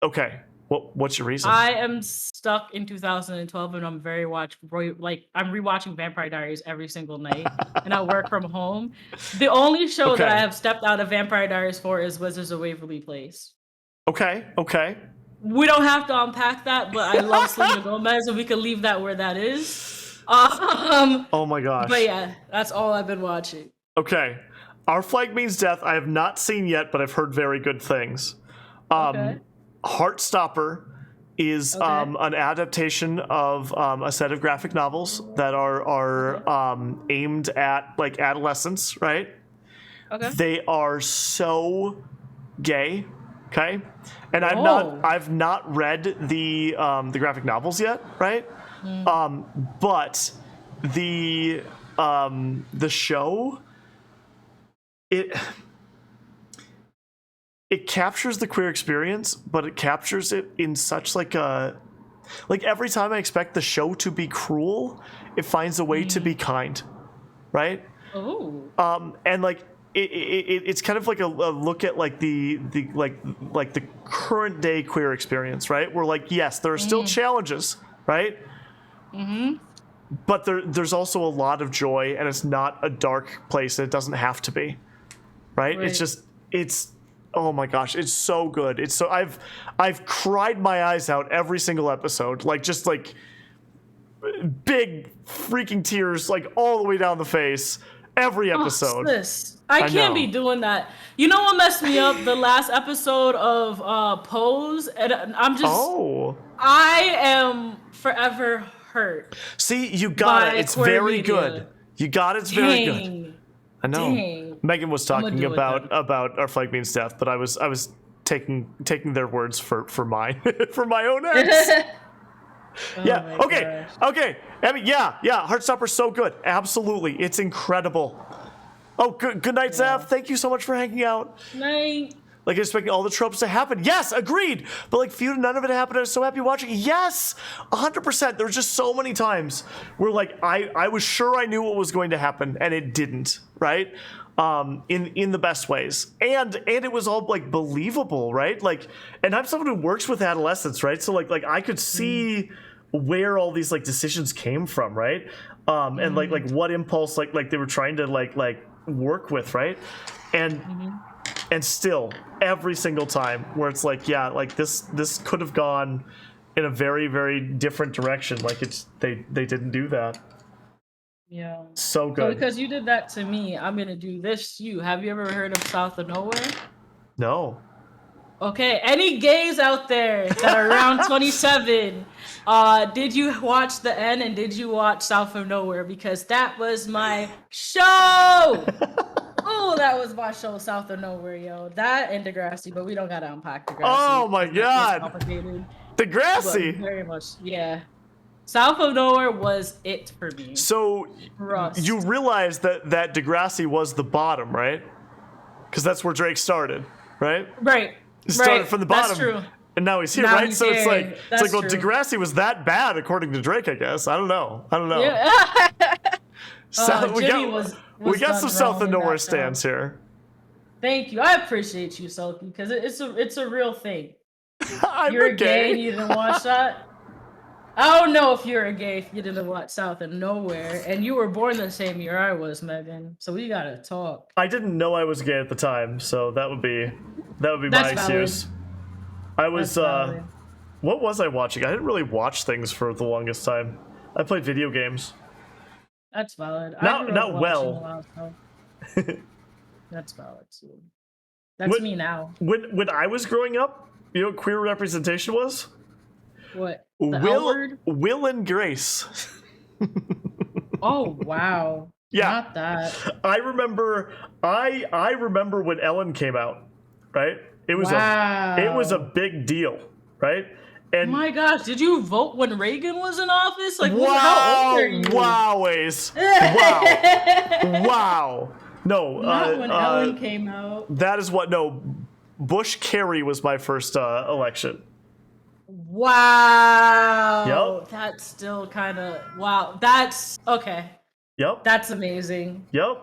about. Okay. What's your reason? I am stuck in 2012 and I'm I'm rewatching Vampire Diaries every single night and I work from home. The only show that I have stepped out of Vampire Diaries for is Wizards of Waverly Place. Okay. We don't have to unpack that, but I love Selena Gomez and we can leave that where that is. Oh my gosh. But yeah, that's all I've been watching. Okay. Our Flag Means Death, I have not seen yet, but I've heard very good things. Okay. Heartstopper is Okay. an adaptation of a set of graphic novels that are aimed at like adolescents, right? Okay. They are so gay, okay? And Oh. I've not read the graphic novels yet, right? But the show, it captures the queer experience, but it captures it in such like every time I expect the show to be cruel, it finds a way to be kind, right? Oh. And like it's kind of like a look at like the current day queer experience, right? Where like yes, there are still challenges, right? But there's also a lot of joy, and it's not a dark place, and it doesn't have to be, right? Right. It's oh my gosh, it's so good. It's so I've cried my eyes out every single episode, like just like big freaking tears, like all the way down the face, every episode. Sis, I can't know. be doing that. You know what messed me up? The last episode of Pose, and I'm just Oh, I am forever hurt. see, you got By it. It's queer very media. good. You got it. It's very good. Dang. I know. Dang. Megan was I'ma talking do it then. about Our Flag Means Death, but I was taking their words for mine for my own ends. Yeah. Oh my Okay. gosh. Okay. I mean, yeah. Heartstopper's so good. Absolutely, it's incredible. Oh, good night, Zav. Thank you so much for hanging out. Night. Like expecting all the tropes to happen. Yes, agreed. But like few to none of it happened. I was so happy watching. Yes, 100%. There was just so many times where like I was sure I knew what was going to happen and it didn't. Right. In the best ways, and it was all like believable, right? Like, and I'm someone who works with adolescents, right? So like I could see where all these like decisions came from, right? And like what impulse like they were trying to like work with, right? And still every single time where it's like, yeah, like this could have gone in a very, very different direction. Like they didn't do that. Yeah. So So good. because you did that to me, I'm gonna do this to you. Have you ever heard of South of Nowhere? No. Okay, any gays out there that are around 27, did you watch The End and did you watch South of Nowhere? Because that was my show. Oh, that was my show, South of Nowhere, yo. That and Degrassi, but we don't gotta unpack Degrassi. Oh my It's God. complicated, but Degrassi. very much, yeah. South of Nowhere was it for me. So Rust. you realize that Degrassi was the bottom, right? Because that's where Drake started, right? Right. He started right. from the That's bottom, true. and now he's here, Now right? he's So it's here. like That's well, true. Degrassi was that bad according to Drake, I guess. I don't know. Yeah. We Jimmy got was we got done some South wrong of in Nowhere that show. stands here. Thank you. I appreciate you, Selkie, because it's a real thing. I'm You're a gay and gay. you didn't watch that. I don't know if you're a gay if you didn't watch South of Nowhere, and you were born the same year I was, Megan. So we gotta talk. I didn't know I was gay at the time, so that would be my That's valid. excuse. I was That's valid. what was I watching? I didn't really watch things for the longest time. I played video games. That's valid. Not- I grew not up well. watching a lot of stuff. That's valid too. That's What- me now. When I was growing up, you know what queer representation was? What? The L word? Will and Grace. Oh wow. Yeah. Not that. I remember when Ellen came out, right? It was a Wow. big deal, right? And My gosh, did you vote when Reagan was in office? Like, how wow, old are you? woways. Wow. Wow. No, Not when Ellen came out. that is what no Bush Kerry was my first election. Wow. Yup. That's still kind of wow. That's okay. Yep. That's amazing. Yep.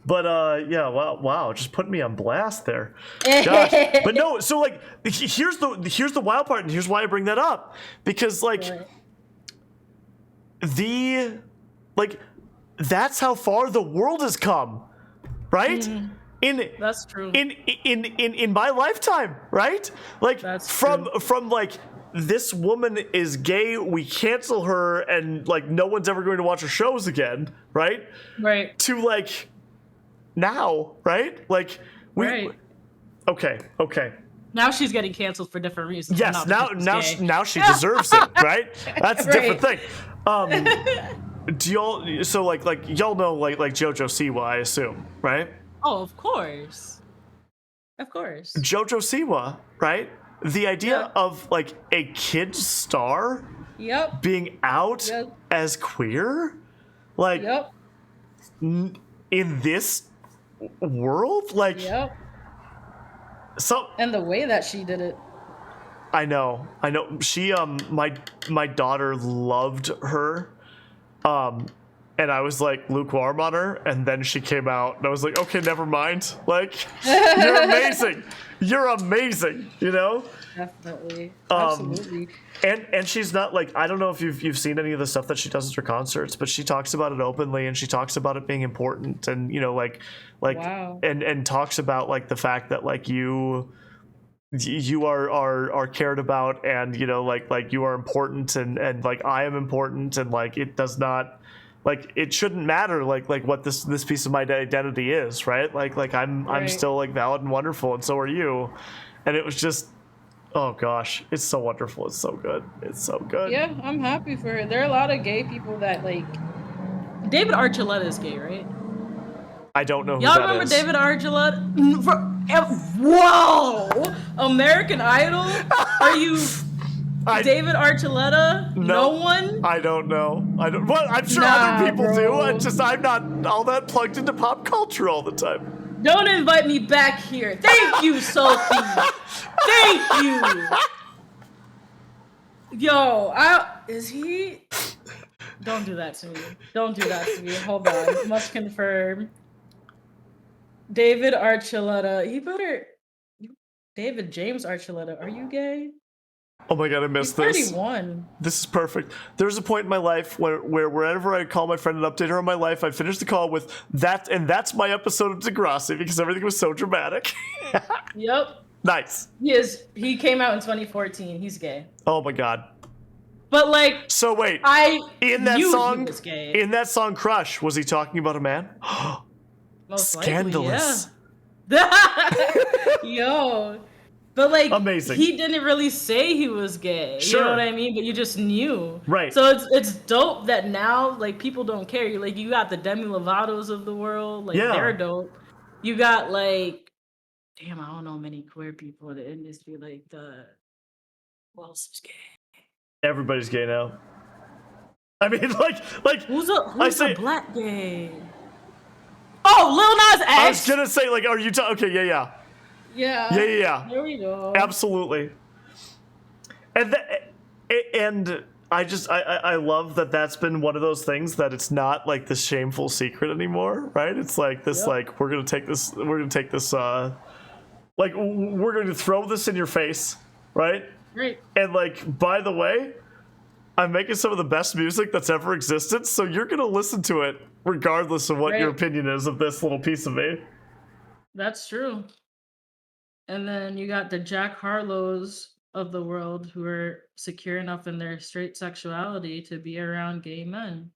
But yeah, wow, just put me on blast there. Gosh. But no, so like here's the wild part, and here's why I bring that up. Because like that's how far the world has come. Right? That's true. In my lifetime, right? Like That's from like this woman is gay, we cancel her, and like no one's ever going to watch her shows again, right? Right. To like now, right? Like we Right. okay. Now she's getting canceled for different reasons. Yes, not because she's gay. now she deserves it, right? That's a different Right. thing. Do y'all so like y'all know like JoJo Siwa, I assume, right? Oh, of course. Of course. JoJo Siwa, right? The idea Yep. of like a kid star Yep. being out Yep. as queer, like Yep. in this world, like Yep. so. And the way that she did it. I know. She my daughter loved her, and I was like lukewarm on her, and then she came out, and I was like, okay, never mind. Like, you're amazing. You're amazing. You know. Definitely. Um, Absolutely. And she's not like, I don't know if you've seen any of the stuff that she does at her concerts, but she talks about it openly, and she talks about it being important, and you know like Wow. and talks about like the fact that like you are cared about, and you know like you are important, and like I am important, and like it does not, like it shouldn't matter like what this piece of my identity is, right? Like I'm Right. still like valid and wonderful, and so are you. And it was just, oh gosh, it's so wonderful. It's so good. It's so good. Yeah, I'm happy for her. There are a lot of gay people that like. David Archuleta is gay, right? I don't know who Y'all that remember is. David Archuleta? Whoa! American Idol? Are you David Archuleta? No one? I don't know. Well, I'm sure Nah, other people do. bro. I'm not all that plugged into pop culture all the time. Don't invite me back here. Thank you, Sophie. Thank you. Yo, is he? Don't do that to me. Don't do that to me. Hold on. Must confirm. David Archuleta. He better. David James Archuleta. Are you gay? Oh my god, I He's missed this. 31. This is perfect. There's a point in my life where wherever I call my friend and update her on my life, I finish the call with that, and that's my episode of Degrassi because everything was so dramatic. Yep. Nice. He came out in 2014. He's gay. Oh my god. But like, So wait, I in that knew song, he was gay. in that song Crush, was he talking about a man? Most Scandalous. Likely, yeah. Yo. But like, Amazing. he didn't really say he was gay. Sure. You know what I mean? But you just knew. Right. So it's dope that now like people don't care. You got the Demi Lovatos of the world. Like Yeah. they're dope. You got like, damn, I don't know many queer people in the industry. Like who else is gay? Everybody's gay now. I mean, like Who's I say- a black gay? Oh, Lil Nas X. I was gonna say, like, are you okay? Yeah. Yeah. There we go. Absolutely. And I love that that's been one of those things that it's not like this shameful secret anymore, right? It's like this, Yep. like we're gonna take this, like we're going to throw this in your face, right? Great. And like, by the way, I'm making some of the best music that's ever existed, so you're gonna listen to it regardless of what your Right. opinion is of this little piece of me. That's true. And then you got the Jack Harlows of the world who are secure enough in their straight sexuality to be around gay men.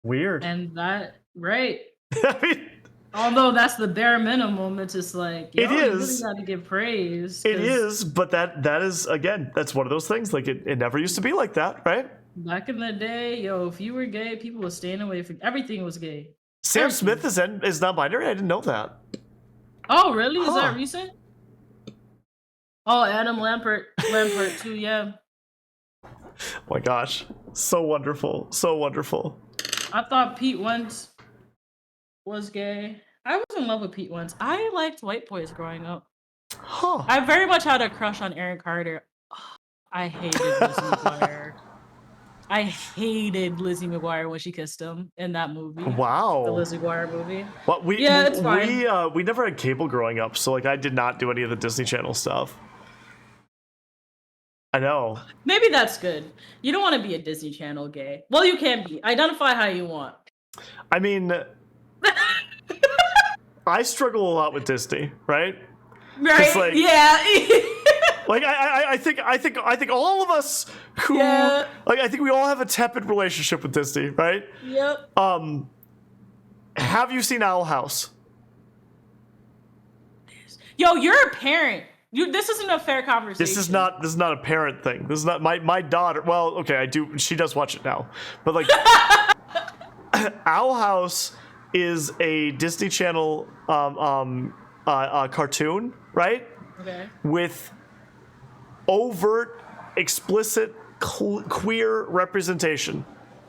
Weird. And that, right. I mean, Although that's the bare minimum, it's just like, yo, It you is. really got to give praise. it 'cause is, but that is, again, that's one of those things. Like it never used to be like that, right? Back in the day, yo, if you were gay, people were staying away from everything was gay. Sam Everything. Smith is non-binary. I didn't know that. Oh, really? Is Huh. that recent? Oh, Adam Lampert too, yeah. Oh my gosh, so wonderful, so wonderful. I thought Pete Wentz was gay. I was in love with Pete Wentz. I liked white boys growing up. Huh. I very much had a crush on Aaron Carter. I hated Lizzie McGuire. I hated Lizzie McGuire when she kissed him in that movie. The Wow. Lizzie McGuire movie. What we Yeah, it's fine. we never had cable growing up, so like I did not do any of the Disney Channel stuff. I know. Maybe that's good. You don't want to be a Disney Channel gay. Well, you can be. Identify how you want. I mean, I struggle a lot with Disney, right? Right? like- Yeah. Like I think all of us who Yeah. like I think we all have a tepid relationship with Disney, right? Yep. Have you seen Owl House? Yo, you're a parent. This isn't a fair conversation. This is not a parent thing. This is not my daughter. Well, okay, I do. She does watch it now, but like, Owl House is a Disney Channel cartoon, right? Okay. With overt, explicit, queer representation,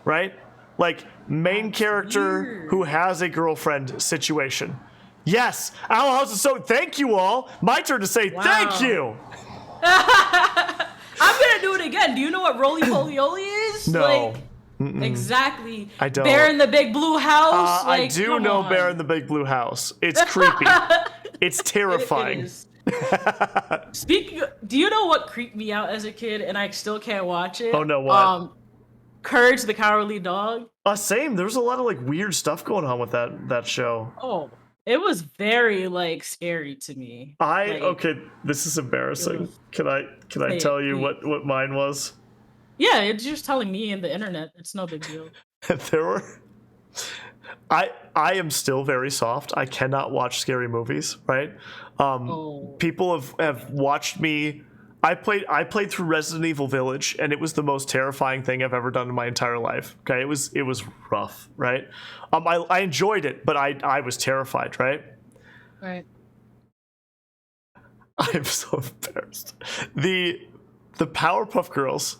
right? Like main character weird. who has a girlfriend situation. Yes, Owl House is so. Thank you all. My turn to say thank you. I'm gonna do it again. Do you know what Roly Poly Oly is? No. Like, exactly. I don't. Bear in the Big Blue House. I Like, do come know on. Bear in the Big Blue House. It's creepy. It's terrifying. It is. Speaking do you know what creeped me out as a kid and I still can't watch it? Oh, no, what? Courage the Cowardly Dog. Same. There was a lot of like weird stuff going on with that show. Oh, it was very like scary to me. Like, Okay, this is embarrassing. Can I Say tell it, you please. what mine was? Yeah, it's just telling me and the internet. It's no big deal. There were I am still very soft. I cannot watch scary movies, right? Oh. People have watched me. I played through Resident Evil Village, and it was the most terrifying thing I've ever done in my entire life. Okay, it was rough, right? I enjoyed it, but I was terrified, right? Right. I'm so embarrassed. The Powerpuff Girls,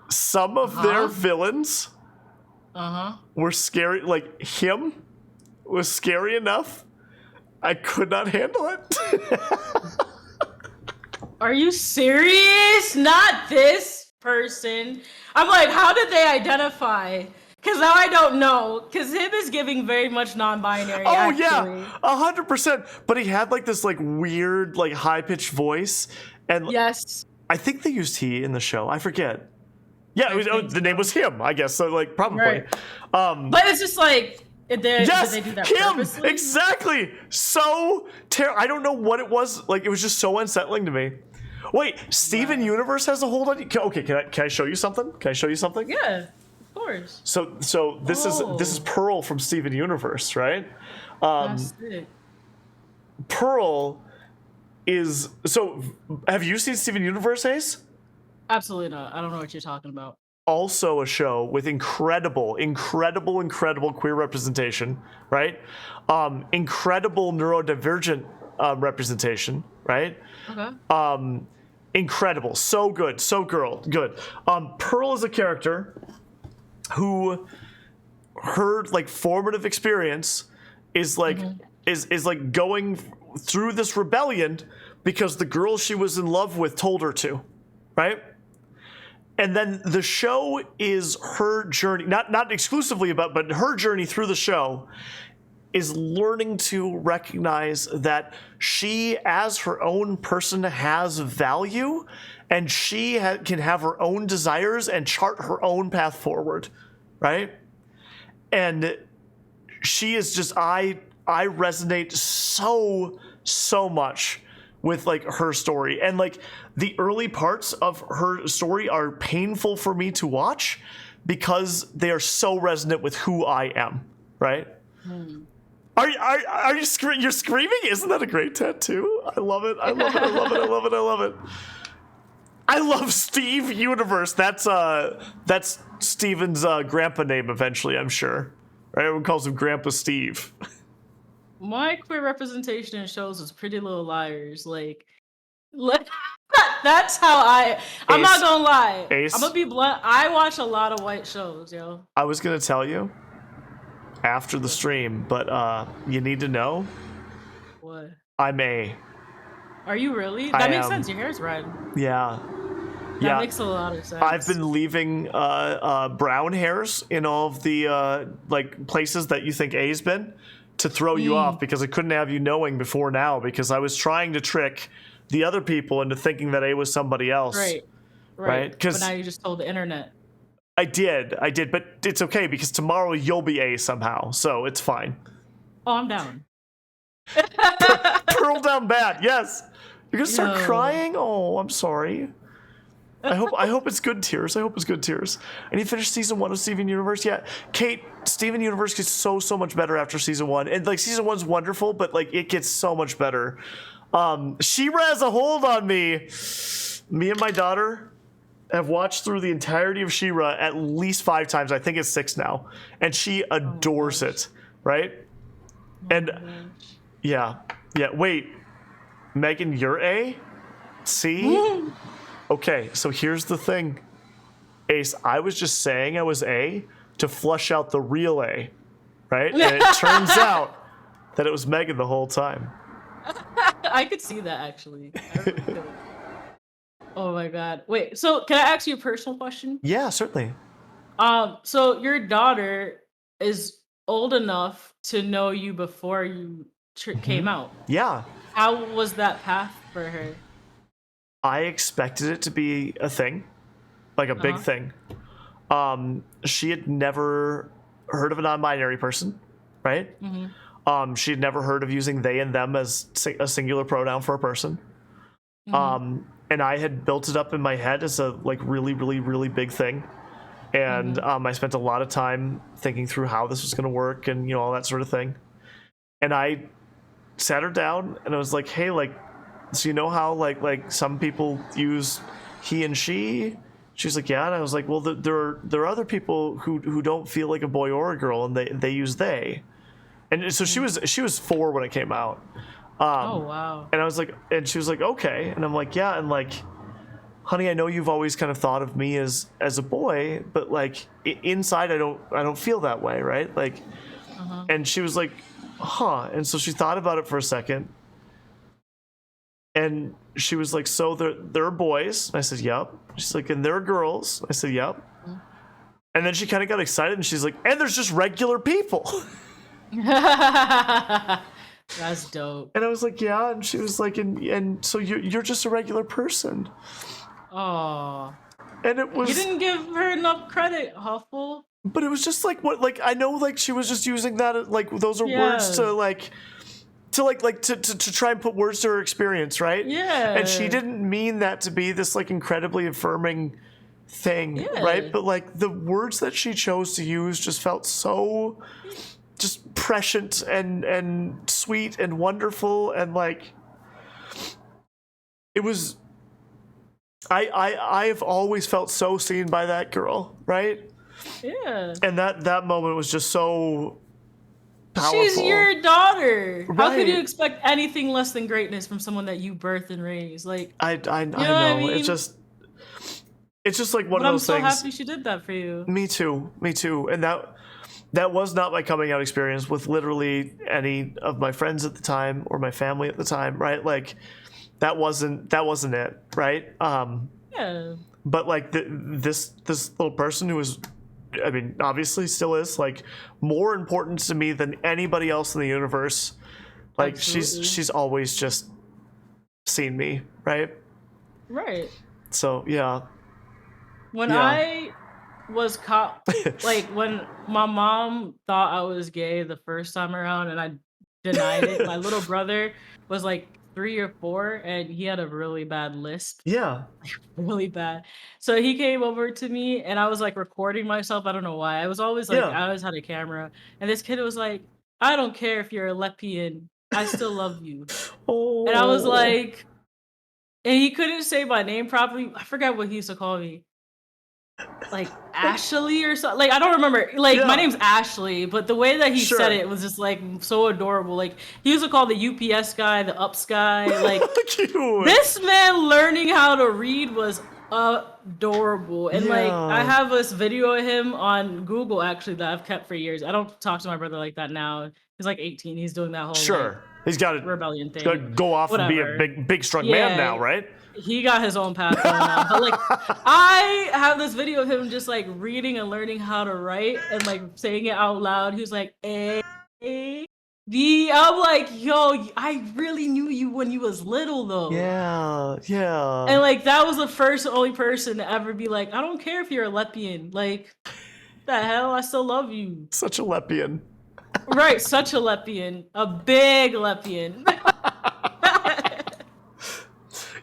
some of their villains were scary. Like him was scary enough. I could not handle it. Are you serious? Not this person. I'm like, how did they identify? Because now I don't know. Because him is giving very much non-binary. Oh actually. yeah, 100%. But he had like this like weird like high pitched voice, and Yes. I think they used he in the show. I forget. Yeah, think the name was him. I guess so. Like probably. Right. But it's just like, did they do that him purposely? exactly. So I don't know what it was. Like it was just so unsettling to me. Wait, Steven Universe has a hold on you. Okay, can I show you something? Can I show you something? Yeah, of course. So this is Pearl from Steven Universe, right? That's it. Pearl is so. Have you seen Steven Universe, Ace? Absolutely not. I don't know what you're talking about. Also a show with incredible queer representation, right? Incredible neurodivergent representation, right? Okay. Incredible, so good, so good. Pearl is a character who her like formative experience is like is like going through this rebellion because the girl she was in love with told her to, right? And then the show is her journey, not exclusively about, but her journey through the show is learning to recognize that she, as her own person, has value, and she can have her own desires and chart her own path forward, right? And she is just, I resonate so much with like her story, and like the early parts of her story are painful for me to watch because they are so resonant with who I am, right? Are you you're screaming? Isn't that a great tattoo? I love it. I love Steve Universe. That's Steven's grandpa name eventually, I'm sure. Right? Everyone calls him Grandpa Steve. My queer representation in shows is Pretty Little Liars. Like, that's how I'm not gonna lie. Ace? I'm gonna be blunt. I watch a lot of white shows, yo. I was gonna tell you after the stream, but you need to know What? I'm A. Are you really? I That makes am. sense. Your hair's red. Yeah. That makes a lot of sense. I've been leaving brown hairs in all of the like places that you think A's been to throw you off, because I couldn't have you knowing before now, because I was trying to trick the other people into thinking that A was somebody else. Right? But 'Cause now you just told the internet. I did, but it's okay because tomorrow you'll be A somehow, so it's fine. Oh, I'm down. Pearl down bad, yes. You're gonna start Yo. crying? Oh, I'm sorry. I hope it's good tears. I hope it's good tears. And you finished season 1 of Steven Universe? Yeah. Kate, Steven Universe gets so much better after season 1. And like season 1's wonderful, but like it gets so much better. She-Ra has a hold on me. Me and my daughter have watched through the entirety of She-Ra at least 5 times. I think it's 6 now. And she adores it, right? And yeah. Wait, Megan, you're A? C? Okay, so here's the thing. Ace, I was just saying I was A to flush out the real A, right? And it turns out that it was Megan the whole time. I could see that actually. I really could. Oh my god. Wait, so can I ask you a personal question? Yeah, certainly. So your daughter is old enough to know you before you came out. Yeah. How was that path for her? I expected it to be a thing, like a big thing. She had never heard of a non-binary person, right? She had never heard of using they and them as a singular pronoun for a person. And I had built it up in my head as a like really big thing. And I spent a lot of time thinking through how this was going to work and, you know, all that sort of thing. And I sat her down and I was like, hey, like, so you know how like some people use he and she? She's like, yeah. And I was like, well, there are other people who don't feel like a boy or a girl, and they use they. And so she was 4 when it came out. Oh wow. And I was like, and she was like, okay. And I'm like, yeah. And like, honey, I know you've always kind of thought of me as a boy, but like inside I don't feel that way, right? Like, and she was like, huh. And so she thought about it for a second. And she was like, so there are boys? And I said, yep. She's like, and there are girls? I said, yep. And then she kind of got excited and she's like, and there's just regular people. That's dope. And I was like, yeah. And she was like, and so you're just a regular person. Oh. And it was. You didn't give her enough credit, Huffle. But it was just like what, like I know, like she was just using that, like those are words to try and put words to her experience, right? Yeah. And she didn't mean that to be this like incredibly affirming thing, right? But like the words that she chose to use just felt so just prescient and sweet and wonderful, and like it was. I've always felt so seen by that girl, right? Yeah. And that moment was just so powerful. She's your daughter. Right. How could you expect anything less than greatness from someone that you birthed and raised? Like I know. what I mean? It's just like one but of those things. I'm so happy she did that for you. Me too. And that was not my coming out experience with literally any of my friends at the time or my family at the time, right? Like that wasn't it, right? Yeah. But like this little person who was, I mean, obviously still is like more important to me than anybody else in the universe. Like Absolutely. she's always just seen me, right? Right. So yeah. When Yeah. I was caught, like when my mom thought I was gay the first time around and I denied it, my little brother was like 3 or 4 and he had a really bad lisp. Yeah. Really bad. So he came over to me and I was like recording myself. I don't know why. I was always like, Yeah. I always had a camera. And this kid was like, I don't care if you're a lesbian. I still love you. Oh. And I was like, and he couldn't say my name properly. I forgot what he used to call me. Like Ashley or something. Like I don't remember. Like Yeah. my name's Ashley, but the way that he Sure. said it was just like so adorable. Like he used to call the UPS guy the UPS guy. Like Cute. this man learning how to read was adorable. And like I Yeah. have this video of him on Google actually that I've kept for years. I don't talk to my brother like that now. He's like 18. He's doing that whole Sure. He's got like, to rebellion thing. go off and be Whatever. a big strong man Yeah. now, right? He got his own path going on. But like I have this video of him just like reading and learning how to write and like saying it out loud. He was like A B. I'm like, yo, I really knew you when you was little though. Yeah. Yeah. And like that was the first only person to ever be like, I don't care if you're a lesbian. Like the hell, I still love you. Such a lesbian. Right, such a lesbian. A big lesbian.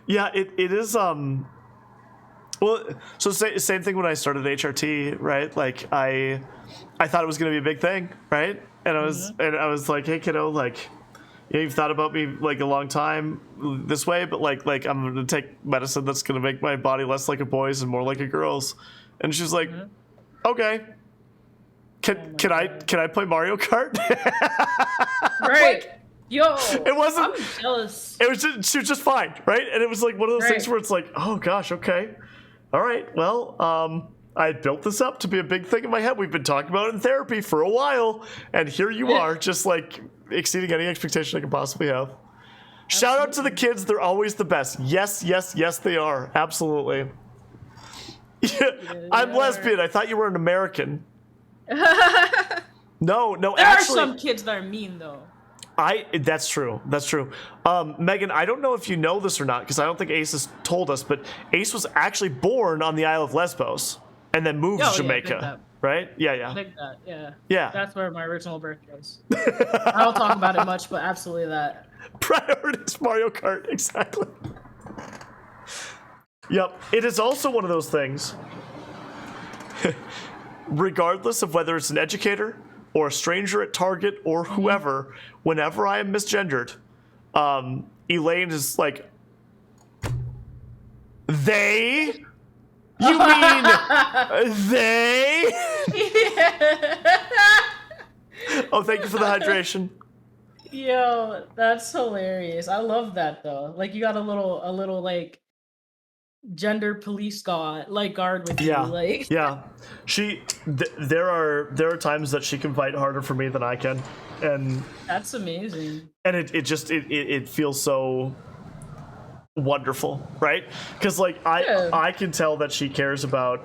Yeah, it is. Well, so same thing when I started HRT, right? Like I thought it was gonna be a big thing, right? And I was like, hey kiddo, like, yeah, you've thought about me like a long time this way, but like I'm gonna take medicine that's gonna make my body less like a boy's and more like a girl's. And she's like, okay. Can I play Mario Kart? Right. Yo, It wasn't. I'm jealous. It was just, she was just fine, right? And it was like one of those things where it's like, oh gosh, okay, all right, well, I had built this up to be a big thing in my head. We've been talking about it in therapy for a while, and here you are, just like exceeding any expectation I could possibly have. Shout out to the kids; they're always the best. Yes, yes, yes, they are. Absolutely. I'm lesbian. I thought you were an American. No, There actually, are some kids that are mean though. That's true. That's true. Megan, I don't know if you know this or not, because I don't think Ace has told us, but Ace was actually born on the Isle of Lesbos and then moved to Jamaica, right? Yeah. Like that, yeah. Yeah. That's where my original birth was. I don't talk about it much, but absolutely that. Priorities Mario Kart, exactly. Yep. It is also one of those things, regardless of whether it's an educator or a stranger at Target or whoever, whenever I am misgendered, Elaine is like, they? You mean they? Oh, thank you for the hydration. Yo, that's hilarious. I love that though. Like you got a little like gender police guard with you. Like Yeah. There are times that she can fight harder for me than I can, and that's amazing. And it feels so wonderful, right? Because like I can tell that she cares about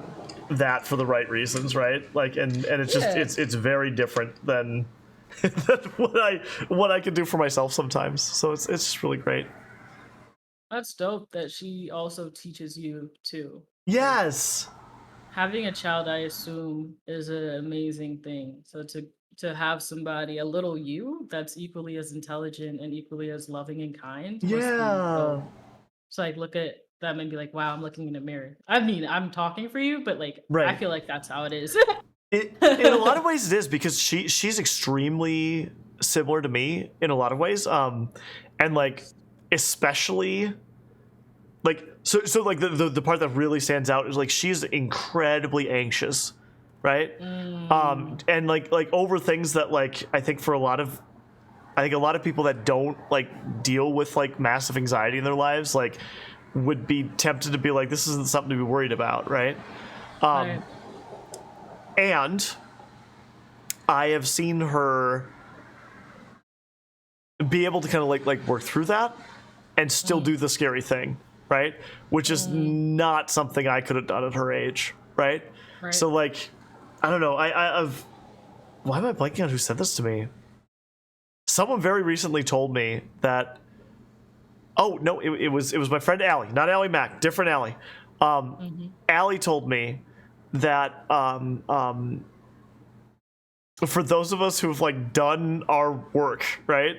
that for the right reasons, right? Like and it's just it's very different than what I can do for myself sometimes. So it's just really great. That's dope that she also teaches you too. Yes. Having a child, I assume, is an amazing thing. So to have somebody, a little you, that's equally as intelligent and equally as loving and kind. Must be dope. So like look at them and be like, wow, I'm looking in a mirror. I mean, I'm talking for you, but like I feel like that's how it is. In a lot of ways it is, because she's extremely similar to me in a lot of ways. And like especially like so like the part that really stands out is like she's incredibly anxious, right? And like over things that like I think a lot of people that don't like deal with like massive anxiety in their lives like would be tempted to be like, this isn't something to be worried about, right? Right. And I have seen her be able to kind of like work through that and still do the scary thing, right? Which is not something I could have done at her age, right? So like, I don't know. I've why am I blanking on who said this to me? Someone very recently told me that. Oh no, it was my friend Allie, not Allie Mack, different Allie. Allie told me that for those of us who've like done our work, right?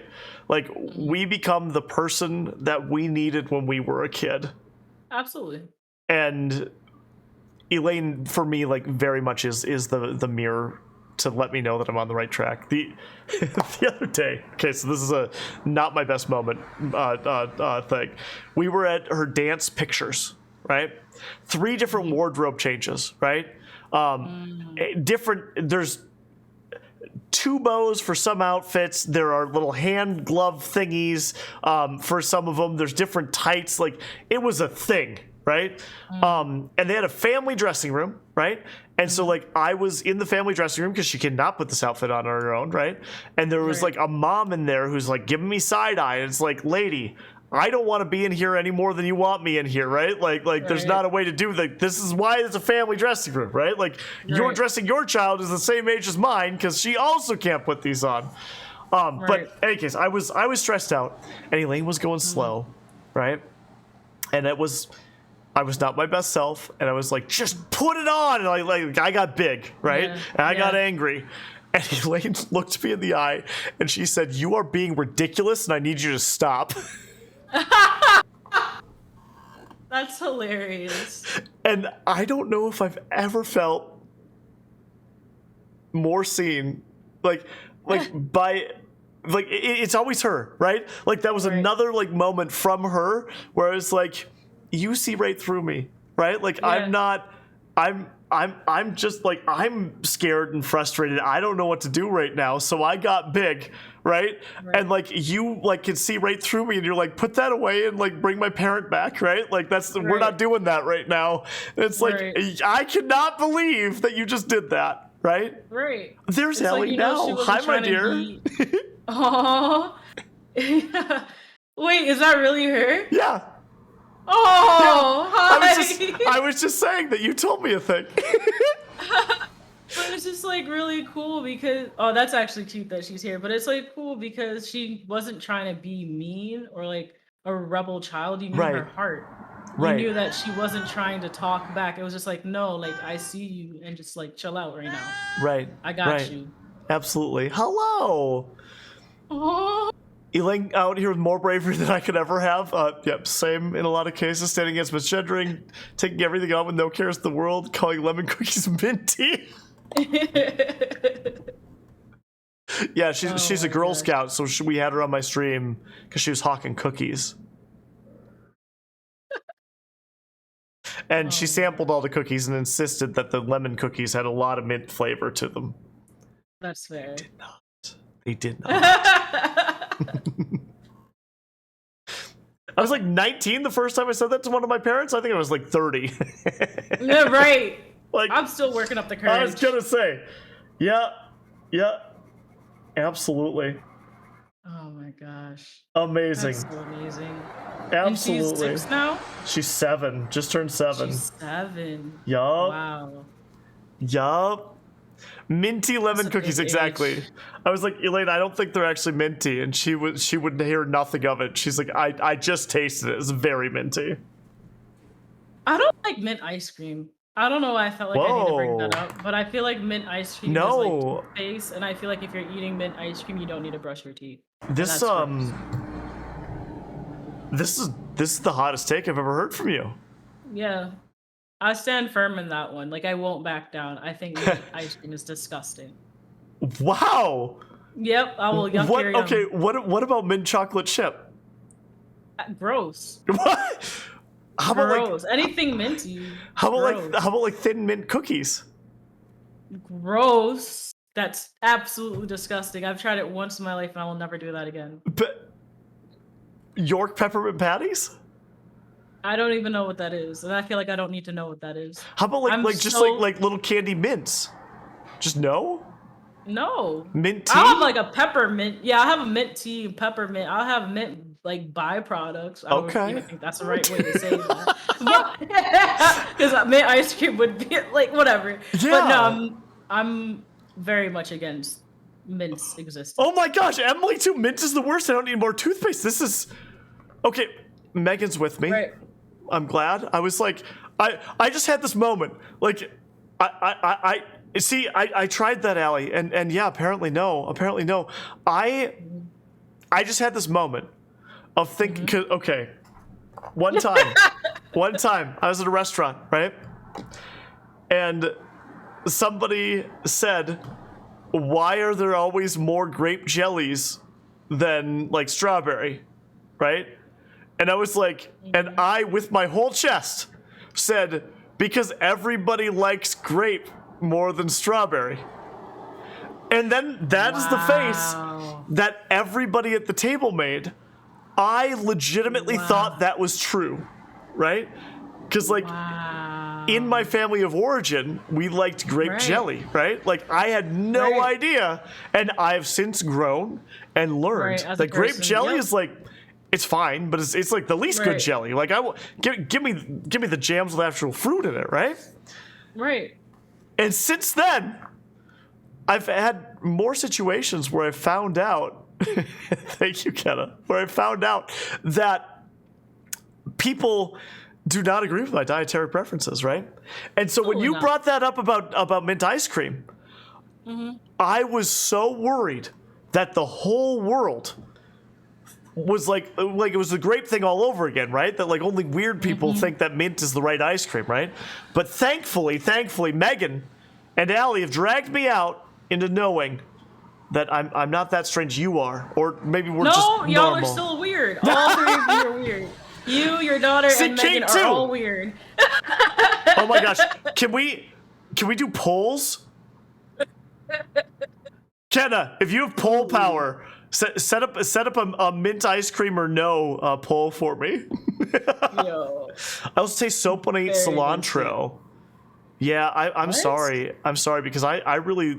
Like we become the person that we needed when we were a kid. Absolutely. And Elaine, for me, like very much is the mirror to let me know that I'm on the right track. The other day, okay, so this is a not my best moment thing. We were at her dance pictures, right? 3 different wardrobe changes, right? There's 2 bows for some outfits. There are little hand glove thingies for some of them. There's different tights. Like it was a thing, right? And they had a family dressing room, right? And so like I was in the family dressing room because she cannot put this outfit on her own, right? And there was like a mom in there who's like giving me side eye, and it's like, lady, I don't want to be in here any more than you want me in here, right? Like there's not a way to do that. This is why it's a family dressing room, right? Like you're dressing your child is the same age as mine because she also can't put these on. But in any case, I was stressed out, and Elaine was going slow, right? And I was not my best self, and I was like, just put it on, and I got big, right? And I got angry. And Elaine looked me in the eye, and she said, "You are being ridiculous, and I need you to stop." That's hilarious. And I don't know if I've ever felt more seen, like by, like it's always her, right? Like that was Right. another like moment from her where it's like, you see right through me, right? Like Yeah. I'm just like, I'm scared and frustrated. I don't know what to do right now. So I got big, right? And like you like can see right through me and you're like, put that away and like bring my parent back, right? Like we're Right. not doing that right now. It's like, Right. I cannot believe that you just did that, right? Right. There's It's like, Ellie you know, now. she wasn't Hi, my trying to dear. be. Aww. Wait, is that really her? Yeah. Oh, I was just saying that you told me a thing. But it's just like really cool because that's actually cute that she's here. But it's like cool because she wasn't trying to be mean or like a rebel child. You knew her Right. heart. You Right. knew that she wasn't trying to talk back. It was just like, no, like I see you and just like chill out right now. Right. I got right. you. Absolutely. Hello. Oh, Elaine out here with more bravery than I could ever have. Yep, same in a lot of cases. Standing against misgendering, taking everything on with no cares in the world, calling lemon cookies minty. Yeah, she's a my Girl gosh. Scout, so we had her on my stream because she was hawking cookies. And she sampled all the cookies and insisted that the lemon cookies had a lot of mint flavor to them. That's fair. They did not. I was like 19 the first time I said that to one of my parents. I think I was like 30. Yeah, right. Like I'm still working up the courage. I was gonna say, yeah, absolutely, Oh my gosh. amazing, That's so amazing. absolutely. And she's 6 now? She's 7, just turned 7. She's 7. Yup, Wow. yup. Minty lemon That's a cookies, big exactly. age. I was like, Elaine, I don't think they're actually minty, and she would hear nothing of it. She's like, I just tasted it. It's very minty. I don't like mint ice cream. I don't know why I felt like I need to bring that Whoa. up, but I feel like mint ice cream is No. like toothpaste, and I feel like if you're eating mint ice cream, you don't need to brush your teeth. This That's gross. this is the hottest take I've ever heard from you. Yeah. I stand firm in that one. Like I won't back down. I think mint ice cream is disgusting. Wow. Yep, I will yuck What? your yum. Okay. What about mint chocolate chip? Gross. What? How about like Gross. Anything minty. how Gross. about like thin mint cookies? Gross. That's absolutely disgusting. I've tried it once in my life and I will never do that again. But York peppermint patties? I don't even know what that is, and I feel like I don't need to know what that is. How about like I'm just so- like little candy mints? Just no? No. Mint tea? I'll have like a peppermint. Yeah, I'll have a mint tea and peppermint. I'll have mint like byproducts. I don't Okay. even think that's the right way to say that. Because mint ice cream would be like whatever. But Yeah. no, I'm very much against mint's existence. Oh my gosh, Emily too. Mint is the worst. I don't need more toothpaste. This is okay. Megan's with me. Right. I'm glad. I was like, I just had this moment. Like, I see. I tried that, Allie, and yeah, apparently no. I just had this moment of thinking. 'Cause, okay, one time, I was at a restaurant, right, and somebody said, "Why are there always more grape jellies than like strawberry?" Right? And I was like, and I, with my whole chest, said, because everybody likes grape more than strawberry. And then that is the face Wow. that everybody at the table made. I legitimately thought that was true, right? Because, like, Wow. in my family of origin, we liked grape Right. jelly, right? Like, I had no Right. idea. And I have since grown and learned Right, as a that grape person, jelly yep. is like, it's fine, but it's like the least good Right. jelly. Like, give me the jams with actual fruit in it, right? Right. And since then, I've had more situations where I found out, thank you, Kenna, where I found out that people do not agree with my dietary preferences, right? And so when Totally you not. brought that up about mint ice cream, I was so worried that the whole world was like it was a grape thing all over again, right? That like only weird people think that mint is the right ice cream, right? But thankfully, Megan and Allie have dragged me out into knowing that I'm not that strange. You are, or maybe we're just normal. No, y'all are still weird. All three of you are weird. You, your daughter, and Megan are all weird. Oh my gosh, can we do polls? Kenna, if you have poll power, set up a mint ice cream or no poll for me. Yo. I also say soap when I eat cilantro. Yeah, I'm sorry. I'm sorry because I really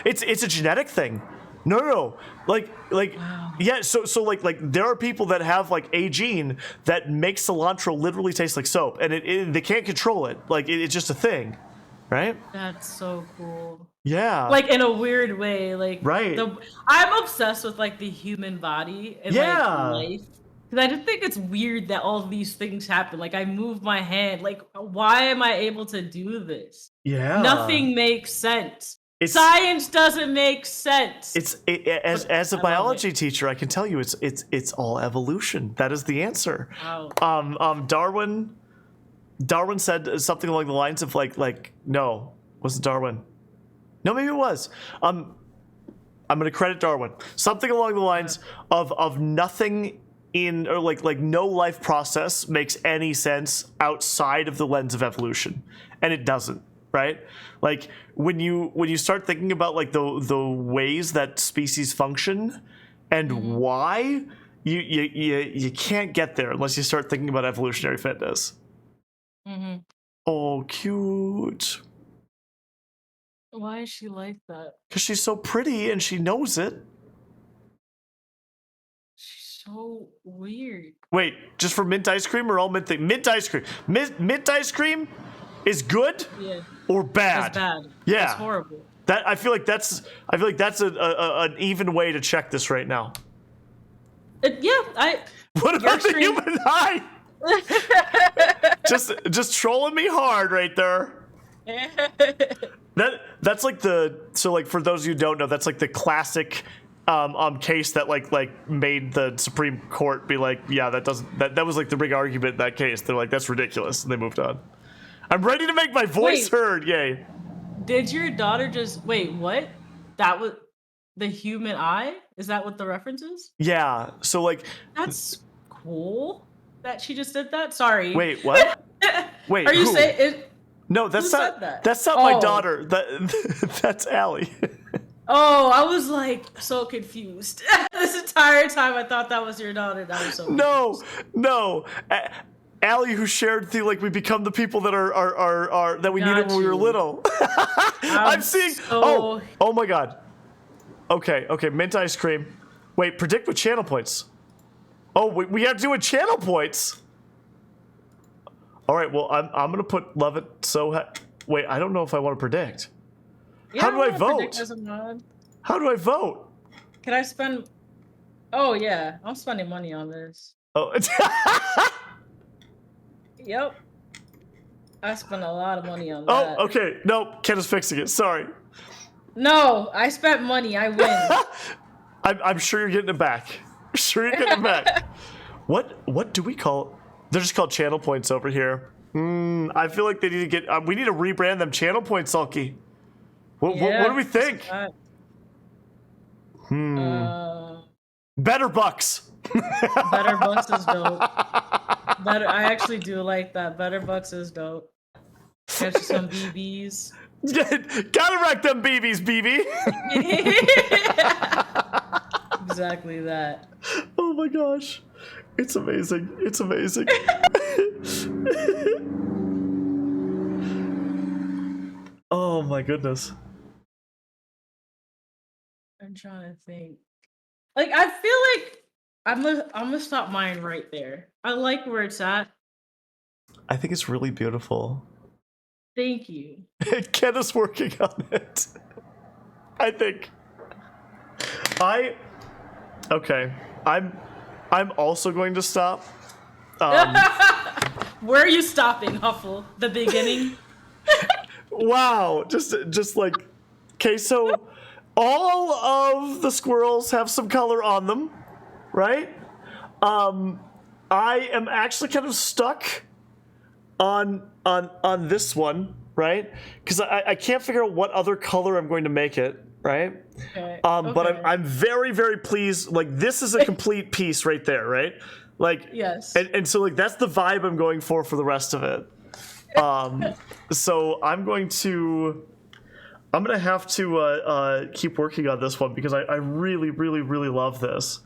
it's a genetic thing. No. Like Wow. yeah, so like there are people that have like a gene that makes cilantro literally taste like soap, and they can't control it. Like it's just a thing, right? That's so cool. Yeah. Like in a weird way, like Right. I'm obsessed with like the human body and like life. Because I just think it's weird that all of these things happen. Like I move my hand. Like why am I able to do this? Yeah. Nothing makes sense. Science doesn't make sense. As a biology teacher, I can tell you it's all evolution. That is the answer. Wow. Darwin said something along the lines of like no, wasn't Darwin? No, maybe it was. I'm going to credit Darwin. Something along the lines of nothing in or like no life process makes any sense outside of the lens of evolution, and it doesn't. Right? Like when you start thinking about like the ways that species function and why you can't get there unless you start thinking about evolutionary fitness. Oh, cute. Why is she like that? Because she's so pretty and she knows it. She's so weird. Wait, just for mint ice cream or all mint thing? Mint ice cream. Mint ice cream is good or bad? It's bad. Yeah. It's horrible. I feel like that's an even way to check this right now. What about the human eye? just trolling me hard right there. That's like for those of you who don't know, that's like the classic case that like made the Supreme Court be like, yeah, that was like the big argument in that case. They're like, that's ridiculous, and they moved on. I'm ready to make my voice heard. Yay. Did your daughter just wait, what? That was the human eye? Is that what the reference is? Yeah. So like that's cool that she just did that. Sorry. Wait, what? Wait, are you saying it? No, that's not that? That's not my daughter. That's Allie. Oh, I was like so confused. This entire time I thought that was your daughter. That was so confused. No. Allie, who shared the like we become the people that are that we needed when we were little. I'm seeing. Oh my god. Okay, mint ice cream. Wait, predict with channel points. Oh, we have to do it channel points. All right, well I'm gonna put love it so. Wait, I don't know if I want to predict. Yeah, How do I vote? How do I vote? Can I spend? Oh yeah, I'm spending money on this. Oh. Yep. I spent a lot of money on that. Oh, okay. No, Ken is fixing it. Sorry. No, I spent money. I win. I'm sure you're getting it back. What do we call? They're just called channel points over here. I feel like they need to get. We need to rebrand them channel points, Sulky. What do we think? Better Bucks. Better Bucks is dope. I actually do like that. Better Bucks is dope. Catch some BBs. Gotta wreck them BBs, BB. Exactly that. Oh my gosh. It's amazing. Oh my goodness. I'm trying to think. Like, I feel like I'm gonna stop mine right there. I like where it's at. I think it's really beautiful. Thank you. Ken is working on it. I think. Okay. I'm also going to stop. Where are you stopping, Huffle? The beginning? Wow. Just like, okay, so all of the squirrels have some color on them, right? I am actually kind of stuck on this one, right? Because I can't figure out what other color I'm going to make it, right? Okay. But Okay. I'm very, very pleased. Like, this is a complete piece right there, right? Like, Yes. and so like that's the vibe I'm going for the rest of it. So I'm gonna have to keep working on this one because I really, really, really love this.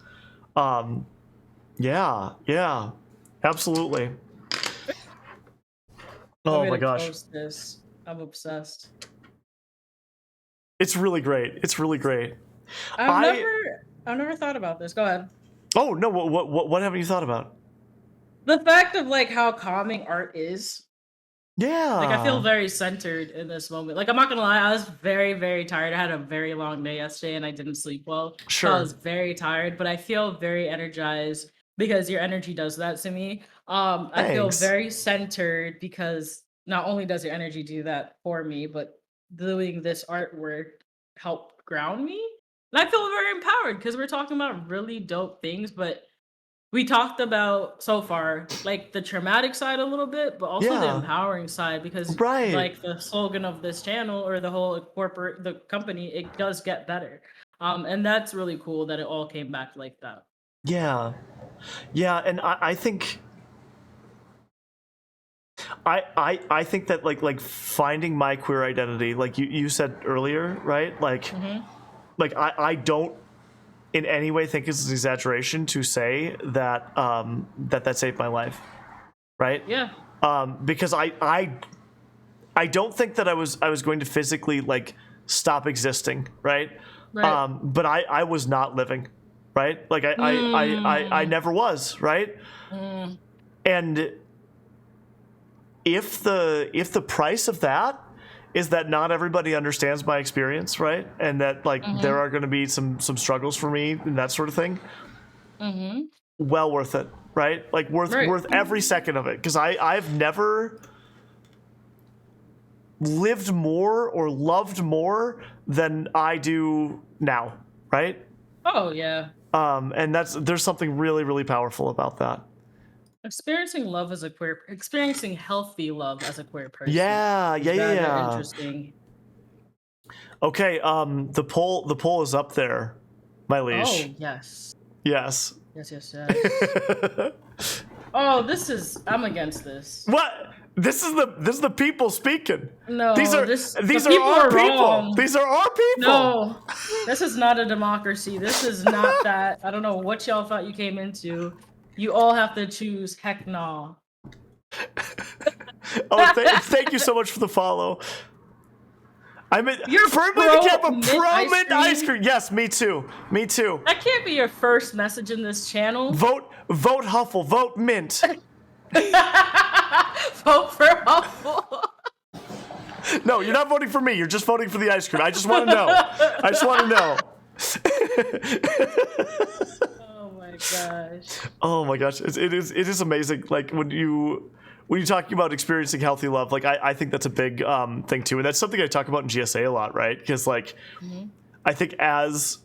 Yeah, absolutely. Oh my gosh, Post this. I'm obsessed. it's really great. It's really great. I've never thought about this. Go ahead. Oh no, what haven't you thought about? The fact of like how calming art is. Yeah. Like I feel very centered in this moment. Like I'm not gonna lie, I was very, very tired. I had a very long day yesterday and I didn't sleep well. So I Sure. was very tired, but I feel very energized because your energy does that to me. I feel Thanks. very centered because not only does your energy do that for me, but doing this artwork helped ground me. And I feel very empowered because we're talking about really dope things, but we talked about so far like the traumatic side a little bit, but also the Yeah. empowering side because Right. like the slogan of this channel or the whole the company, it does get better. And that's really cool that it all came back like that. Yeah. Yeah, and I think I think that like finding my queer identity, like you said earlier, right? Hmm. Like I don't in any way think it's an exaggeration to say that that saved my life, right? Yeah. Because I don't think that I was going to physically like stop existing, right? Right. But I was not living, right? Like I Mm, never was, right? mm, And if the price of that is that not everybody understands my experience, right? And that like there mhm, are going to be some struggles for me and that sort of thing. mhm. Well worth it, right? Like Right. worth every second of it because I've never lived more or loved more than I do now, right? Oh yeah. And there's something really, really powerful about that. Experiencing healthy love as a queer person Yeah, is yeah, yeah, rather yeah. interesting. Okay, the poll is up there, my liege. Oh yes. Yes. Yes, yes, yes. Oh, I'm against this. What? This is the people speaking. These No, are the these are people our are people. wrong. These are our people. No, this is not a democracy. This is not that. I don't know what y'all thought you came into. You all have to choose. Heck no. Oh, thank you so much for the follow. I'm You're firmly in pro the camp of mint pro ice mint ice cream. cream. Yes, me too. Me too. That can't be your first message in this channel. Vote Huffle. Vote mint. Vote for Huffle. No, you're not voting for me. You're just voting for the ice cream. I just want to know. I just want to know. Oh my gosh. Oh my gosh, it is amazing. Like when you talking about experiencing healthy love, like I think that's a big thing too, and that's something I talk about in GSA a lot, right? Because like Mhm. I think as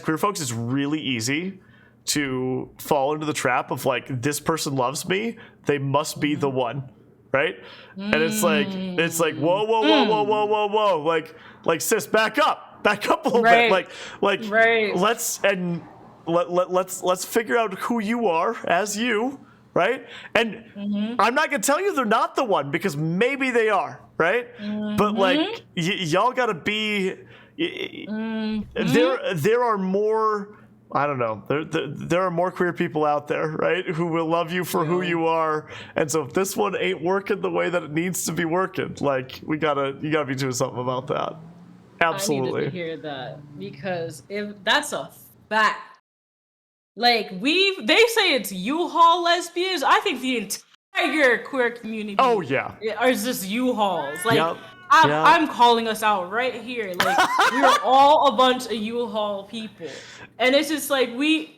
queer folks, it's really easy to fall into the trap of like this person loves me, they must be the one, right? And it's like whoa whoa whoa whoa whoa Mm. whoa whoa, like sis, back up a little bit, Right. like Right. let's figure out who you are as you, right? And Mhm. I'm not gonna tell you they're not the one because maybe they are, right? But Mhm. like y'all gotta be. Mhm. There are more. I don't know. There are more queer people out there, right? Who will love you for who Yeah. you are. And so if this one ain't working the way that it needs to be working, like you gotta be doing something about that. I needed to Absolutely. hear that because if that's a fact. Like they say it's U-Haul lesbians. I think the entire queer Oh community yeah. is just U-Hauls. Like Yep. I'm, Yep. I'm calling us out right here. Like we're all a bunch of U-Haul people, and it's just like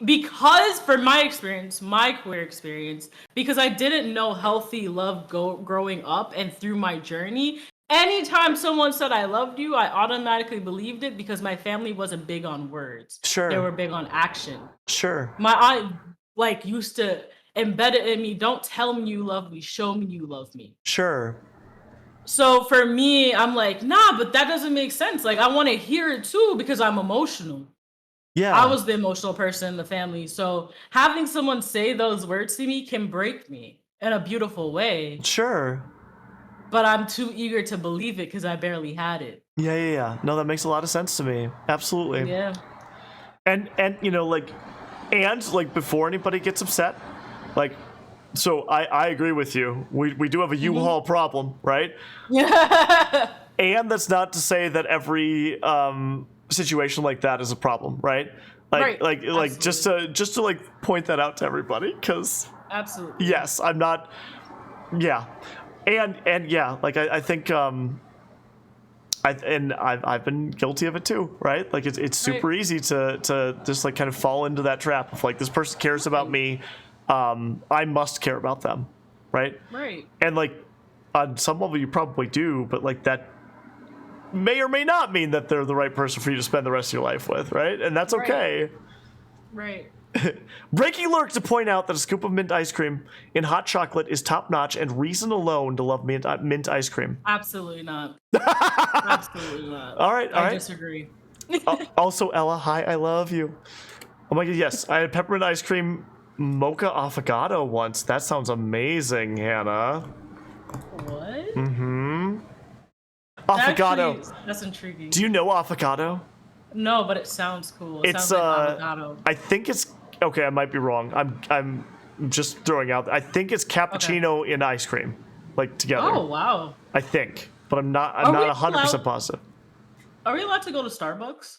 because for my experience, my queer experience, because I didn't know healthy love growing up and through my journey. Anytime someone said I loved you, I automatically believed it because my family wasn't big on words. They Sure. were big on action. Sure. My aunt like used to embed it in me. Don't tell me you love me, show me you love me. Sure. So for me, I'm like, nah, but that doesn't make sense. Like I want to hear it too because I'm emotional. I Yeah. was the emotional person in the family. So having someone say those words to me can break me in a beautiful way, Sure. but I'm too eager to believe it because I barely had it. Yeah. No, that makes a lot of sense to me. Absolutely. Yeah. And you know, like, and like before anybody gets upset, like, so I agree with you. We do have a U-Haul problem, right? Yeah. And that's not to say that every situation like that is a problem, right? Right. Like just to like point that out to everybody, because Absolutely. yes, I'm not. Yeah, and yeah, like I think I've been guilty of it too, right? Like it's super easy to just like kind of fall into that trap of like, this person cares about me, I must care about them, right? Right. And like on some level you probably do, but like that may or may not mean that they're the right person for you to spend the rest of your life with, right? And that's okay. Right. Breaking Lurk to point out that a scoop of mint ice cream in hot chocolate is top notch and reason alone to love mint ice cream. Absolutely not. Absolutely not. All right, all I right. disagree. Also, Ella, hi, I love you. Oh my god, yes, I had peppermint ice cream mocha affogato once. That sounds amazing, Hannah. What? Affogato. Actually, that's intriguing. Do you know affogato? No, but it sounds cool. It It's sounds like avocado. I think it's okay. I might be wrong. I'm just throwing out. I think it's cappuccino in ice cream, like together. Oh wow. I think, but I'm not Are we 100% allowed- positive. Are we allowed to go to Starbucks?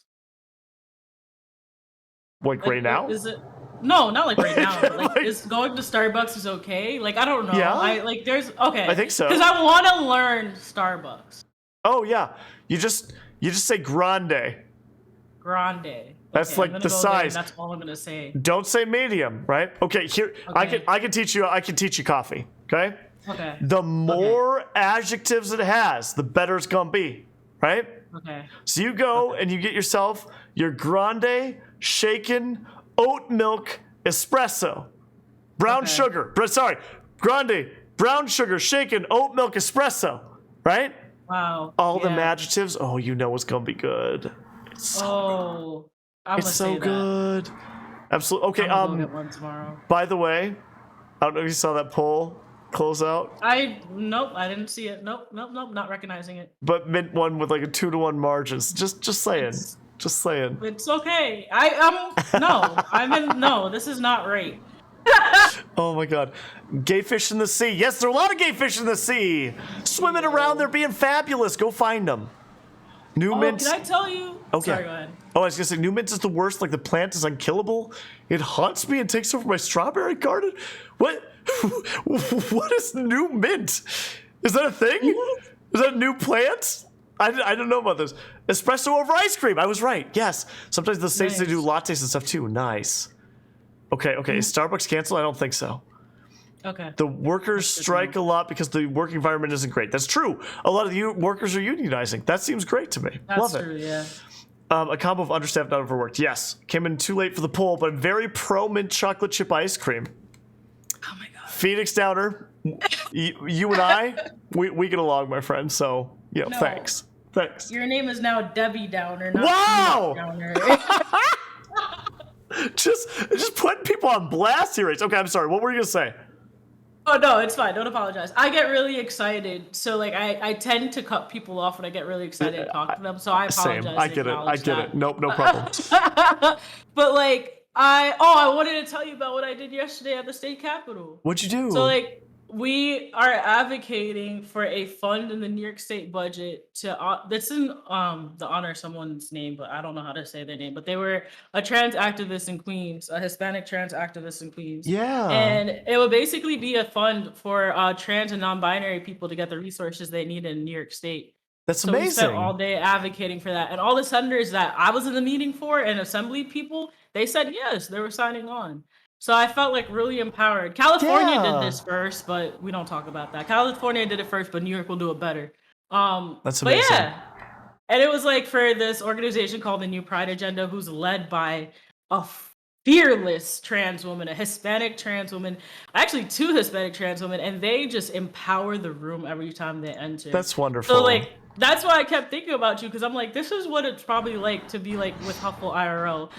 Like right now? Is it? No, not like right now. But like, is going to Starbucks is okay? Like I don't know. Yeah? I like there's okay. I think so. Because I want to learn Starbucks. Oh yeah. You just say grande. Grande. That's Okay, like I'm gonna the go there, and size. that's all I'm gonna say. Don't say medium, right? Okay, here Okay. I can teach you coffee, okay? Okay. The more adjectives it has, the better it's going to be, right? Okay. So you go and you get yourself your grande shaken oat milk espresso. Brown Okay. sugar. Sorry. Grande brown sugar shaken oat milk espresso, right? Wow. All them yeah. adjectives. Oh, you know it's going to be good. It's so Oh, I'm It's gonna so say that. good. Absolutely. Okay, I'm gonna go get one tomorrow. by the way, I don't know if you saw that poll close out, Nope, I didn't see it. Nope, not recognizing it. but mint one with like a 2-to-1 margins. Just saying. It's- Just saying. It's okay. No, this is not right. Oh my god. Gay fish in the sea. Yes, there are a lot of gay fish in the sea. Swimming around, they're being fabulous. Go find them. New Oh, mint. can I tell you? Okay. Sorry, go ahead. Oh, I was gonna say, new mint is the worst. Like the plant is unkillable. It haunts me and takes over my strawberry garden. What? What is new mint? Is that a thing? Is that a new plant? I don't know about this. Espresso over ice cream. I was right. Yes. Sometimes the States they do lattes and stuff too. Nice. Okay. Is Starbucks canceled? I don't think so. Okay. The workers strike a lot because the work environment isn't great. That's true. A lot of the workers are unionizing. That seems great to me. That's Love true, it. yeah. A combo of understaffed, not overworked. Yes. Came in too late for the poll, but I'm very pro mint chocolate chip ice cream. Oh my god. Phoenix Downer, you and I, we get along, my friend. So, No. thanks. Thanks. Your name is now Debbie Downer, not Wow! Downer. Just putting people on blast here. Okay, I'm sorry. What were you gonna say? Oh no, it's fine. Don't apologize. I get really excited, so like I tend to cut people off when I get really excited and talk to them. So I apologize. Same. I and get it. I acknowledge get that. it. Nope, no problem. But like I wanted to tell you about what I did yesterday at the state capitol. What'd you do? So like we are advocating for a fund in the New York State budget to that's in the honor of someone's name, but I don't know how to say their name. But they were a trans activist in Queens, a Hispanic trans activist in Queens. Yeah. And it would basically be a fund for trans and non-binary people to get the resources they need in New York State. That's So we amazing. spent all day advocating for that. And all the senators that I was in the meeting for and assembly people, they said yes, they were signing on. So I felt like really empowered. California Yeah. did this first, but we don't talk about that. California did it first, but New York will do it better. That's But amazing. yeah. And it was like for this organization called the New Pride Agenda, who's led by a fearless trans woman, a Hispanic trans woman, actually two Hispanic trans women, and they just empower the room every time they enter. That's So wonderful. like that's why I kept thinking about you because I'm like, this is what it's probably like to be like with Huffle IRL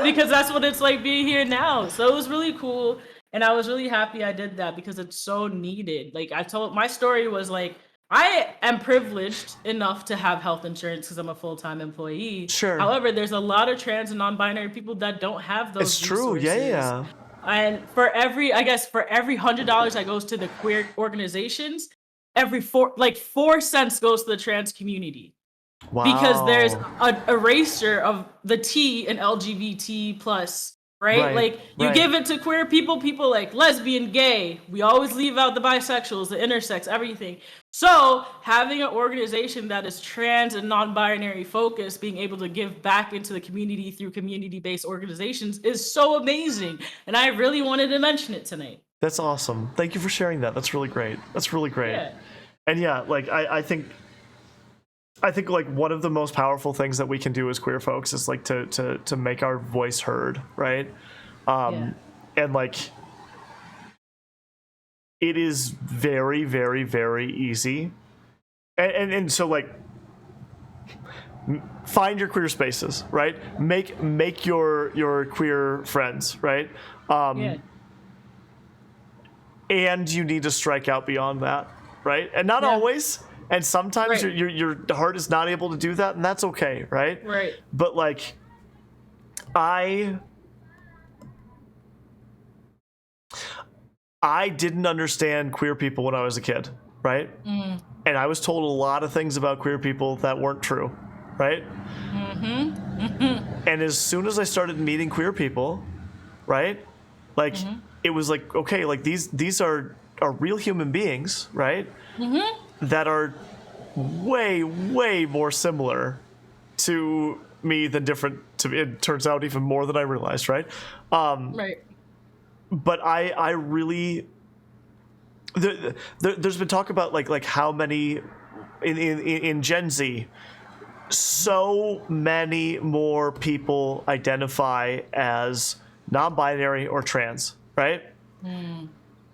because that's what it's like being here now. So it was really cool, and I was really happy I did that because it's so needed. Like I told my story was like I am privileged enough to have health insurance because I'm a full-time employee. Sure. However, there's a lot of trans and non-binary people that don't have It's those true. Yeah, resources. yeah. And for every, I guess, for every $100 that goes to the queer organizations, every 4 cents goes to the trans community because there's Wow. an erasure of the T in LGBT plus, right? Right, Like you right. give it to queer people, people like lesbian, gay. We always leave out the bisexuals, the intersex, everything. So having an organization that is trans and non-binary focused, being able to give back into the community through community-based organizations is so amazing. And I really wanted to mention it tonight. That's awesome. Thank you for sharing that. That's really great. That's really great. Yeah. And yeah, like I think like one of the most powerful things that we can do as queer folks is like to make our voice heard, right? Yeah. And like it is very, very, very easy. And so like find your queer spaces, right? Make your queer friends, right? Yeah. And you need to strike out beyond that, right? And not Yeah. always. And sometimes Right. your heart is not able to do that, and that's okay, right? Right. But like, I didn't understand queer people when I was a kid, right? And I was told a lot of things about queer people that weren't true, right? And as soon as I started meeting queer people, right? Like it was like, okay, like these are real human beings, right? That are way, way more similar to me than different to me. It turns out even more than I realized, right? Right. But I really there's been talk about like how many in Gen Z, so many more people identify as non-binary or trans, right?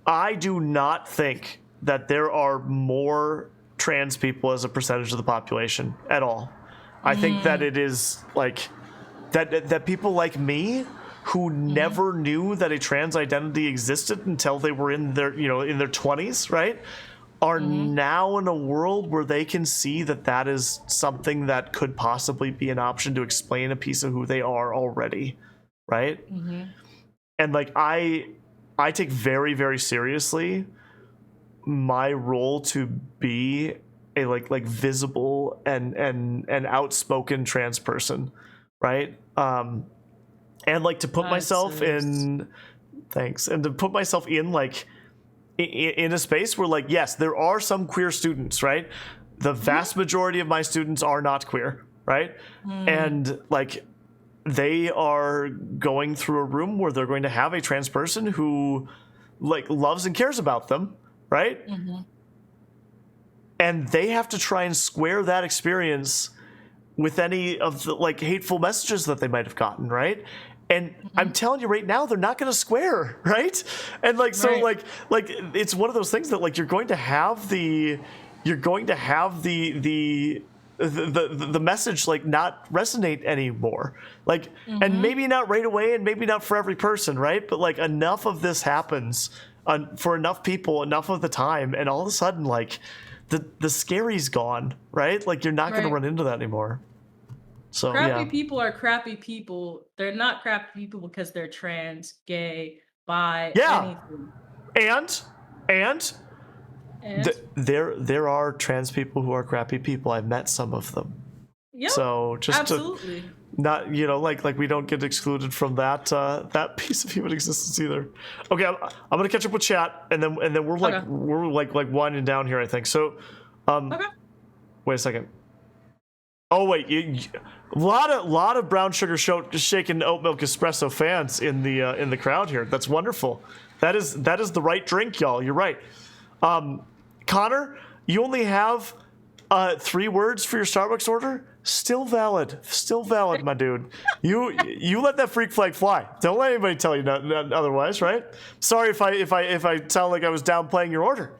I do not think that there are more trans people as a percentage of the population at all. I think that it is like that people like me who never knew that a trans identity existed until they were in their in their 20s, right? Are now in a world where they can see that that is something that could possibly be an option to explain a piece of who they are already, right? And like I take very, very seriously my role to be a like visible and outspoken trans person, right? And like to put myself in thanks and to put myself in like in a space where like yes, there are some queer students, right? The vast majority of my students are not queer, right? And like they are going through a room where they're going to have a trans person who like loves and cares about them, right? And they have to try and square that experience with any of the like hateful messages that they might have gotten, right? And I'm telling you right now, they're not going to square, right? And like so, Right. like it's one of those things that like you're going to have the message like not resonate anymore, like and maybe not right away, and maybe not for every person, right? But like enough of this happens for enough people, enough of the time, and all of a sudden like the scary's gone, right? Like you're not going to Right. run into that anymore. So Crappy yeah. people are crappy people. They're not crappy people because they're trans, gay, bi, Yeah. anything. And And there are trans people who are crappy people. I've met some of them. yeah, So just absolutely. to not like we don't get excluded from that that piece of human existence either. Okay, I'm gonna catch up with chat, and then we're like Okay. we're like winding down here, I think. So Okay. wait a second. Oh wait, a lot of brown sugar shaken oat milk espresso fans in the crowd here. That's wonderful. That is the right drink, y'all. You're right. Connor, you only have 3 words for your Starbucks order? Still valid, my dude. You let that freak flag fly. Don't let anybody tell you otherwise, right? Sorry if I sound like I was downplaying your order.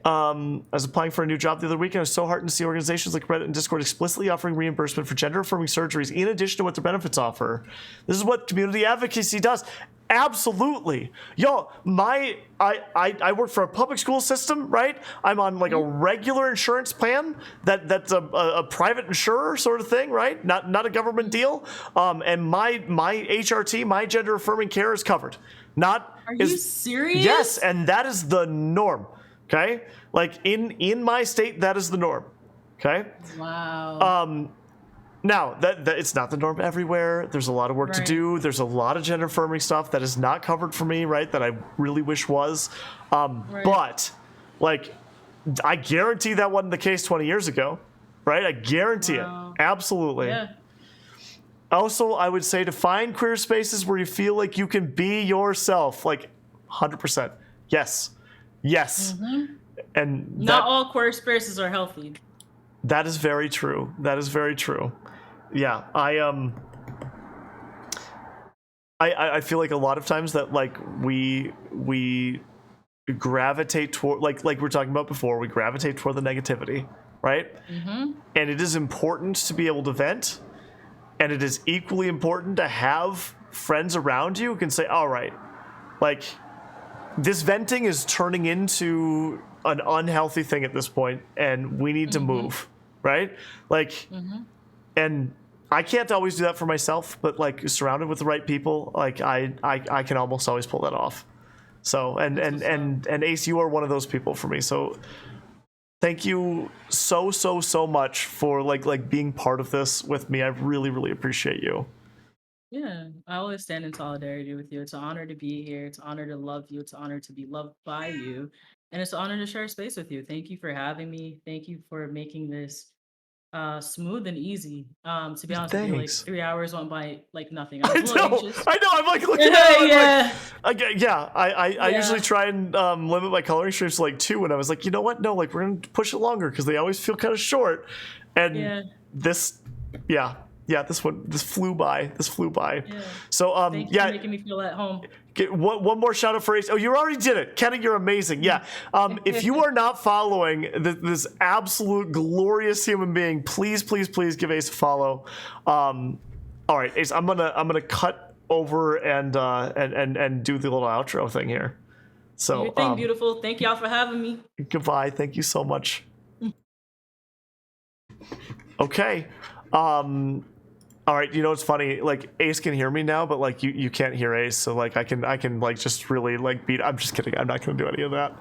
I was applying for a new job the other week, and I was so heartened to see organizations like Reddit and Discord explicitly offering reimbursement for gender-affirming surgeries in addition to what their benefits offer. This is what community advocacy does. Absolutely. Yo, I work for a public school system, right? I'm on like a regular insurance plan that's a private insurer sort of thing, right? Not a government deal. And my HRT, my gender affirming care is covered. Are you serious? Yes, and that is the norm. Okay? Like in my state, that is the norm. Okay? Wow. Now, that it's not the norm everywhere. There's a lot of work to do. There's a lot of gender affirming stuff that is not covered for me, right? That I really wish was. But, like, I guarantee that wasn't the case 20 years ago, right? I guarantee it. Absolutely. Yeah. Also, I would say to find queer spaces where you feel like you can be yourself, like 100%. Yes. And not all queer spaces are healthy. That is very true. Yeah, I feel like a lot of times that like we gravitate toward like we're talking about before, we gravitate toward the negativity, right? And it is important to be able to vent, and it is equally important to have friends around you who can say, all right, like this venting is turning into an unhealthy thing at this point, and we need to move, right? Like, and I can't always do that for myself, but like surrounded with the right people, like I can almost always pull that off. So, and Ace, you are one of those people for me. So thank you so much for like being part of this with me. I really appreciate you. Yeah, I always stand in solidarity with you. It's an honor to be here. It's an honor to love you. It's an honor to be loved by you. And it's an honor to share space with you. Thank you for having me. Thank you for making this smooth and easy. To be honest with you, like Thanks. 3 hours went by like nothing. I was a little anxious. I know. I'm like looking at it. Yeah. I usually try and limit my coloring streams to like 2, and I was like, you know what? No, like we're gonna push it longer because they always feel kind of short. And this flew by. Yeah. So Thank you for making me feel at home. One more shout out for Ace. Oh, you already did it. Kenny, you're amazing. Yeah. If you are not following this absolute glorious human being, please give Ace a follow. All right, Ace, I'm gonna cut over and do the little outro thing here. So Your thing, beautiful. Thank y'all for having me. Goodbye. Thank you so much. Okay. All right, you know what's funny? Like Ace can hear me now, but like you can't hear Ace, so like I can like just really like beat. I'm just kidding. I'm not gonna do any of that.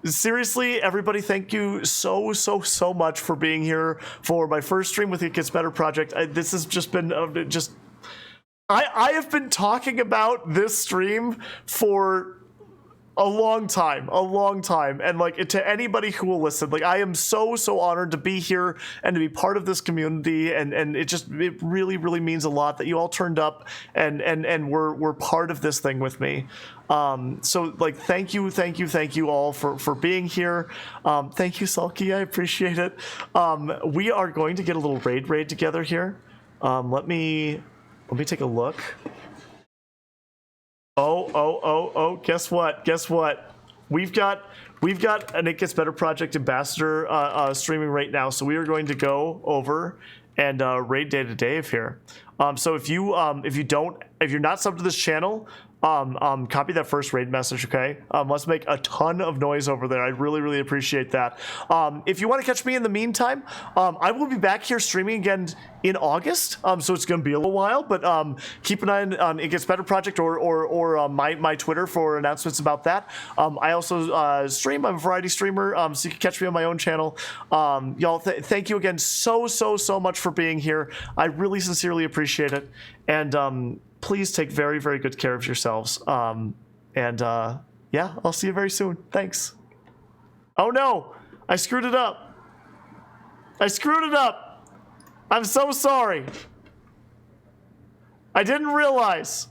Seriously, everybody, thank you so much for being here for my first stream with It Gets Better Project. This has just been I have been talking about this stream for a long time, and like to anybody who will listen, like I am so honored to be here and to be part of this community, and it really means a lot that you all turned up and were part of this thing with me. So like thank you all for being here. Thank you, Sulky, I appreciate it. We are going to get a little raid together here. Let me take a look. Oh, guess what? We've got an It Gets Better Project ambassador streaming right now, so we are going to go over and raid Data Dave here. So if you're not subbed to this channel, copy that first raid message, okay? Let's make a ton of noise over there. I really appreciate that. If you want to catch me in the meantime, I will be back here streaming again in August. So it's going to be a little while, but keep an eye on It Gets Better Project or my Twitter for announcements about that. I also stream. I'm a variety streamer, so you can catch me on my own channel. Y'all, thank you again so much for being here. I really sincerely appreciate it. And please take very good care of yourselves. Yeah, I'll see you very soon. Thanks. Oh no, I screwed it up. I'm so sorry. I didn't realize.